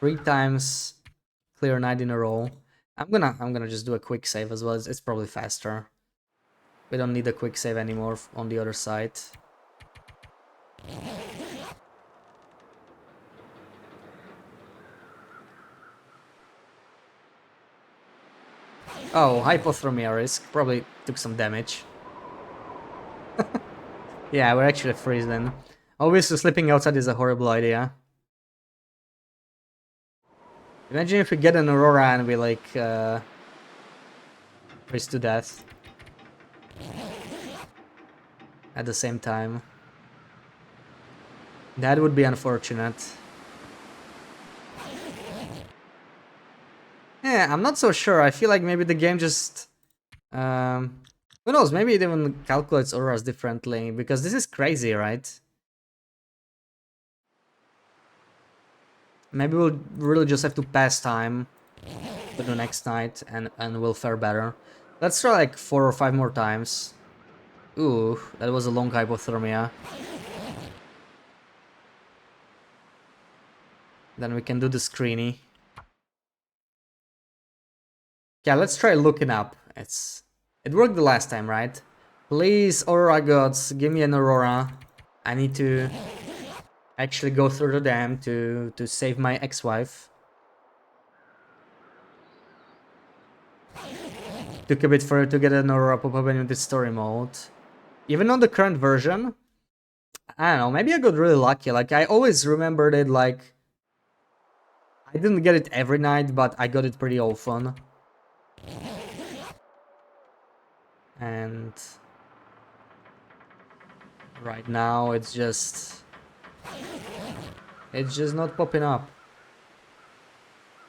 3 times clear night in a row. I'm gonna just do a quick save as well. It's probably faster. We don't need a quick save anymore on the other side. Oh, hypothermia risk. Probably took some damage. Yeah, we're actually freezing. Obviously, sleeping outside is a horrible idea. Imagine if we get an aurora and we like freeze to death at the same time. That would be unfortunate. Yeah, I'm not so sure. I feel like maybe the game just... who knows, maybe it even calculates auroras differently, because this is crazy, right? Maybe we'll really just have to pass time to the next night and we'll fare better. Let's try like 4 or 5 more times. Ooh, that was a long hypothermia. Then we can do the screeny. Yeah, let's try looking up. It worked the last time, right? Please, Aurora gods, give me an Aurora. I need to actually go through the dam to save my ex-wife. Took a bit for it to get an Aurora pop up in the story mode. Even on the current version, I don't know, maybe I got really lucky. Like, I always remembered it like... I didn't get it every night, but I got it pretty often. And... right now, it's just not popping up.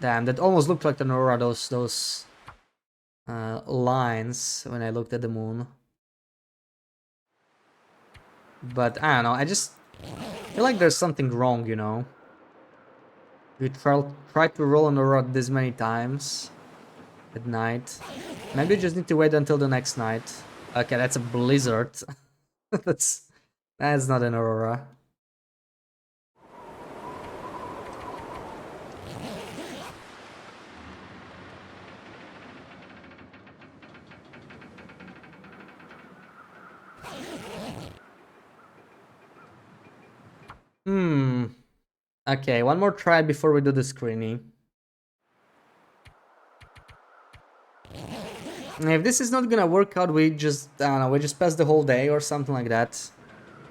Damn, that almost looked like an aurora, those lines when I looked at the moon. But I don't know, I just feel like there's something wrong, you know? We tried to roll an aurora this many times at night. Maybe you just need to wait until the next night. Okay, that's a blizzard. that's not an aurora. Okay, one more try before we do the screening. If this is not gonna work out, we just, I don't know, we just pass the whole day or something like that.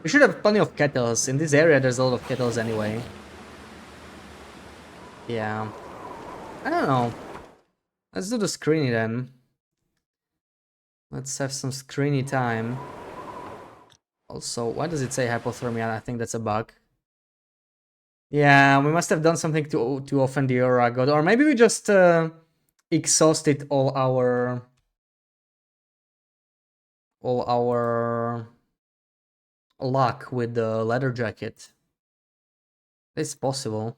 We should have plenty of kettles. In this area, there's a lot of kettles anyway. Yeah. I don't know. Let's do the screeny then. Let's have some screeny time. Also, why does it say hypothermia? I think that's a bug. Yeah, we must have done something to offend the aura god. Or maybe we just exhausted all our luck with the leather jacket. It's possible.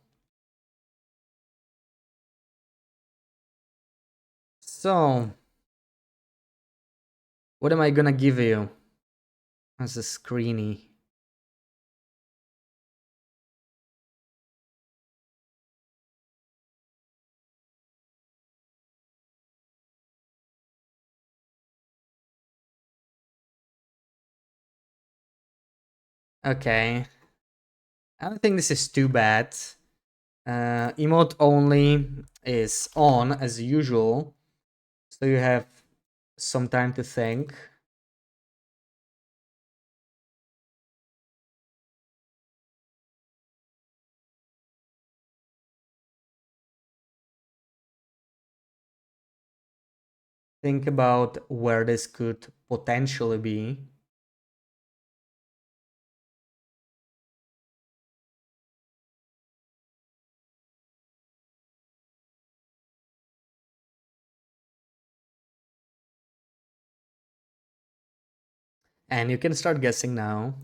So, what am I gonna give you as a screeny? Okay. I don't think this is too bad. Emote only is on as usual. So you have some time to think. Think about where this could potentially be. And you can start guessing now.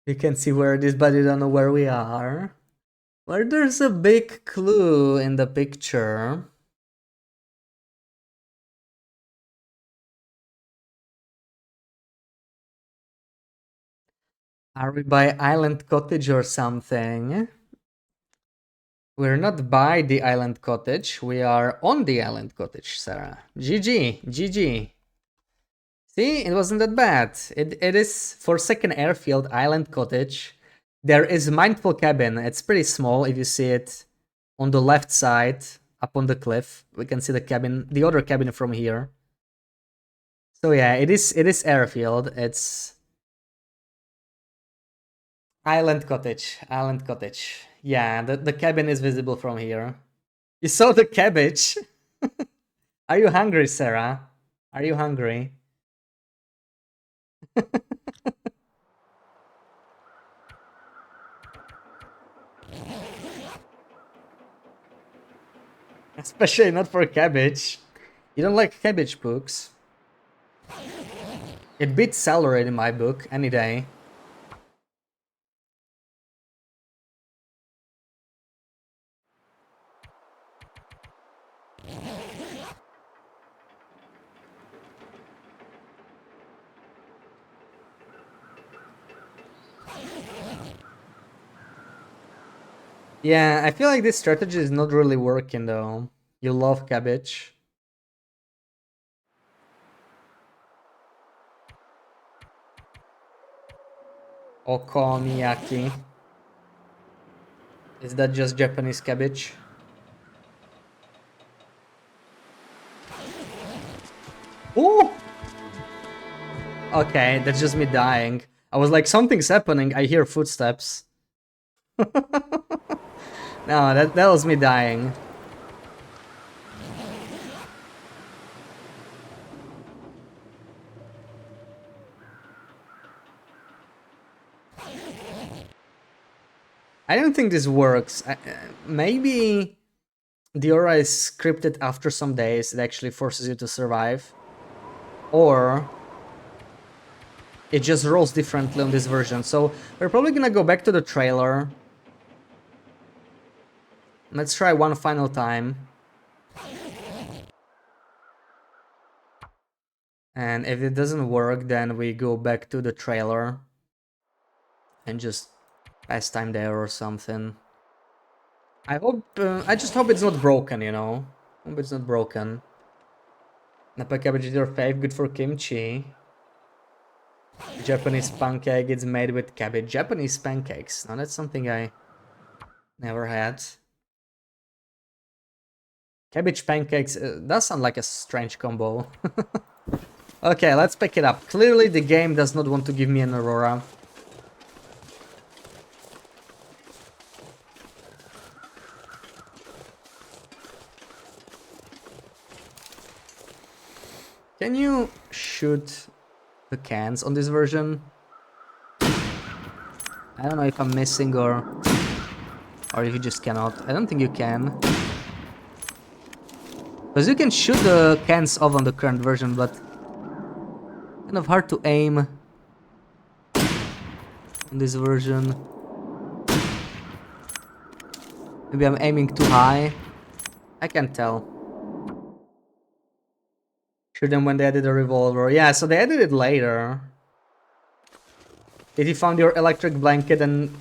You can see where it is, but you don't know where we are. Where there's a big clue in the picture. Are we by Island Cottage or something? We're not by the Island Cottage, we are on the Island Cottage, Sarah. GG, GG. See, it wasn't that bad. It is for second airfield, Island Cottage. There is Mindful Cabin. It's pretty small if you see it on the left side, up on the cliff. We can see the cabin, the other cabin from here. So yeah, it is airfield. It's Island Cottage, Island Cottage. Yeah, the cabin is visible from here. You saw the cabbage. Are you hungry, Sarah? Are you hungry? Especially not for cabbage. You don't like cabbage books. It beats celery in my book any day. Yeah, I feel like this strategy is not really working though. You love cabbage. Okonomiyaki. Is that just Japanese cabbage? Oh! Okay, that's just me dying. I was like, something's happening, I hear footsteps. No, that was me dying. I don't think this works. Maybe the aura is scripted after some days, it actually forces you to survive. Or it just rolls differently on this version. So we're probably gonna go back to the trailer. Let's try one final time. And if it doesn't work, then we go back to the trailer and just pass time there or something. I just hope it's not broken, you know? Hope it's not broken. Napa cabbage is your fave, good for kimchi. Japanese pancake, it's made with cabbage. Japanese pancakes. Now that's something I never had. Cabbage pancakes does sound like a strange combo. Okay, let's pick it up. Clearly the game does not want to give me an Aurora. Can you shoot the cans on this version? I don't know if I'm missing or if you just cannot. I don't think you can. Because you can shoot the cans off on the current version, but kind of hard to aim on this version. Maybe I'm aiming too high. I can't tell. Shoot them when they added a revolver. Yeah, so they added it later. Did you found your electric blanket and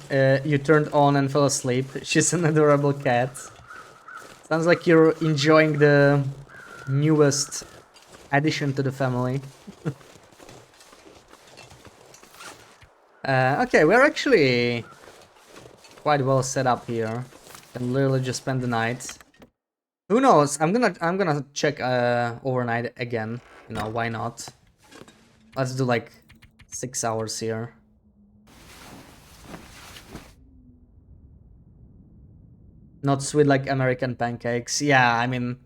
you turned on and fell asleep? She's an adorable cat. Sounds like you're enjoying the newest addition to the family. Okay, we're actually quite well set up here. Can literally just spend the night. Who knows? I'm gonna check overnight again. You know, why not? Let's do like 6 hours here. Not sweet like American pancakes. Yeah, I mean,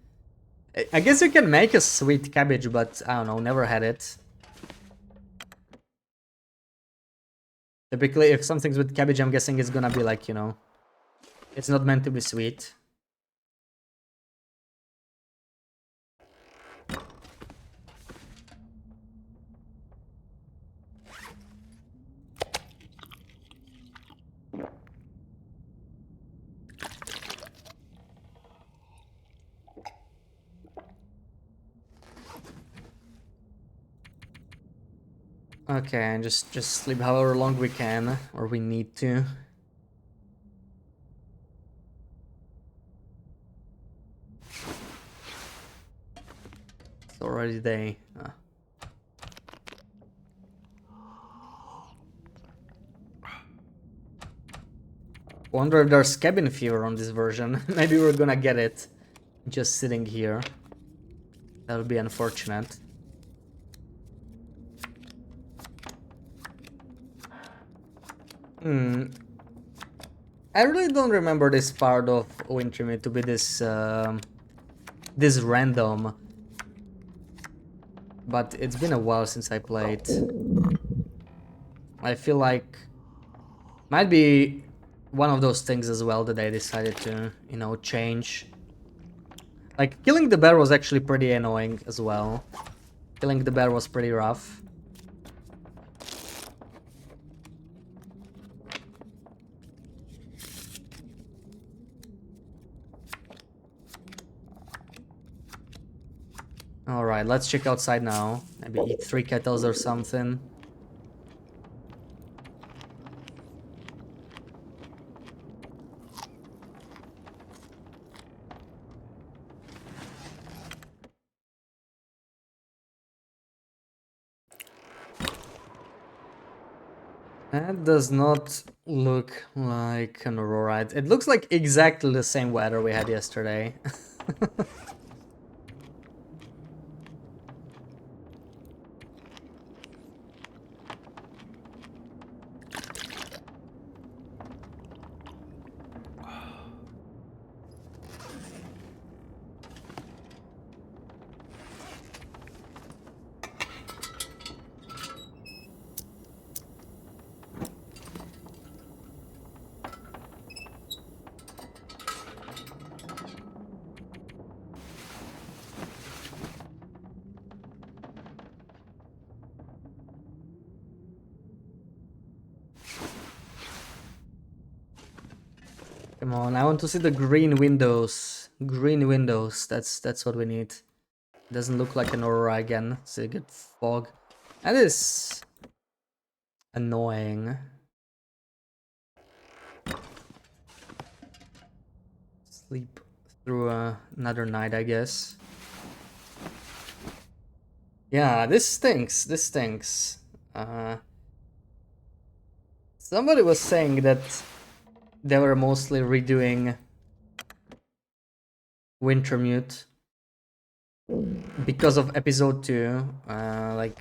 I guess you can make a sweet cabbage, but I don't know, never had it. Typically, if something's with cabbage, I'm guessing it's gonna be like, you know, it's not meant to be sweet. Okay, and just sleep however long we can, or we need to. It's already day. Wonder if there's cabin fever on this version. Maybe we're gonna get it just sitting here. That would be unfortunate. I really don't remember this part of Wintermute to be this this random. But it's been a while since I played. I feel like might be one of those things as well that I decided to, you know, change. Like, killing the bear was actually pretty annoying as well. Killing the bear was pretty rough. Alright, let's check outside now. Maybe eat 3 kettles or something. That does not look like an aurora. It looks like exactly the same weather we had yesterday. Come on, I want to see the green windows. Green windows, that's what we need. Doesn't look like an aurora again. It's a good fog. That is annoying. Sleep through another night, I guess. Yeah, this stinks. This stinks. Somebody was saying that they were mostly redoing Wintermute because of episode 2. Like,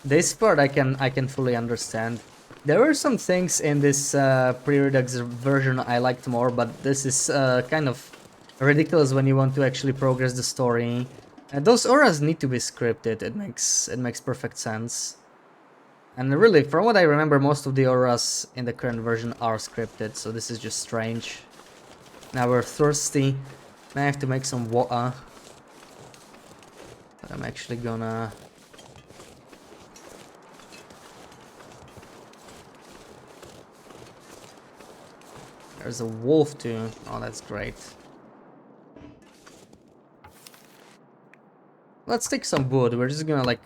this part I can fully understand. There were some things in this Pre-redux version I liked more, but this is kind of ridiculous when you want to actually progress the story. Those auras need to be scripted. It makes perfect sense. And really, from what I remember, most of the auras in the current version are scripted, so this is just strange. Now we're thirsty. I have to make some water. But I'm actually gonna... There's a wolf too. Oh, that's great. Let's take some wood. We're just gonna like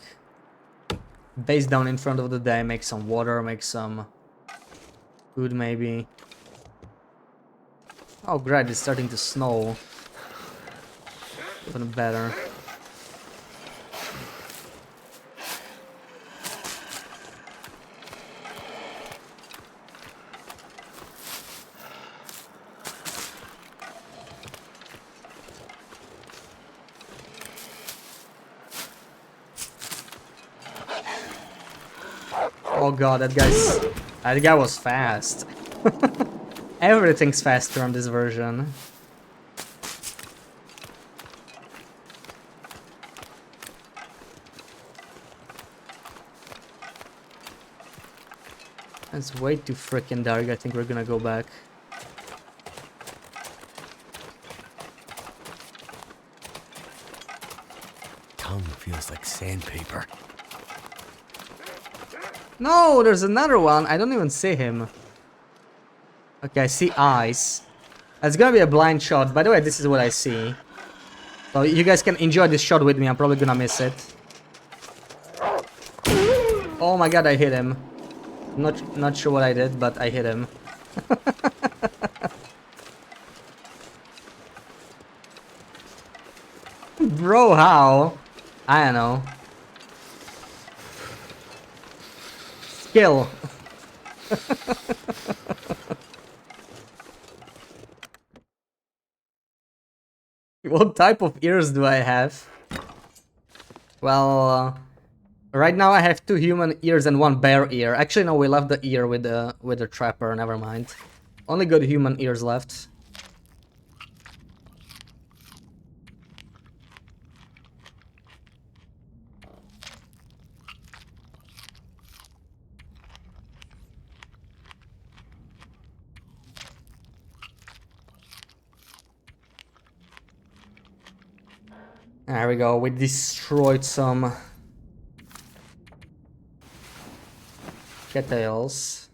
base down in front of the day, make some water, make some food maybe. Oh great, it's starting to snow. Even better. Oh god, that guy was fast. Everything's faster on this version. It's way too freaking dark. I think we're gonna go back. Tongue feels like sandpaper. No, there's another one. I don't even see him. Okay, I see eyes. It's gonna be a blind shot. By the way, this is what I see. So you guys can enjoy this shot with me. I'm probably gonna miss it. Oh my god, I hit him. Not sure what I did, but I hit him. Bro, how? I don't know. Skill. What type of ears do I have? Well, right now I have 2 human ears and 1 bear ear. Actually, no, we left the ear with the trapper. Never mind. Only good human ears left. There we go. We destroyed some cattails.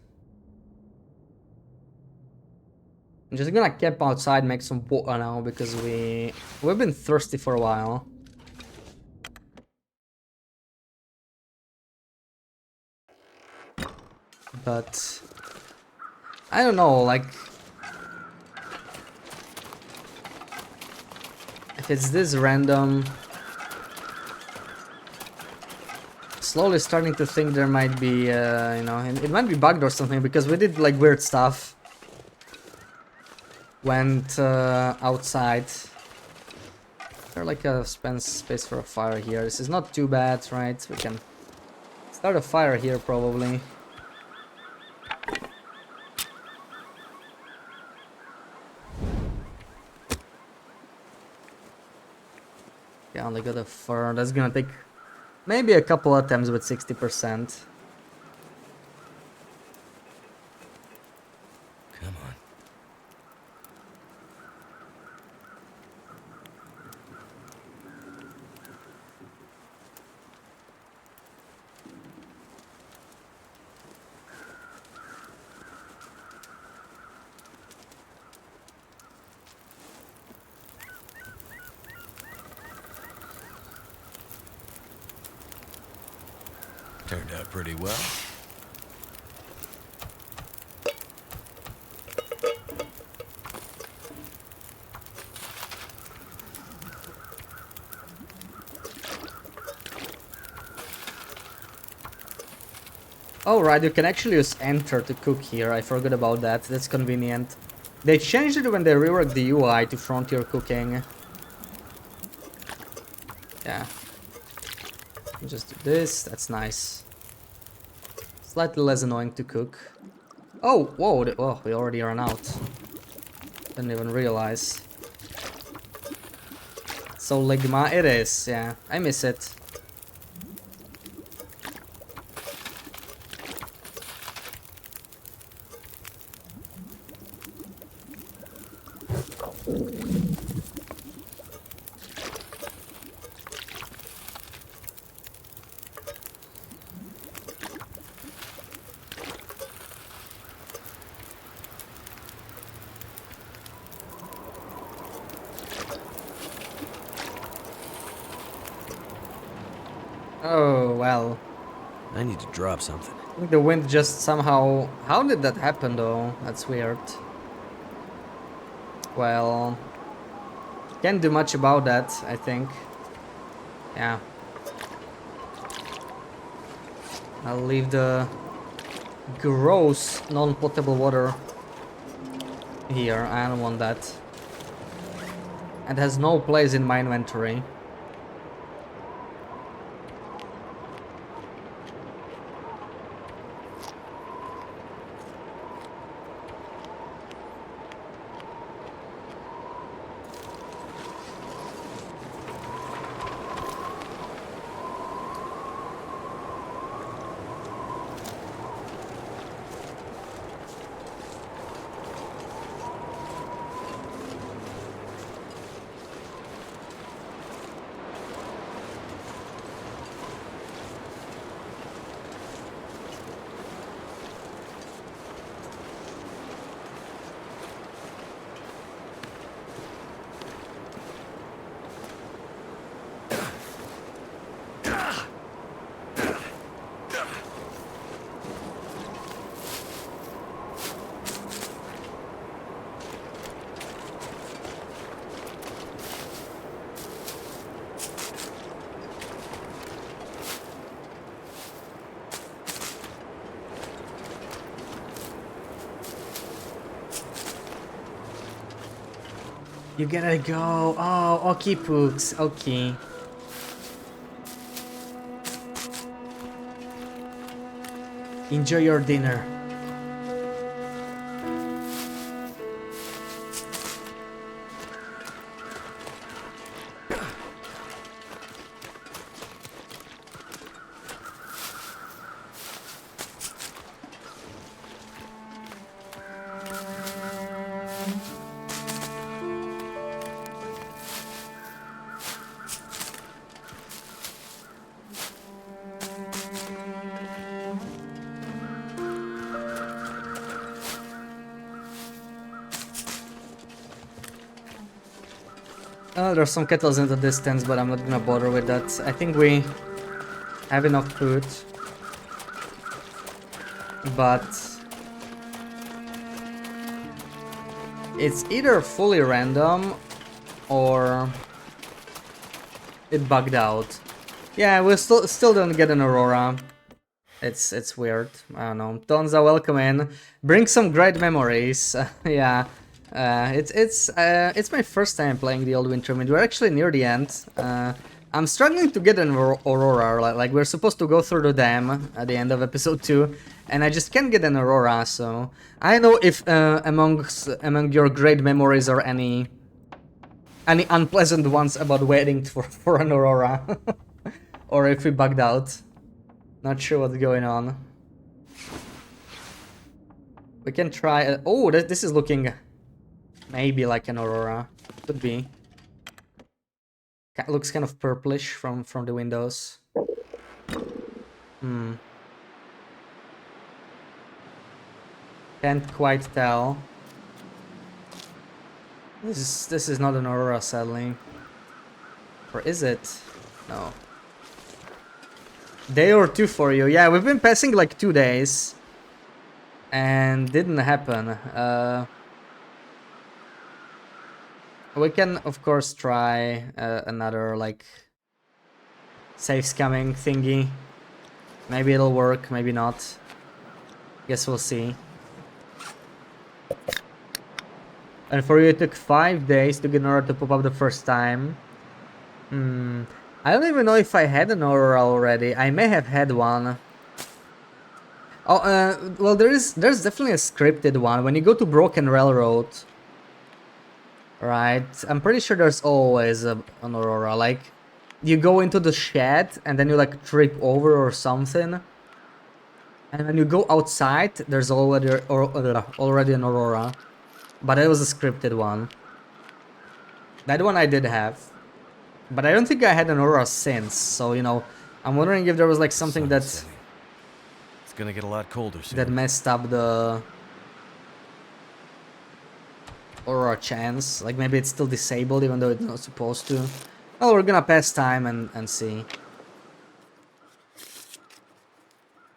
I'm just gonna camp outside, make some water now because we've been thirsty for a while. But I don't know, like if it's this random, slowly starting to think there might be, you know, it might be bugged or something because we did like weird stuff. Went outside. There's like a space for a fire here. This is not too bad, right? We can start a fire here probably. Yeah, only got a fur. That's gonna take maybe a couple attempts with 60%. Come on. Turned out pretty well. Oh right, you can actually use enter to cook here. I forgot about that. That's convenient. They changed it when they reworked the UI to frontier cooking. Yeah. Just do this. That's nice. Slightly less annoying to cook. Oh, whoa. Oh, we already ran out. Didn't even realize. So Ligma it is. Yeah, I miss it. Oh, well. I need to drop something. I think the wind just somehow... How did that happen though? That's weird. Well... Can't do much about that, I think. Yeah. I'll leave the gross non-potable water here. I don't want that. It has no place in my inventory. You gotta go. Oh, okay, Pooks. Okay. Enjoy your dinner. There's some kettles in the distance, but I'm not gonna bother with that. I think we have enough food. But it's either fully random or it bugged out. Yeah, we still don't get an aurora. It's weird. I don't know. Tonza, welcome in. Bring some great memories. Yeah. It's my first time playing the old Wintermute. We're actually near the end. I'm struggling to get an aurora. Like we're supposed to go through the dam at the end of episode 2, and I just can't get an aurora. So I don't know if among your great memories or any unpleasant ones about waiting for an aurora, or if we bugged out. Not sure what's going on. We can try. Oh, this is looking. Maybe like an aurora. Could be. Looks kind of purplish from the windows. Can't quite tell. This is not an aurora, sadly. Or is it? No. Day or two for you. Yeah, we've been passing like 2 days. And didn't happen. We can, of course, try another, like, safe scamming thingy. Maybe it'll work, maybe not. Guess we'll see. And for you, it took 5 days to get an aurora to pop up the first time. I don't even know if I had an aurora already. I may have had one. Oh, well, there's definitely a scripted one. When you go to Broken Railroad... Right, I'm pretty sure there's always an aurora, like, you go into the shed and then you like trip over or something. And when you go outside, there's already an aurora. But it was a scripted one. That one I did have. But I don't think I had an aurora since, so, you know, I'm wondering if there was like something that... It's gonna get a lot colder soon. That messed up the... aurora chance. Like maybe it's still disabled even though it's not supposed to. Well, we're gonna pass time and see.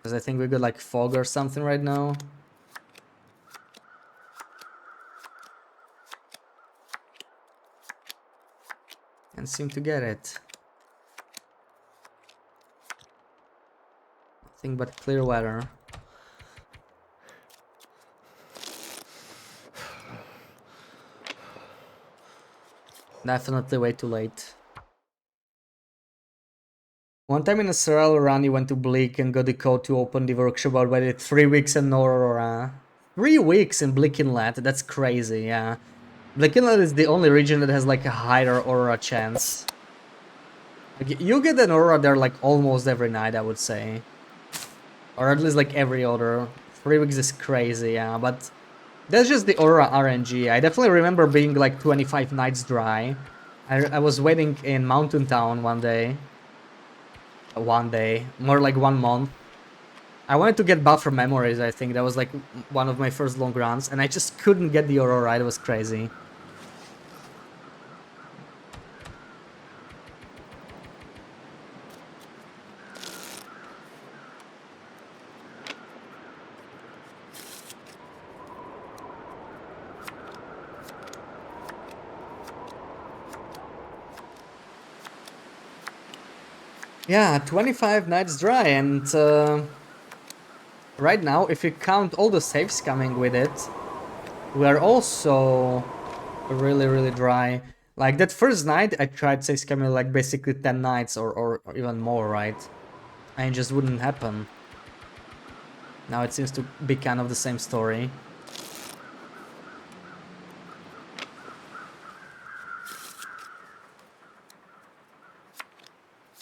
Because I think we got like fog or something right now. Can't seem to get it. Nothing but clear weather. Definitely way too late. One time in a surreal run, he went to Bleak and got the code to open the workshop, but waited 3 weeks and no Aurora. 3 weeks in Bleak Inlet, that's crazy, yeah. Bleak Inlet is the only region that has like a higher Aurora chance. Like, you get an Aurora there like almost every night, I would say. Or at least like every other. 3 weeks is crazy, yeah, but that's just the Aurora RNG. I definitely remember being like 25 nights dry. I was waiting in Mountain Town one day, more like 1 month. I wanted to get buffer memories, I think. That was like one of my first long runs, and I just couldn't get the Aurora. It was crazy. Yeah, 25 nights dry, and right now, if you count all the saves coming with it, we're also really dry. Like that first night, I tried saves coming like basically 10 nights or even more, right? And it just wouldn't happen. Now it seems to be kind of the same story.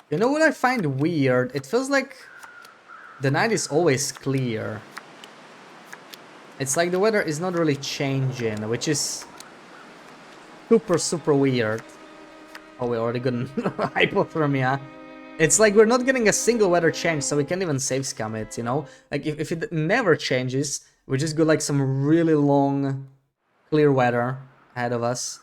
You know what I find weird? It feels like the night is always clear. It's like the weather is not really changing, which is super weird. Oh, we already got hypothermia. It's like we're not getting a single weather change, so we can't even save scam it, you know? Like if it never changes, we just got like some really long clear weather ahead of us.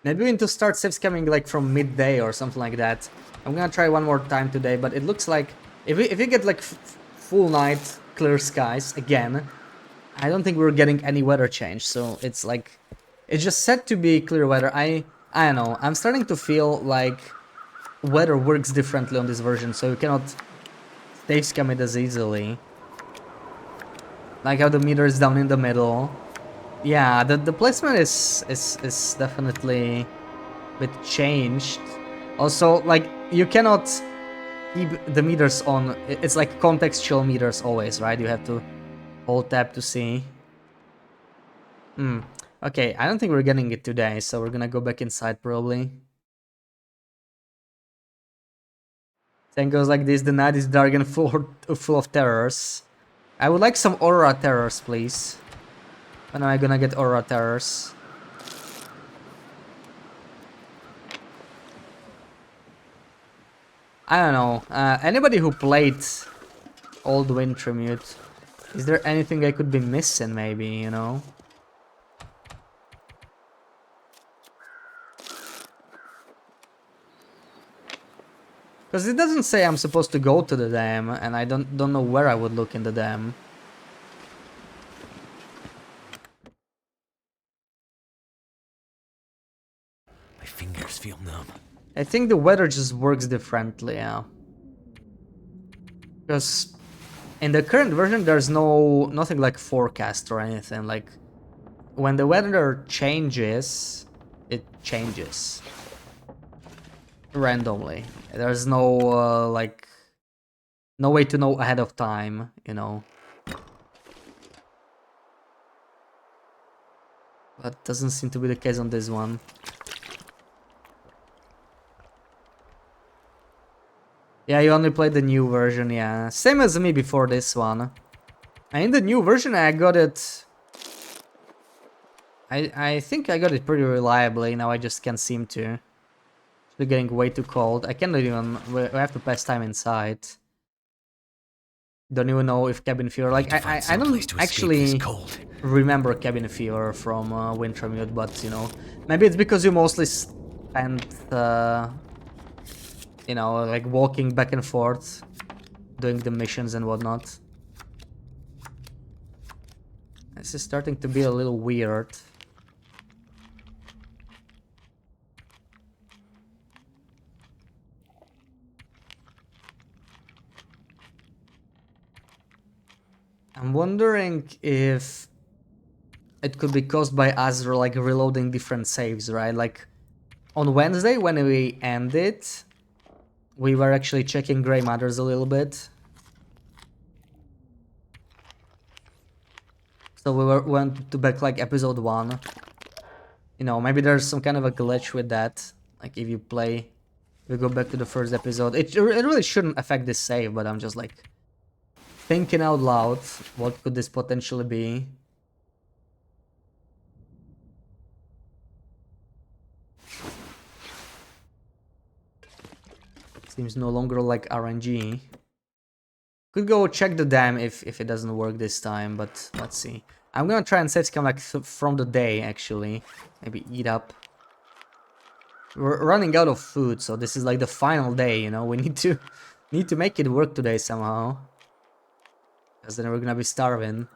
Maybe we need to start save scamming like from midday or something like that. I'm gonna try one more time today, but it looks like if we get like full night clear skies again, I don't think we're getting any weather change. So it's like it's just set to be clear weather. I don't know. I'm starting to feel like weather works differently on this version, so you cannot save scam it as easily. Like how the meter is down in the middle. Yeah, the placement is definitely a bit changed. Also, like, you cannot keep the meters on. It's like contextual meters always, right? You have to hold tab to see. Okay, I don't think we're getting it today, so we're gonna go back inside probably. Then goes like this: the night is dark and full of terrors. I would like some aura terrors, please. When am I gonna get aura terrors? I don't know. Anybody who played old Wintermute, is there anything I could be missing? Maybe, you know. Because it doesn't say I'm supposed to go to the dam, and I don't know where I would look in the dam. My fingers feel numb. I think the weather just works differently, yeah. Because in the current version, there's nothing like forecast or anything. Like when the weather changes, it changes randomly. There's no like no way to know ahead of time, you know. But doesn't seem to be the case on this one. Yeah, you only played the new version, yeah. Same as me before this one. And in the new version, I got it... I think I got it pretty reliably, now I just can't seem to. It's getting way too cold. I cannot even... We have to pass time inside. Don't even know if cabin fever... Like, I don't actually remember cabin fever from Wintermute, but, you know... Maybe it's because you mostly spent... you know, like walking back and forth, doing the missions and whatnot. This is starting to be a little weird. I'm wondering if it could be caused by us like reloading different saves, right? Like on Wednesday when we ended, we were actually checking Grey Matters a little bit. So went to back like episode 1. You know, maybe there's some kind of a glitch with that. Like if you go back to the first episode. It really shouldn't affect this save, but I'm just like thinking out loud, what could this potentially be? Seems no longer like RNG. Could go check the dam if it doesn't work this time, but let's see. I'm gonna try and save scam like from the day actually. Maybe eat up. We're running out of food, so this is like the final day, you know. We need to make it work today somehow. Because then we're gonna be starving.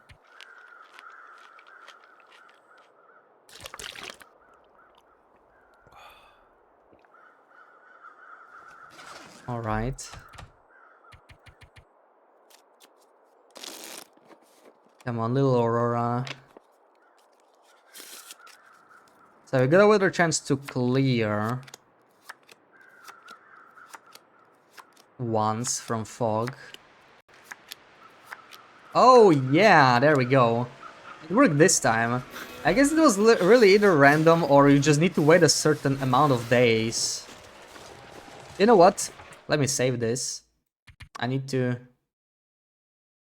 Alright. Come on, little Aurora. So we got another chance to clear once from fog. Oh yeah, there we go. It worked this time. I guess it was really either random or you just need to wait a certain amount of days. You know what? Let me save this. I need to...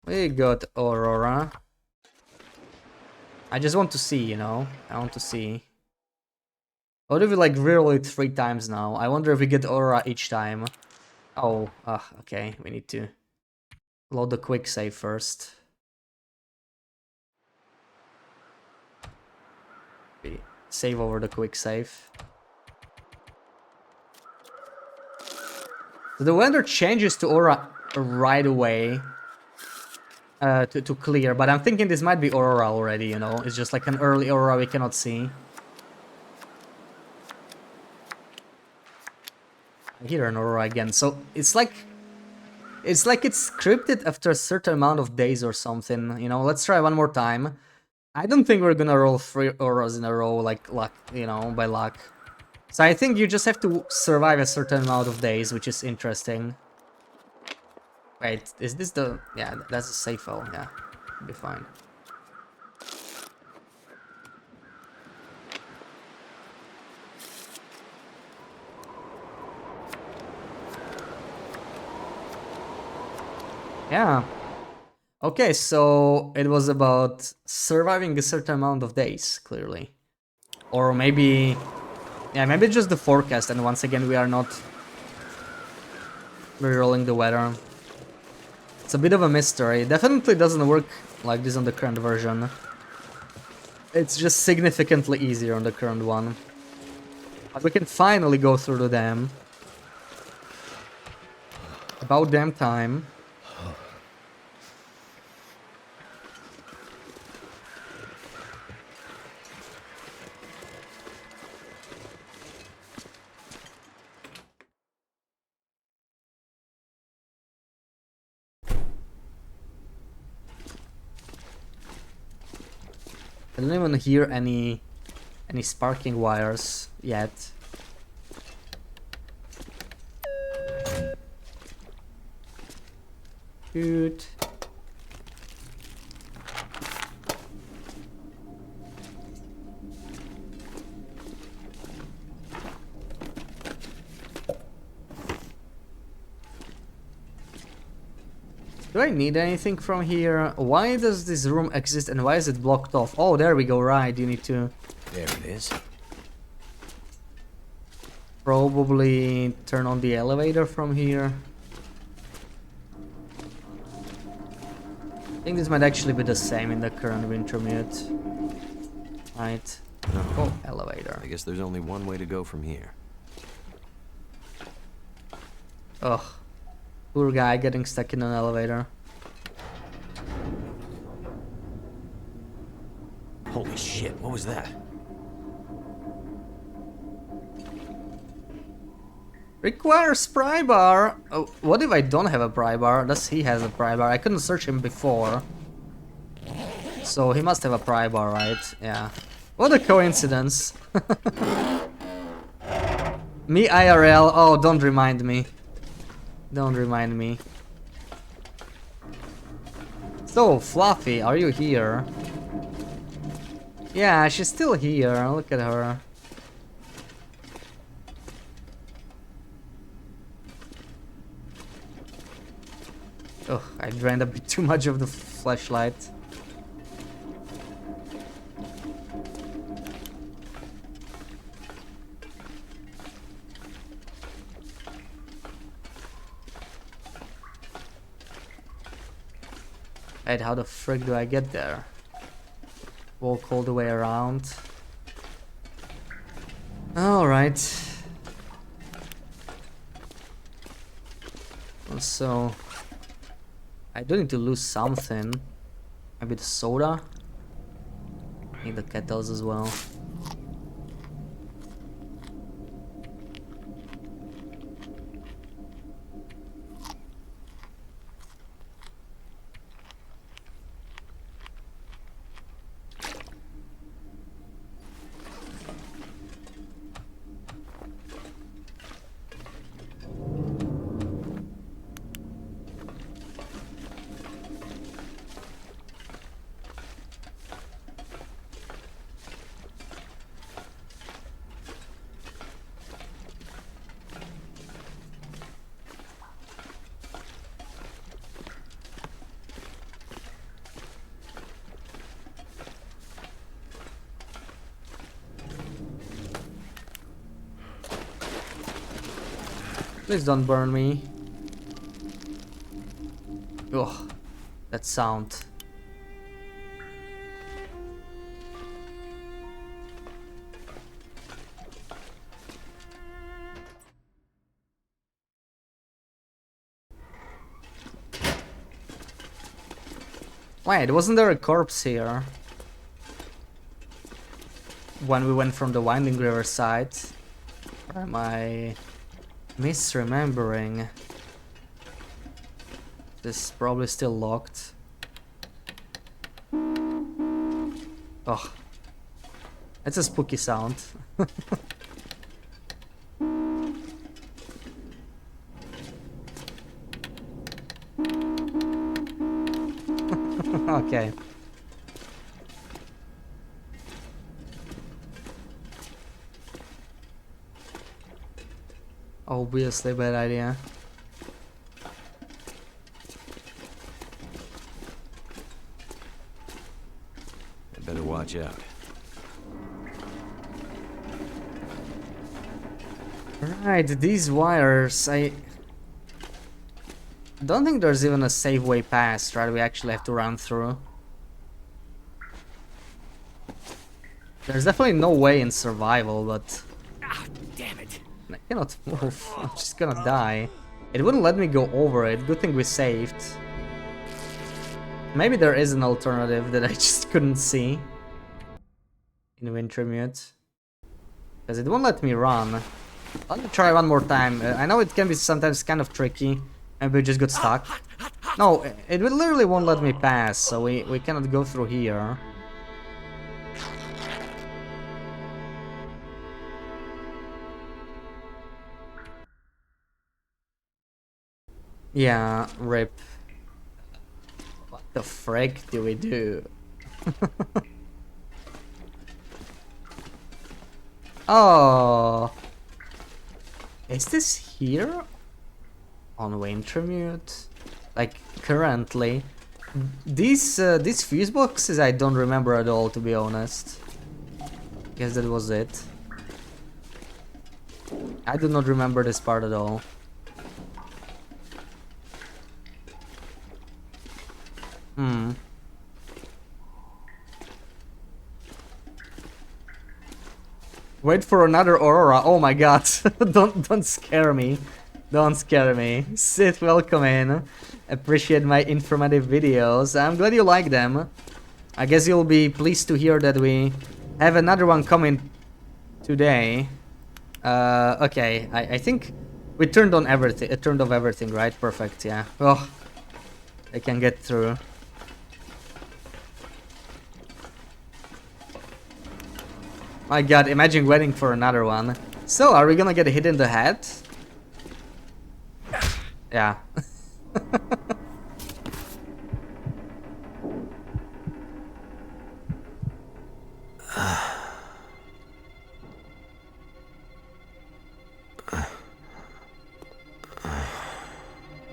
We got Aurora. I just want to see, you know? I want to see. What if we like reroll it 3 times now? I wonder if we get Aurora each time. Oh, okay. We need to load the quick save first. Save over the quick save. So the weather changes to Aurora right away to clear, but I'm thinking this might be Aurora already, you know? It's just like an early Aurora we cannot see. I hear an Aurora again, so it's like it's scripted after a certain amount of days or something, you know? Let's try one more time. I don't think we're gonna roll 3 Auroras in a row like luck, you know, by luck. So I think you just have to survive a certain amount of days, which is interesting. Wait, is this the... Yeah, that's a safe file, yeah. It'll be fine. Yeah. Okay, so it was about surviving a certain amount of days, clearly. Or maybe... Yeah, maybe just the forecast, and once again we are not rerolling the weather. It's a bit of a mystery. Definitely doesn't work like this on the current version. It's just significantly easier on the current one. But we can finally go through the dam. About damn time. I don't even hear any sparking wires yet. Shoot. Do I need anything from here? Why does this room exist and why is it blocked off? Oh, there we go, right, you need to... There it is. Probably turn on the elevator from here. I think this might actually be the same in the current Wintermute. Right. Oh, elevator. I guess there's only one way to go from here. Ugh. Poor guy getting stuck in an elevator. Holy shit, what was that? Requires pry bar. Oh, what if I don't have a pry bar? Does he has a pry bar? I couldn't search him before. So he must have a pry bar, right? Yeah. What a coincidence. Me IRL. Oh, don't remind me. Don't remind me. So, Fluffy, are you here? Yeah, she's still here. Look at her. Oh, I drained a bit too much of the flashlight. Wait, how the frick do I get there? Walk all the way around. Alright. So I do need to lose something. Maybe the soda? Need the kettles as well. Please don't burn me. Ugh, that sound. Wait, wasn't there a corpse here? When we went from the Winding River side? Or am I misremembering? This is probably still locked. Oh, it's a spooky sound. Okay. Obviously bad idea. I better watch out. Right, these wires, I don't think there's even a safe way past, right? We actually have to run through. There's definitely no way in survival, but Ah, damn it. I cannot move. I'm just gonna die. It wouldn't let me go over it. Good thing we saved. Maybe there is an alternative that I just couldn't see in Wintermute. Because it won't let me run. Let me try one more time. I know it can be sometimes kind of tricky. Maybe we just got stuck. No, it literally won't let me pass, so we cannot go through here. Yeah, rip. What the frick do we do? Oh, is this here on Wintermute? Like currently, these fuse boxes I don't remember at all, to be honest. Guess that was it. I do not remember this part at all. Wait for another aurora. Oh my god. Don't scare me. Don't scare me. Sid, welcome in. Appreciate my informative videos. I'm glad you like them. I guess you'll be pleased to hear that we have another one coming today. Okay, I think we turned on everything. It turned off everything, right? Perfect, yeah. Oh, I can get through. My god, imagine waiting for another one. So, are we gonna get hit in the head? Yeah.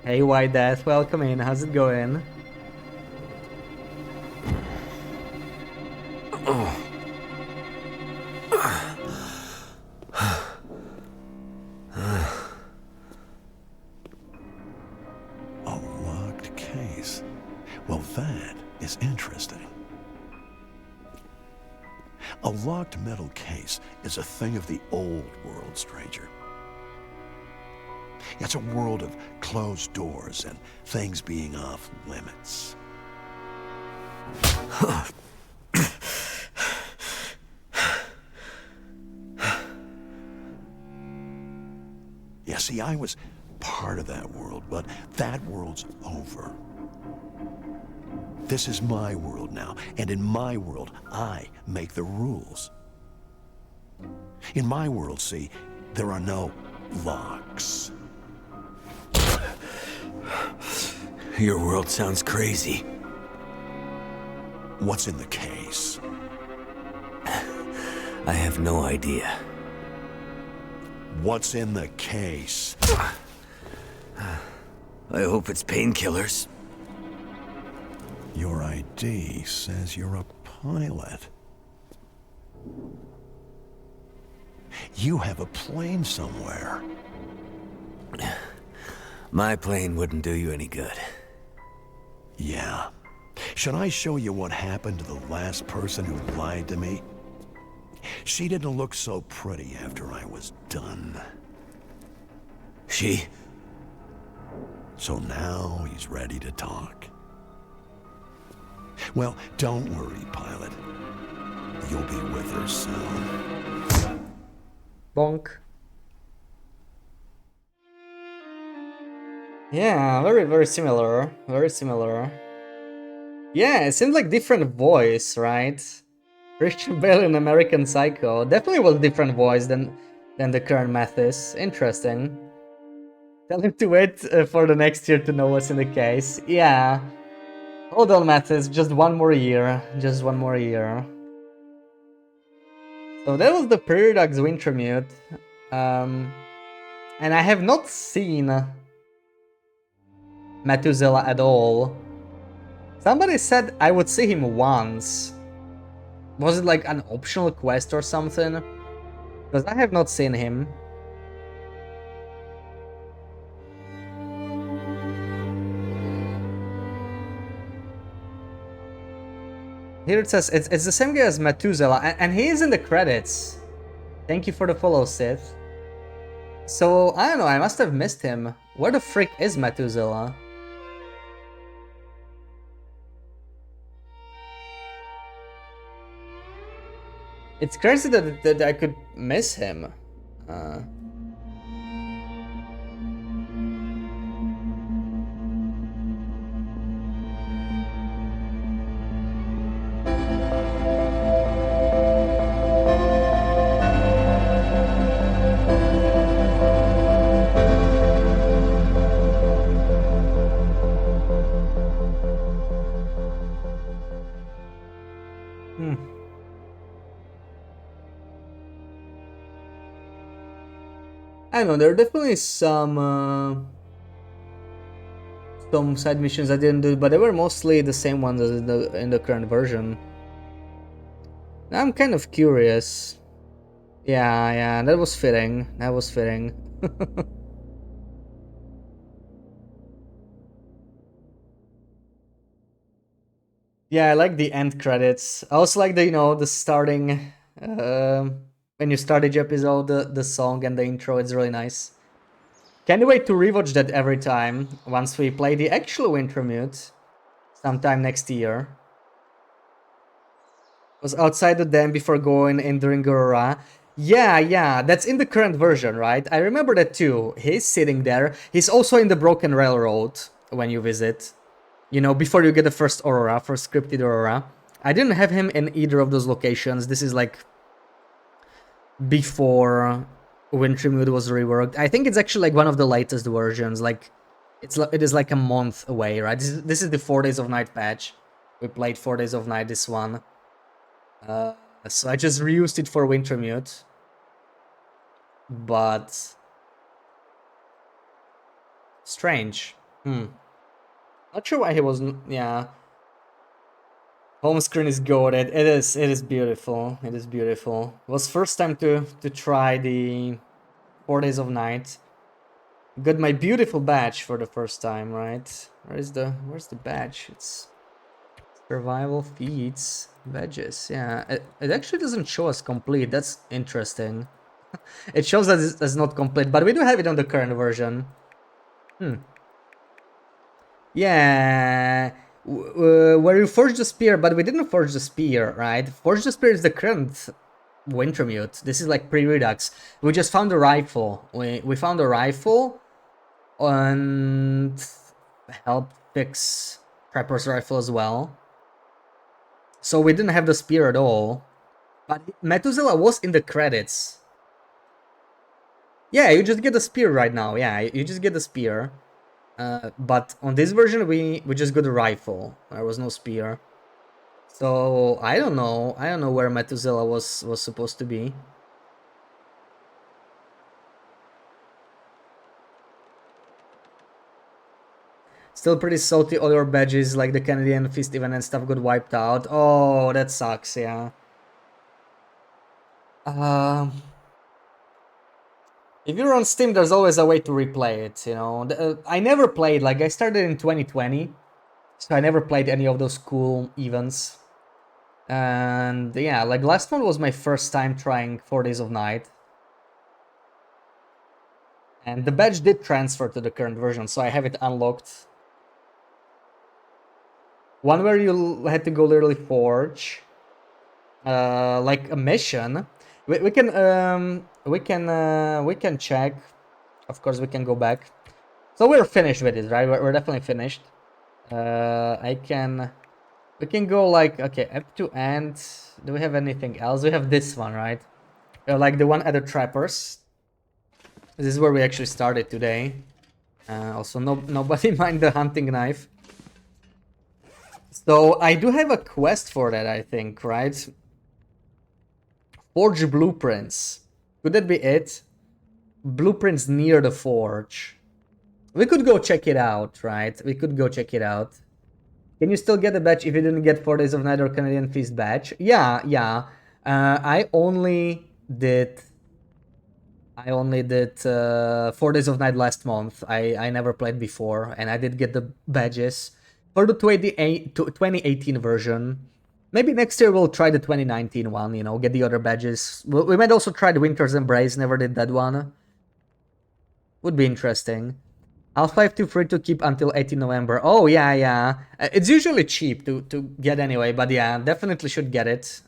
Hey, White Death, welcome in. How's it going? A locked case. Well, that is interesting. A locked metal case is a thing of the old world, stranger. It's a world of closed doors and things being off limits. Yeah, see, I was part of that world, but that world's over. This is my world now, and in my world, I make the rules. In my world, see, there are no locks. Your world sounds crazy. What's in the case? I have no idea. What's in the case? I hope it's painkillers. Your ID says you're a pilot. You have a plane somewhere. My plane wouldn't do you any good. Yeah. Should I show you what happened to the last person who lied to me? She didn't look so pretty after I was done. She? So now he's ready to talk. Well, don't worry, pilot. You'll be with her soon. Bonk. Yeah, very, very similar. Very similar. Yeah, it seems like different voice, right? Christian Bale in American Psycho. Definitely was different voice than the current Mathis. Interesting. Tell him to wait for the next year to know what's in the case. Yeah. Hold on, Mathis. Just one more year. Just one more year. So that was the Pre-redux Wintermute. And I have not seen Methuselah at all. Somebody said I would see him once. Was it like an optional quest or something? Because I have not seen him. Here it says it's the same guy as Methuselah, and he is in the credits. Thank you for the follow, Sith. So, I don't know, I must have missed him. Where the frick is Methuselah? It's crazy that I could miss him. I don't know, there are definitely some side missions I didn't do, but they were mostly the same ones as in the current version. I'm kind of curious. Yeah, that was fitting. That was fitting. Yeah, I like the end credits. I also like the, you know, the starting, when you start each episode, the song and the intro, it's really nice. Can't wait to rewatch that every time, once we play the actual Wintermute, sometime next year. Was outside the dam before going in during Aurora. Yeah, that's in the current version, right? I remember that too. He's sitting there. He's also in the Broken Railroad when you visit. You know, before you get the first Aurora, first scripted Aurora. I didn't have him in either of those locations. This is like before Wintermute was reworked. I think it's actually like one of the latest versions. Like, it is like a month away, right? This is the 4 Days of Night patch. We played 4 Days of Night, this one. So I just reused it for Wintermute. But strange. Not sure why he wasn't. Yeah. Home screen is goated. It is beautiful. It is beautiful. It was first time to try the 4 Days of Night. Got my beautiful badge for the first time, right? Where's the badge? It's survival feats badges. Yeah, it actually doesn't show us complete. That's interesting. It shows that it's not complete, but we do have it on the current version. Yeah, where you forged the spear, but we didn't forge the spear, right? Forge the spear is the current Wintermute. This is like pre-redux. We just found a rifle. We found a rifle and helped fix Prepper's rifle as well. So we didn't have the spear at all. But Methuselah was in the credits. Yeah, you just get the spear right now. Yeah, you just get the spear. But on this version, we just got a rifle. There was no spear. So I don't know. I don't know where Methuselah was supposed to be. Still pretty salty. All your badges, like the Canadian Feast event and stuff, got wiped out. Oh, that sucks. Yeah. If you're on Steam, there's always a way to replay it, you know. I never played, like, I started in 2020, so I never played any of those cool events. And yeah, like, last one was my first time trying 4 Days of Night. And the badge did transfer to the current version, so I have it unlocked. One where you had to go literally forge, like a mission. We can check. Of course, we can go back. So we're finished with it, right? We're definitely finished. We can go like, okay, up to end. Do we have anything else? We have this one, right? Like the one at the trappers. This is where we actually started today. Also, nobody mind the hunting knife. So I do have a quest for that, I think, right? Forge blueprints. Could that be it? Blueprints near the forge. We could go check it out, right? We could go check it out. Can you still get a badge if you didn't get 4 Days of Night or Canadian Feast badge? Yeah. I only did 4 Days of Night last month. I never played before, and I did get the badges for the 2018 version. Maybe next year we'll try the 2019 one, you know, get the other badges. We might also try the Winter's Embrace, never did that one. Would be interesting. Half-Life 2 free to keep until 18 November. Oh, yeah. It's usually cheap to get anyway, but yeah, definitely should get it.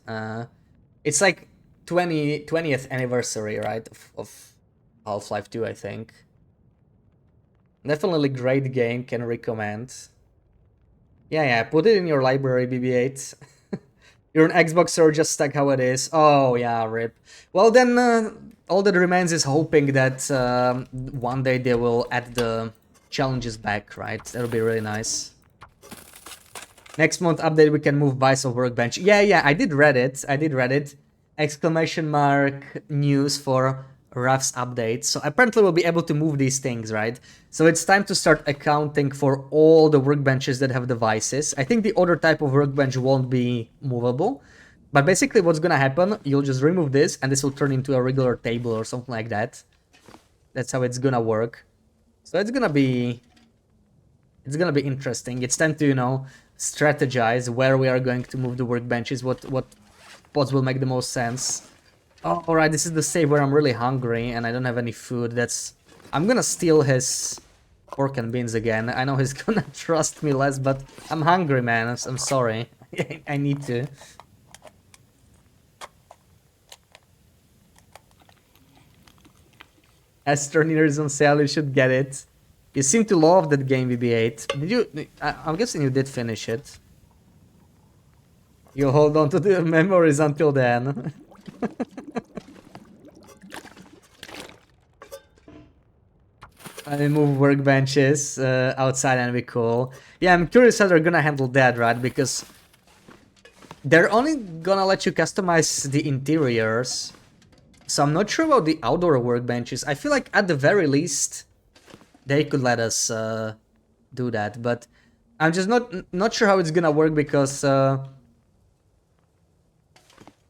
It's like 20th anniversary, right, of Half-Life 2, I think. Definitely great game, can recommend. Yeah, put it in your library, BB-8. You're an Xboxer, just stuck how it is. Oh, yeah, rip. Well, then, all that remains is hoping that one day they will add the challenges back, right? That'll be really nice. Next month update, we can move Vice of Workbench. Yeah, I did read it. Exclamation mark news for Ruff's update. So apparently we'll be able to move these things, right? So it's time to start accounting for all the workbenches that have devices. I think the other type of workbench won't be movable. But basically what's gonna happen, you'll just remove this and this will turn into a regular table or something like that. That's how it's gonna work. So it's gonna be interesting. It's time to, you know, strategize where we are going to move the workbenches, what spots will make the most sense. Oh, alright, this is the save where I'm really hungry and I don't have any food. I'm gonna steal his pork and beans again. I know he's gonna trust me less, but I'm hungry, man. I'm sorry. I need to. Astroneer is on sale, you should get it. You seem to love that game, BB8. Did you... I'm guessing you did finish it. You hold on to the memories until then. I move workbenches outside and be cool. Yeah, I'm curious how they're gonna handle that, right? Because they're only gonna let you customize the interiors. So I'm not sure about the outdoor workbenches. I feel like at the very least they could let us do that, but I'm just not sure how it's gonna work because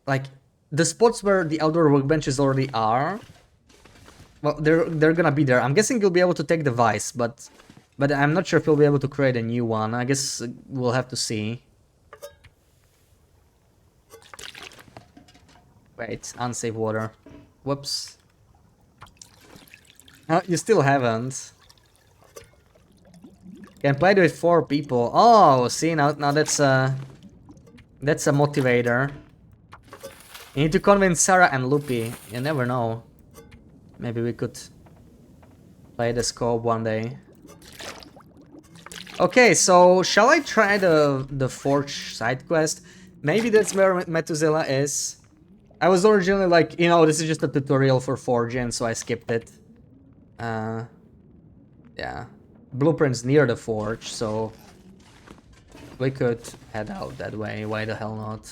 like the spots where the outdoor workbenches already are, well, they're gonna be there. I'm guessing you'll be able to take the vice, but I'm not sure if you'll be able to create a new one. I guess we'll have to see. Wait, unsafe water. Whoops. Oh, you still haven't. Can play with 4 people. Oh, see, now that's a motivator. You need to convince Sarah and Lupi. You never know. Maybe we could play the scope one day. Okay, so shall I try the Forge side quest? Maybe that's where Methuselah is. I was originally like, you know, this is just a tutorial for forging, so I skipped it. Yeah. Blueprint's near the forge, so we could head out that way. Why the hell not?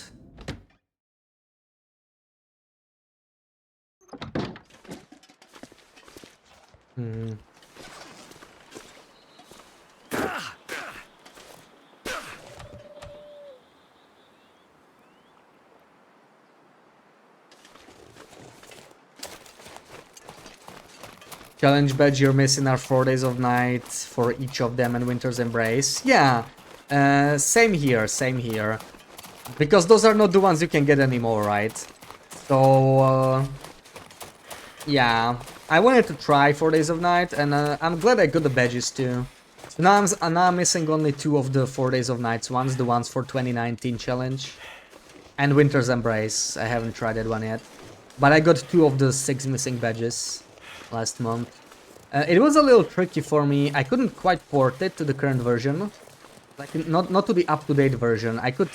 Challenge badge you're missing are 4 days of night for each of them and Winter's Embrace. Yeah, same here, same here. Because those are not the ones you can get anymore, right? So, yeah. I wanted to try 4 days of night, and I'm glad I got the badges too. So now I'm missing only 2 of the 4 days of nights ones, the ones for 2019 challenge. And Winter's Embrace, I haven't tried that one yet. But I got 2 of the 6 missing badges last month. It was a little tricky for me. I couldn't quite port it to the current version. Like, not to the up-to-date version. I could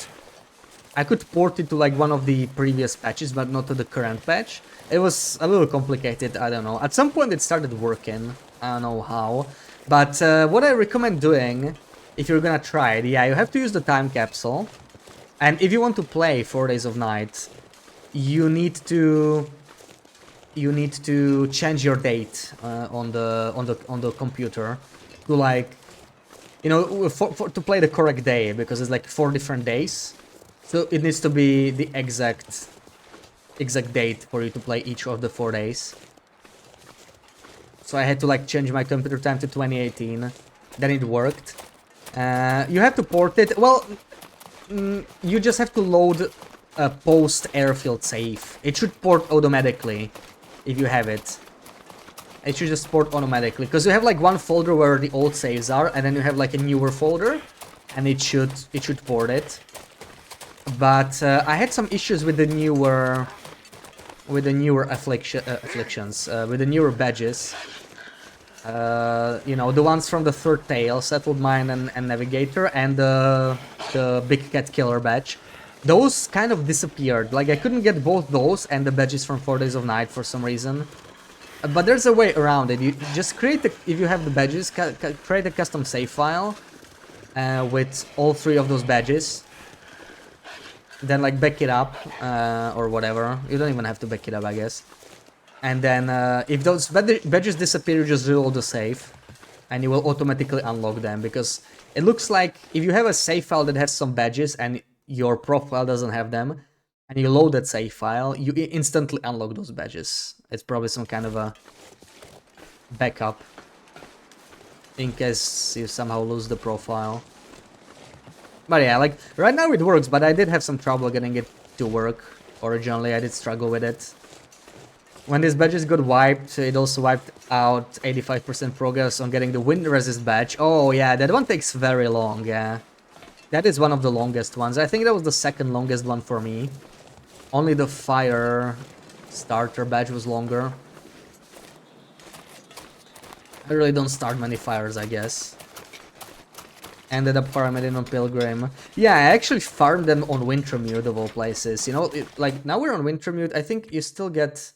port it to like one of the previous patches, but not to the current patch. It was a little complicated, I don't know. At some point it started working, I don't know how. But what I recommend doing, if you're gonna try it, yeah, you have to use the time capsule. And if you want to play 4 days of night, you need to change your date on the computer to, like, you know, to play the correct day, because it's like 4 different days. So it needs to be the exact date for you to play each of the 4 days. So I had to like change my computer time to 2018. Then it worked. You have to port it. Well, you just have to load a post airfield save. It should port automatically if you have it. It should just port automatically, because you have like one folder where the old saves are, and then you have like a newer folder, and it should port it. But I had some issues with the newer afflictions, with the newer badges. You know, the ones from the Third Tale, Settled Mine and Navigator, and the Big Cat Killer badge. Those kind of disappeared. Like, I couldn't get both those and the badges from 4 Days of Night for some reason. But there's a way around it. You just create, if you have the badges, create a custom save file with all 3 of those badges. Then, like, back it up, or whatever. You don't even have to back it up, I guess. And then, if those badges disappear, you just reload the save. And you will automatically unlock them. Because it looks like if you have a save file that has some badges and your profile doesn't have them, and you load that save file, you instantly unlock those badges. It's probably some kind of a backup in case you somehow lose the profile. But yeah, like, right now it works, but I did have some trouble getting it to work. Originally, I did struggle with it. When these badges got wiped, it also wiped out 85% progress on getting the wind resist badge. Oh yeah, that one takes very long, yeah. That is one of the longest ones. I think that was the second longest one for me. Only the fire starter badge was longer. I really don't start many fires, I guess. Ended up farming it on Pilgrim. Yeah, I actually farmed them on Wintermute of all places. You know, like now we're on Wintermute, I think you still get...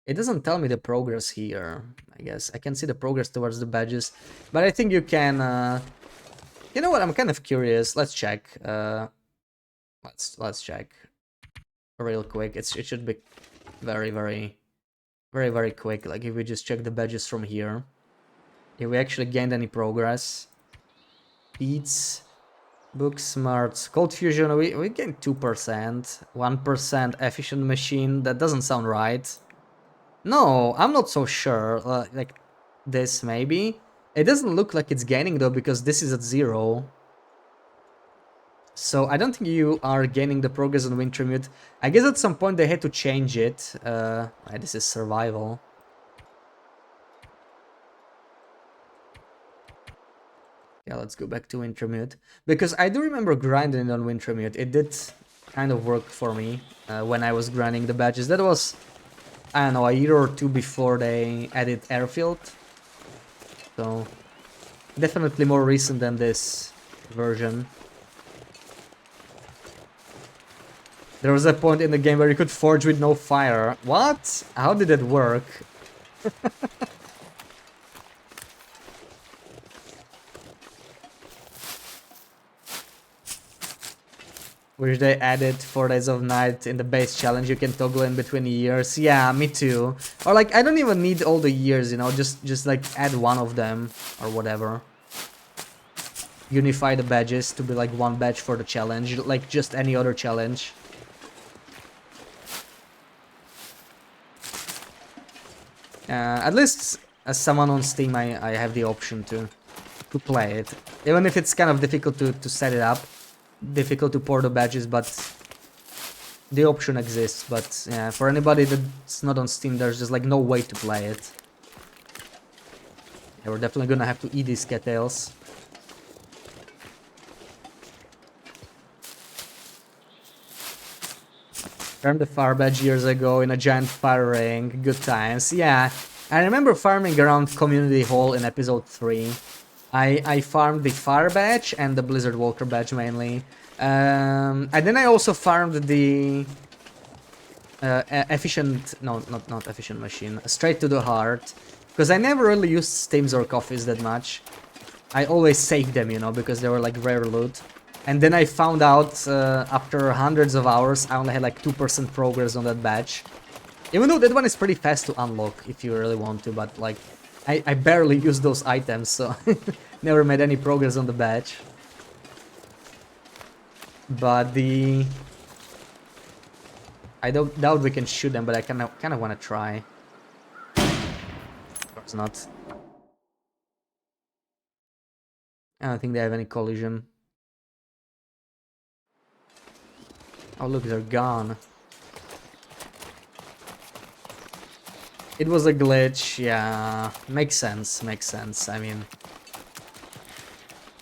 It doesn't tell me the progress here, I guess. I can see the progress towards the badges. But I think you can... You know what, I'm kind of curious. Let's check. Let's check. Real quick. It should be very quick. Like if we just check the badges from here. If we actually gained any progress. Beats, book smarts, cold fusion, we gained 2%, 1% efficient machine. That doesn't sound right. No, I'm not so sure. Like this maybe. It doesn't look like it's gaining though because this is at 0. So I don't think you are gaining the progress on Wintermute. I guess at some point they had to change it. This is survival. Yeah, let's go back to Wintermute. Because I do remember grinding it on Wintermute. It did kind of work for me when I was grinding the badges. That was, I don't know, a year or 2 before they added Airfield. So, definitely more recent than this version. There was a point in the game where you could forge with no fire. What? How did it work? Wish they added 4 days of night in the base challenge. You can toggle in between years. Yeah, me too. Or like, I don't even need all the years, you know, just like add one of them or whatever. Unify the badges to be like one badge for the challenge, like just any other challenge. At least as someone on Steam, I have the option to play it. Even if it's kind of difficult to set it up. Difficult to pour the badges, but the option exists. But yeah, for anybody that's not on Steam, there's just like no way to play it. Yeah, we're definitely gonna have to eat these cattails. Farmed the fire badge years ago in a giant fire ring. Good times. Yeah, I remember farming around Community Hall in episode 3. I farmed the fire badge and the Blizzard Walker badge mainly. And then I also farmed the efficient... No, not efficient machine. Straight to the heart. Because I never really used steams or coffees that much. I always saved them, you know, because they were like rare loot. And then I found out after hundreds of hours, I only had like 2% progress on that badge. Even though that one is pretty fast to unlock if you really want to, but like... I barely used those items, so never made any progress on the badge. But the... I doubt we can shoot them, but I kind of want to try. Of course not. I don't think they have any collision. Oh look, they're gone. It was a glitch, yeah, makes sense, I mean...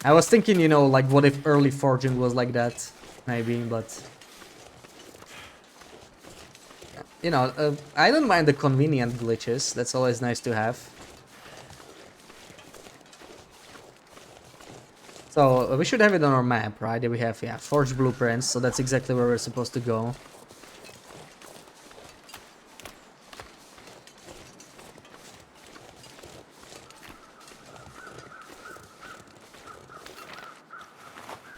I was thinking, you know, like, what if early forging was like that? Maybe, but... You know, I don't mind the convenient glitches, that's always nice to have. So, we should have it on our map, right? We have, yeah, forged blueprints, so that's exactly where we're supposed to go.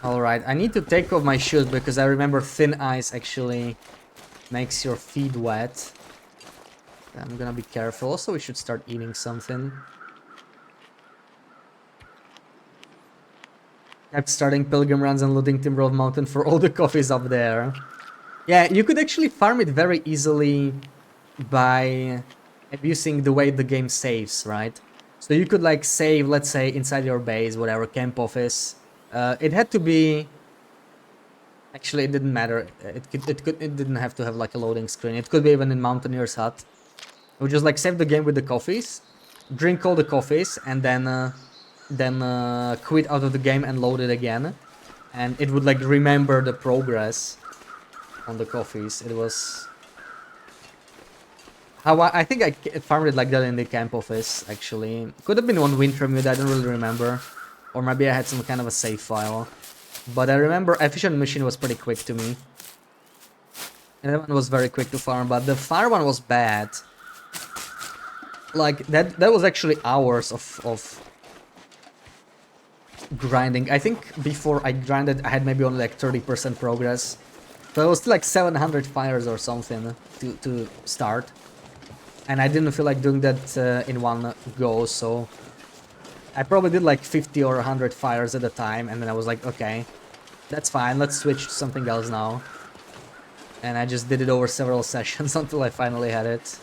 Alright, I need to take off my shoes because I remember thin ice actually makes your feet wet. I'm gonna be careful. Also, we should start eating something. Kept starting pilgrim runs and looting Timberwolf Mountain for all the coffees up there. Yeah, you could actually farm it very easily by abusing the way the game saves, right? So you could like save, let's say, inside your base, whatever, camp office. It had to be... Actually, it didn't matter. It didn't have to have like a loading screen. It could be even in Mountaineer's Hut. It would just like save the game with the coffees, drink all the coffees, and then quit out of the game and load it again. And it would like remember the progress on the coffees. It was... How I think I farmed it like that in the camp office, actually. Could have been one Wintermute, I don't really remember. Or maybe I had some kind of a save file. But I remember Efficient Machine was pretty quick to me. And that one was very quick to farm, but the fire one was bad. Like, that was actually hours of grinding. I think before I grinded, I had maybe only like 30% progress. So it was still like 700 fires or something to start. And I didn't feel like doing that in one go, so I probably did like 50 or 100 fires at a time, and then I was like, okay, that's fine, let's switch to something else now. And I just did it over several sessions until I finally had it.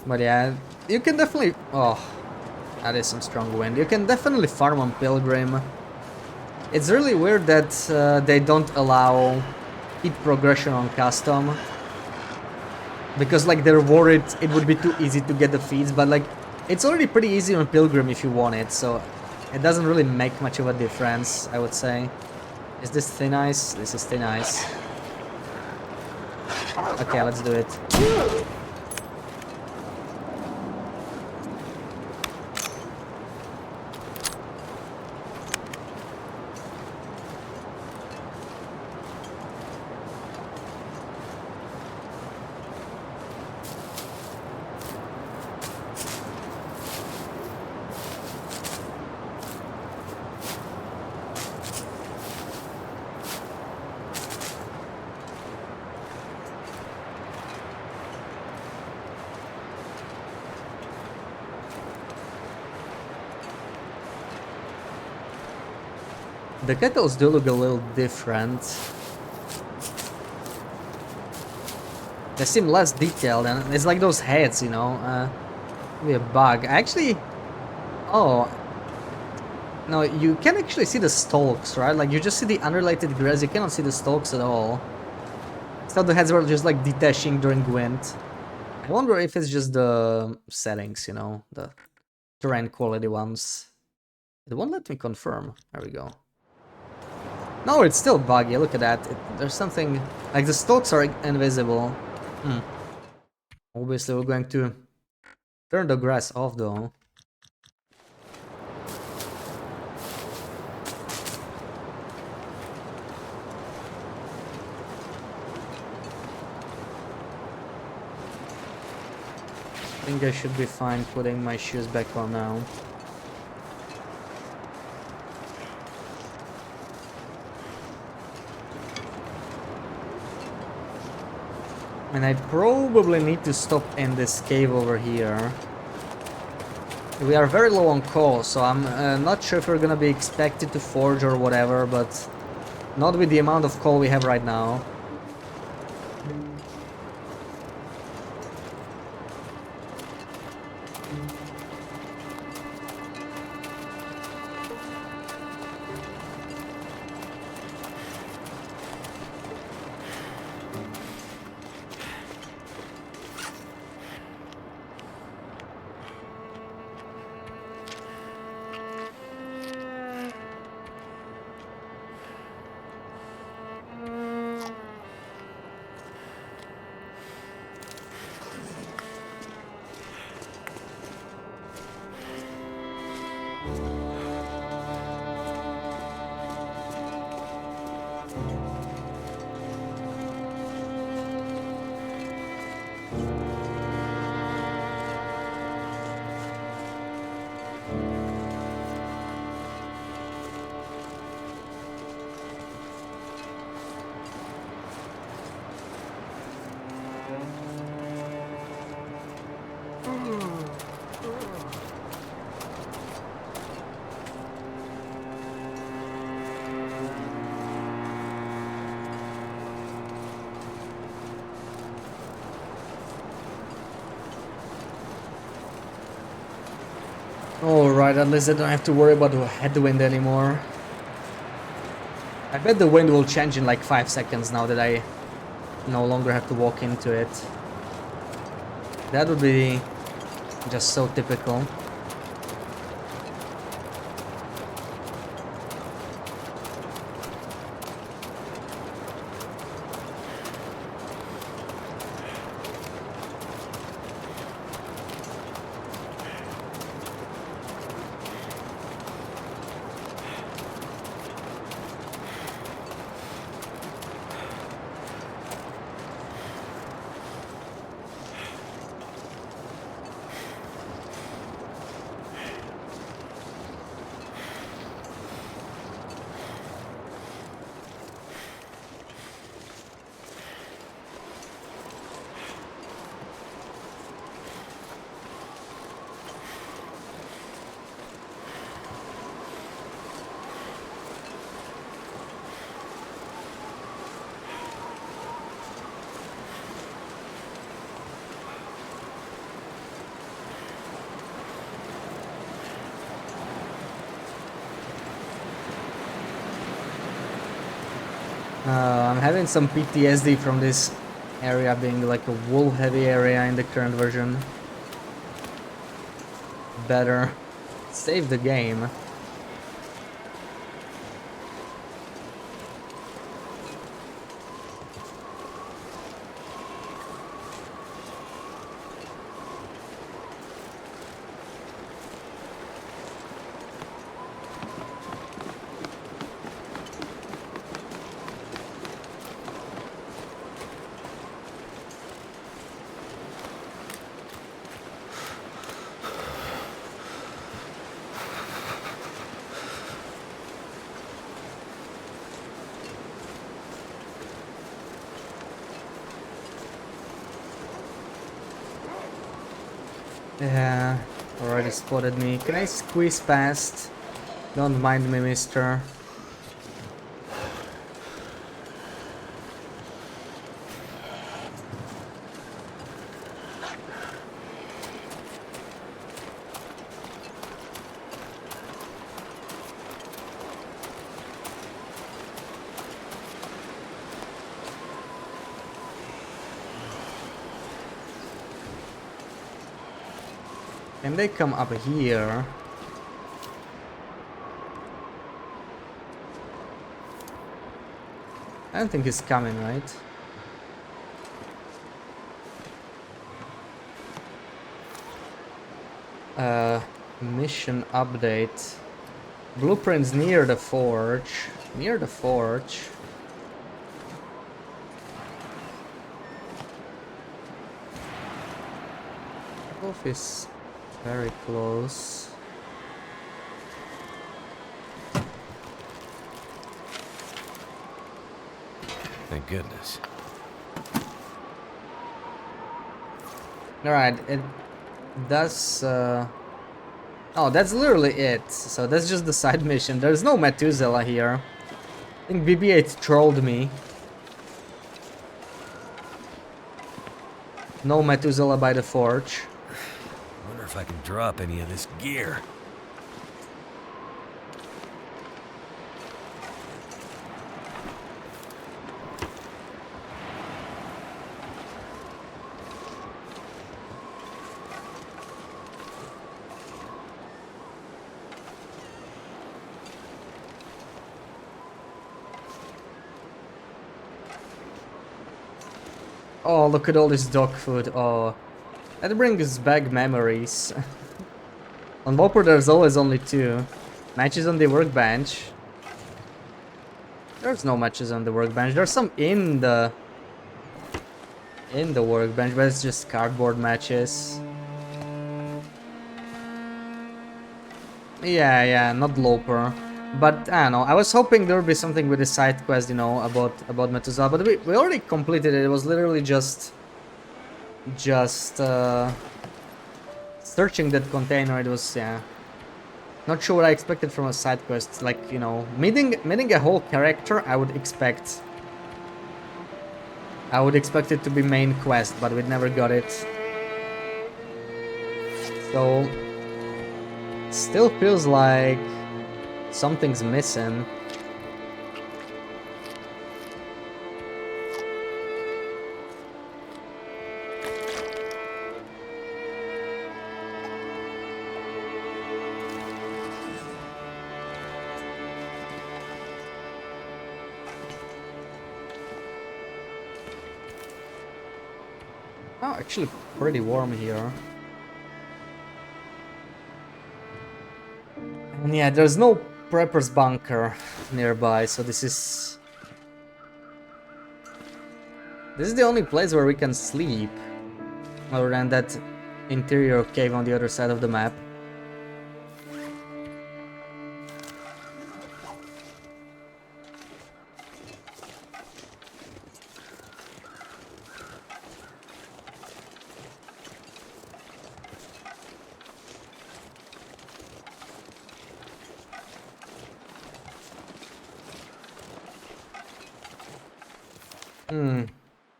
But yeah, you can definitely... Oh, that is some strong wind. You can definitely farm on Pilgrim. It's really weird that they don't allow feat progression on custom, because like they're worried it would be too easy to get the feats, but like it's already pretty easy on Pilgrim if you want it, so it doesn't really make much of a difference, I would say. Is this thin ice? This is thin ice. Okay, let's do it. The kettles do look a little different. They seem less detailed, and it's like those heads, you know. Maybe a bug. Actually, oh no, you can actually see the stalks, right? Like you just see the unrelated grass. You cannot see the stalks at all. So the heads were just like detaching during wind. I wonder if it's just the settings, you know, the terrain quality ones. It won't let me confirm. There we go. No, it's still buggy, look at that. There's something... Like, the stalks are invisible. Obviously, we're going to turn the grass off, though. I think I should be fine putting my shoes back on now. And I probably need to stop in this cave over here. We are very low on coal, so I'm not sure if we're gonna be expected to forge or whatever, but not with the amount of coal we have right now. Alright, at least I don't have to worry about the headwind anymore. I bet the wind will change in like 5 seconds now that I no longer have to walk into it. That would be just so typical. I'm having some PTSD from this area being like a wool heavy area in the current version. Better save the game. Yeah, already spotted me. Can I squeeze past? Don't mind me, mister. Can they come up here? I don't think he's coming, right? Mission update. Blueprints near the forge. Near the forge. Wolf is very close. Thank goodness. Alright, it does... Oh, that's literally it. So that's just the side mission. There's no Methuselah here. I think BB-8 trolled me. No Methuselah by the forge. Wonder if I can drop any of this gear. Oh, look at all this dog food. Oh, that brings back memories. On Whopper there's always only 2. Matches on the workbench. There's no matches on the workbench. There's some in the workbench, but it's just cardboard matches. Yeah, not Loper. But I don't know, I was hoping there would be something with the side quest, you know, about Methuselah, but we already completed it. It was literally just searching that container. It was, yeah, not sure what I expected from a side quest. Like, you know, meeting a whole character, I would expect it to be main quest, but we never got it. So still feels like something's missing. Oh, actually pretty warm here. And yeah, there's no prepper's bunker nearby, so this is the only place where we can sleep, other than that interior cave on the other side of the map.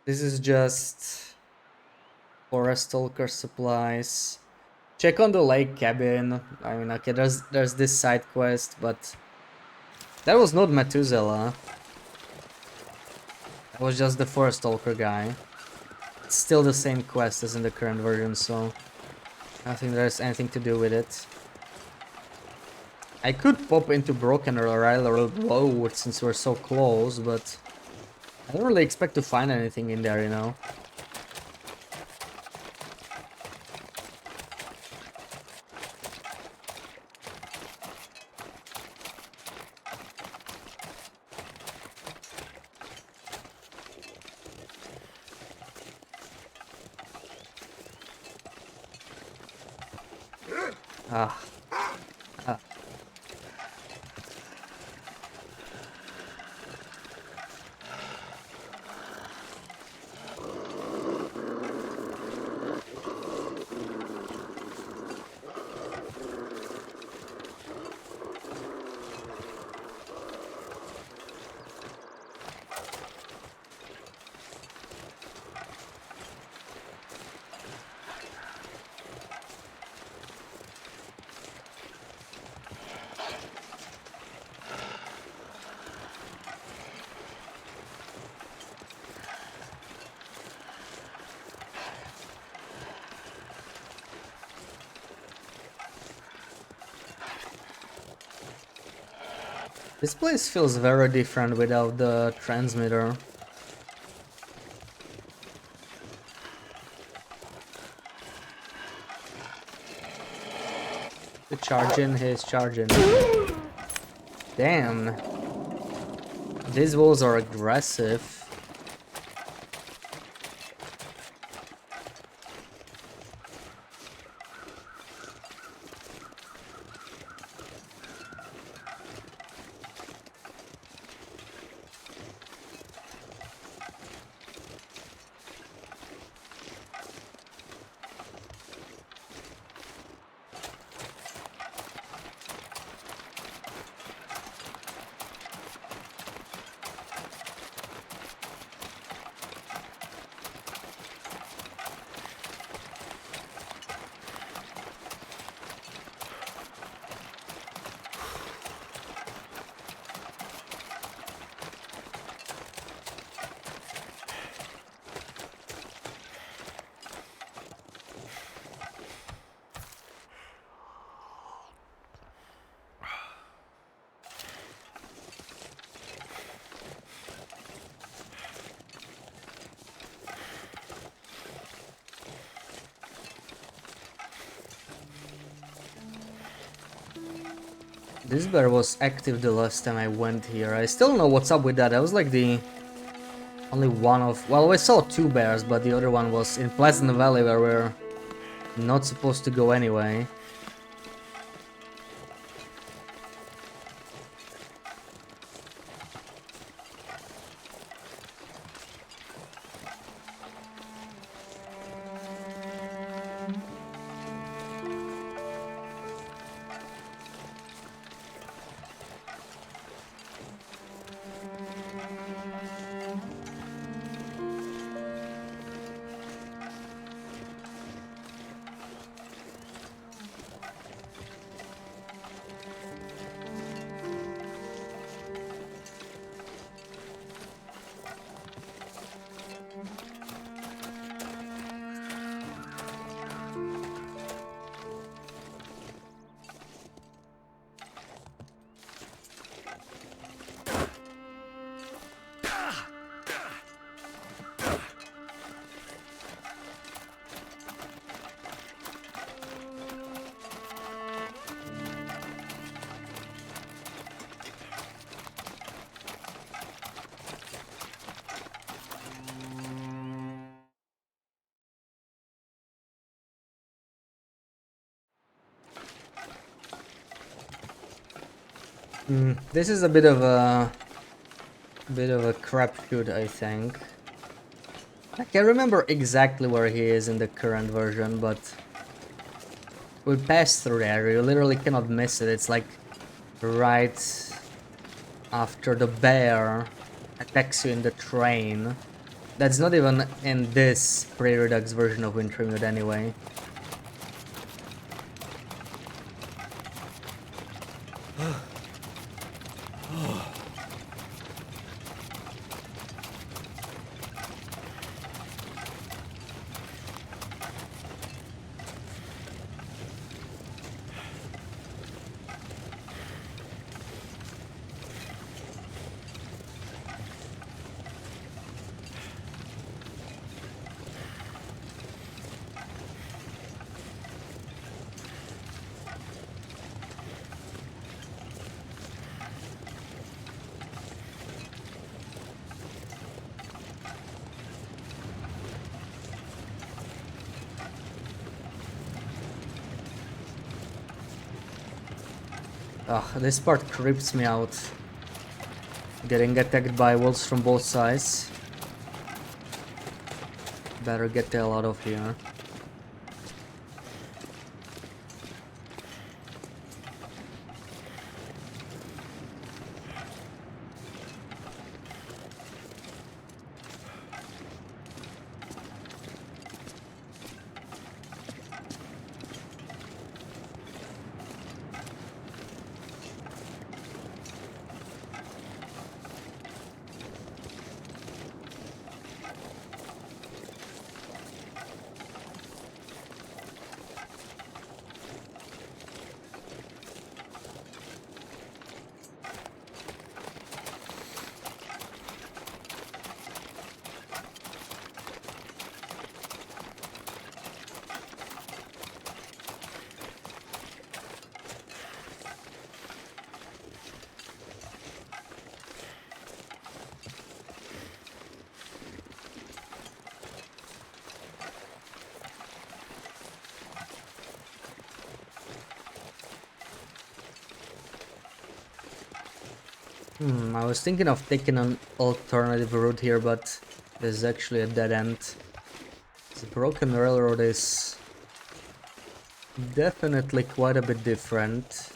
This is just forest stalker supplies. Check on the lake cabin. I mean, okay, there's this side quest, but that was not Methuselah. That was just the first Stalker guy. It's still the same quest as in the current version, so I don't think there's anything to do with it. I could pop into Broken Road since we're so close, but I don't really expect to find anything in there, you know. Ah. Ah. This place feels very different without the transmitter. The charging, he's charging. Damn. These walls are aggressive. This bear was active the last time I went here. I still don't know what's up with that. That was like the only one of... Well, I saw two bears, but the other one was in Pleasant Valley where we're not supposed to go anyway. This is a bit of a crapshoot, I think. I can't remember exactly where he is in the current version, but we passed through there. You literally cannot miss it. It's like right after the bear attacks you in the train. That's not even in this Pre-redux version of Wintermute anyway. Ugh, this part creeps me out. Getting attacked by wolves from both sides. Better get the hell out of here. I was thinking of taking an alternative route here, but there's actually a dead end. The broken railroad is definitely quite a bit different.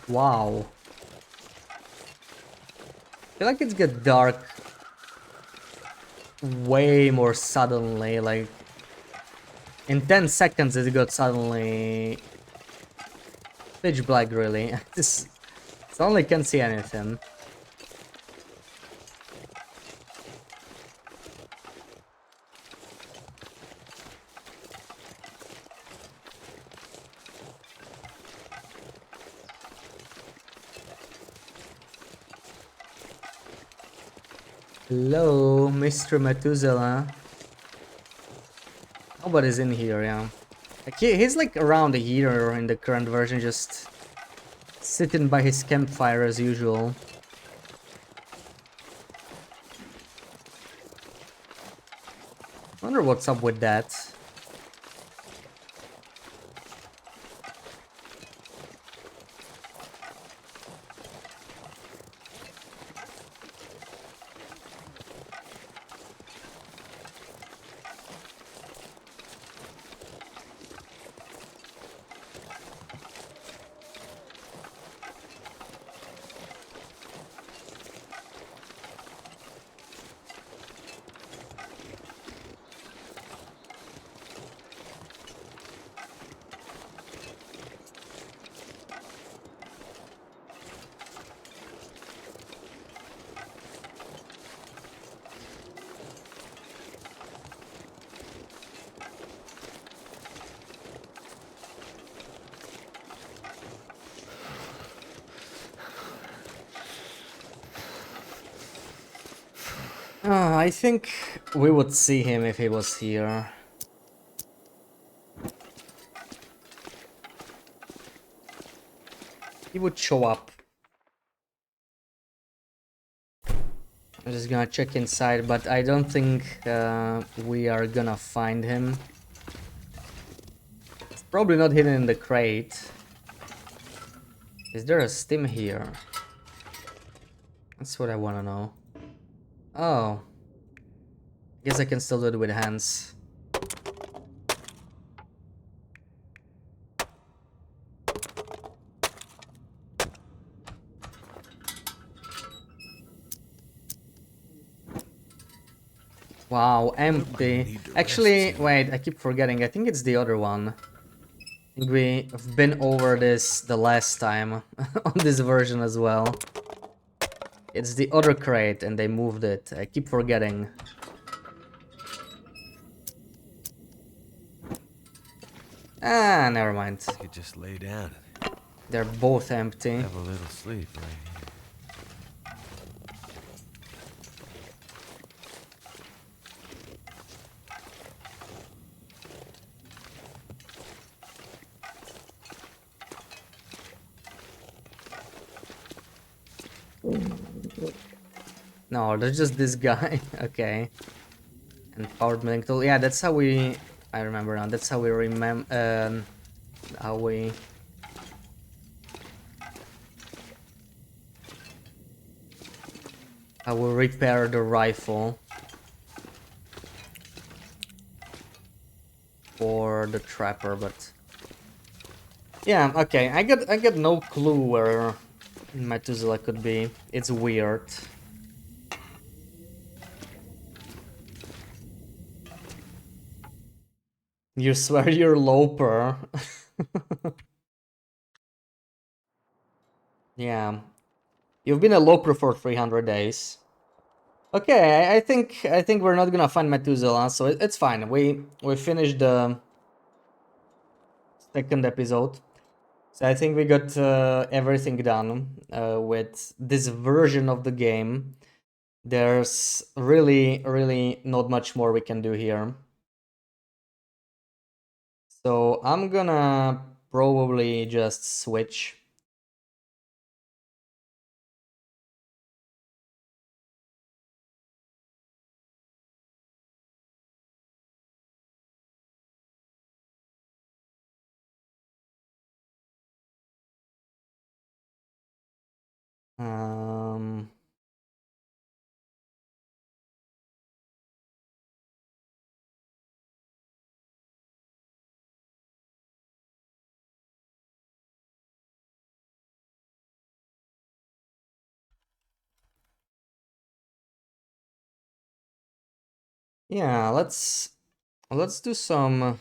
Wow. I feel like it's get dark way more suddenly, like in 10 seconds it got suddenly pitch black really. Just suddenly can't see anything. Hello, Mr. Methuselah. Nobody's in here, yeah. Like he's like around here in the current version, just sitting by his campfire as usual. Wonder what's up with that. I think we would see him if he was here. He would show up. I'm just gonna check inside, but I don't think we are gonna find him. It's probably not hidden in the crate. Is there a stim here? That's what I wanna know. Oh. Guess I can still do it with hands. Wow, empty. Actually, wait, I keep forgetting. I think it's the other one. I think we've been over this the last time on this version as well. It's the other crate and they moved it. I keep forgetting. Ah, never mind. I could just lay down They're both empty. and have a little sleep right here. No, there's just this guy. Okay. And powered medic tool. Yeah, that's how we. I remember now. That's how we remember. How we. How we repair the rifle for the trapper, but yeah, okay. I got no clue where Methuselah could be. It's weird. You swear you're Loper. Yeah. You've been a Loper for 300 days. Okay, I think we're not gonna find Methuselah, so it's fine. We finished the second episode. So I think we got everything done with this version of the game. There's really not much more we can do here. So I'm gonna probably just switch. Um, yeah, let's do some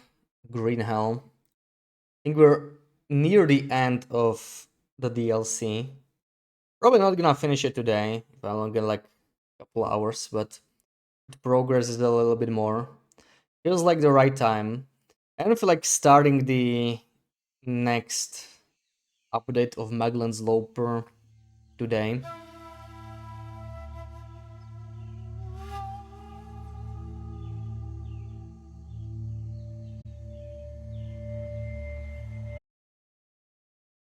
Green Hell. I think we're near the end of the DLC. Probably not gonna finish it today. If I only get like a couple hours, but the progress is a little bit more. Feels like the right time. I don't feel like starting the next update of Magellan's Loper today.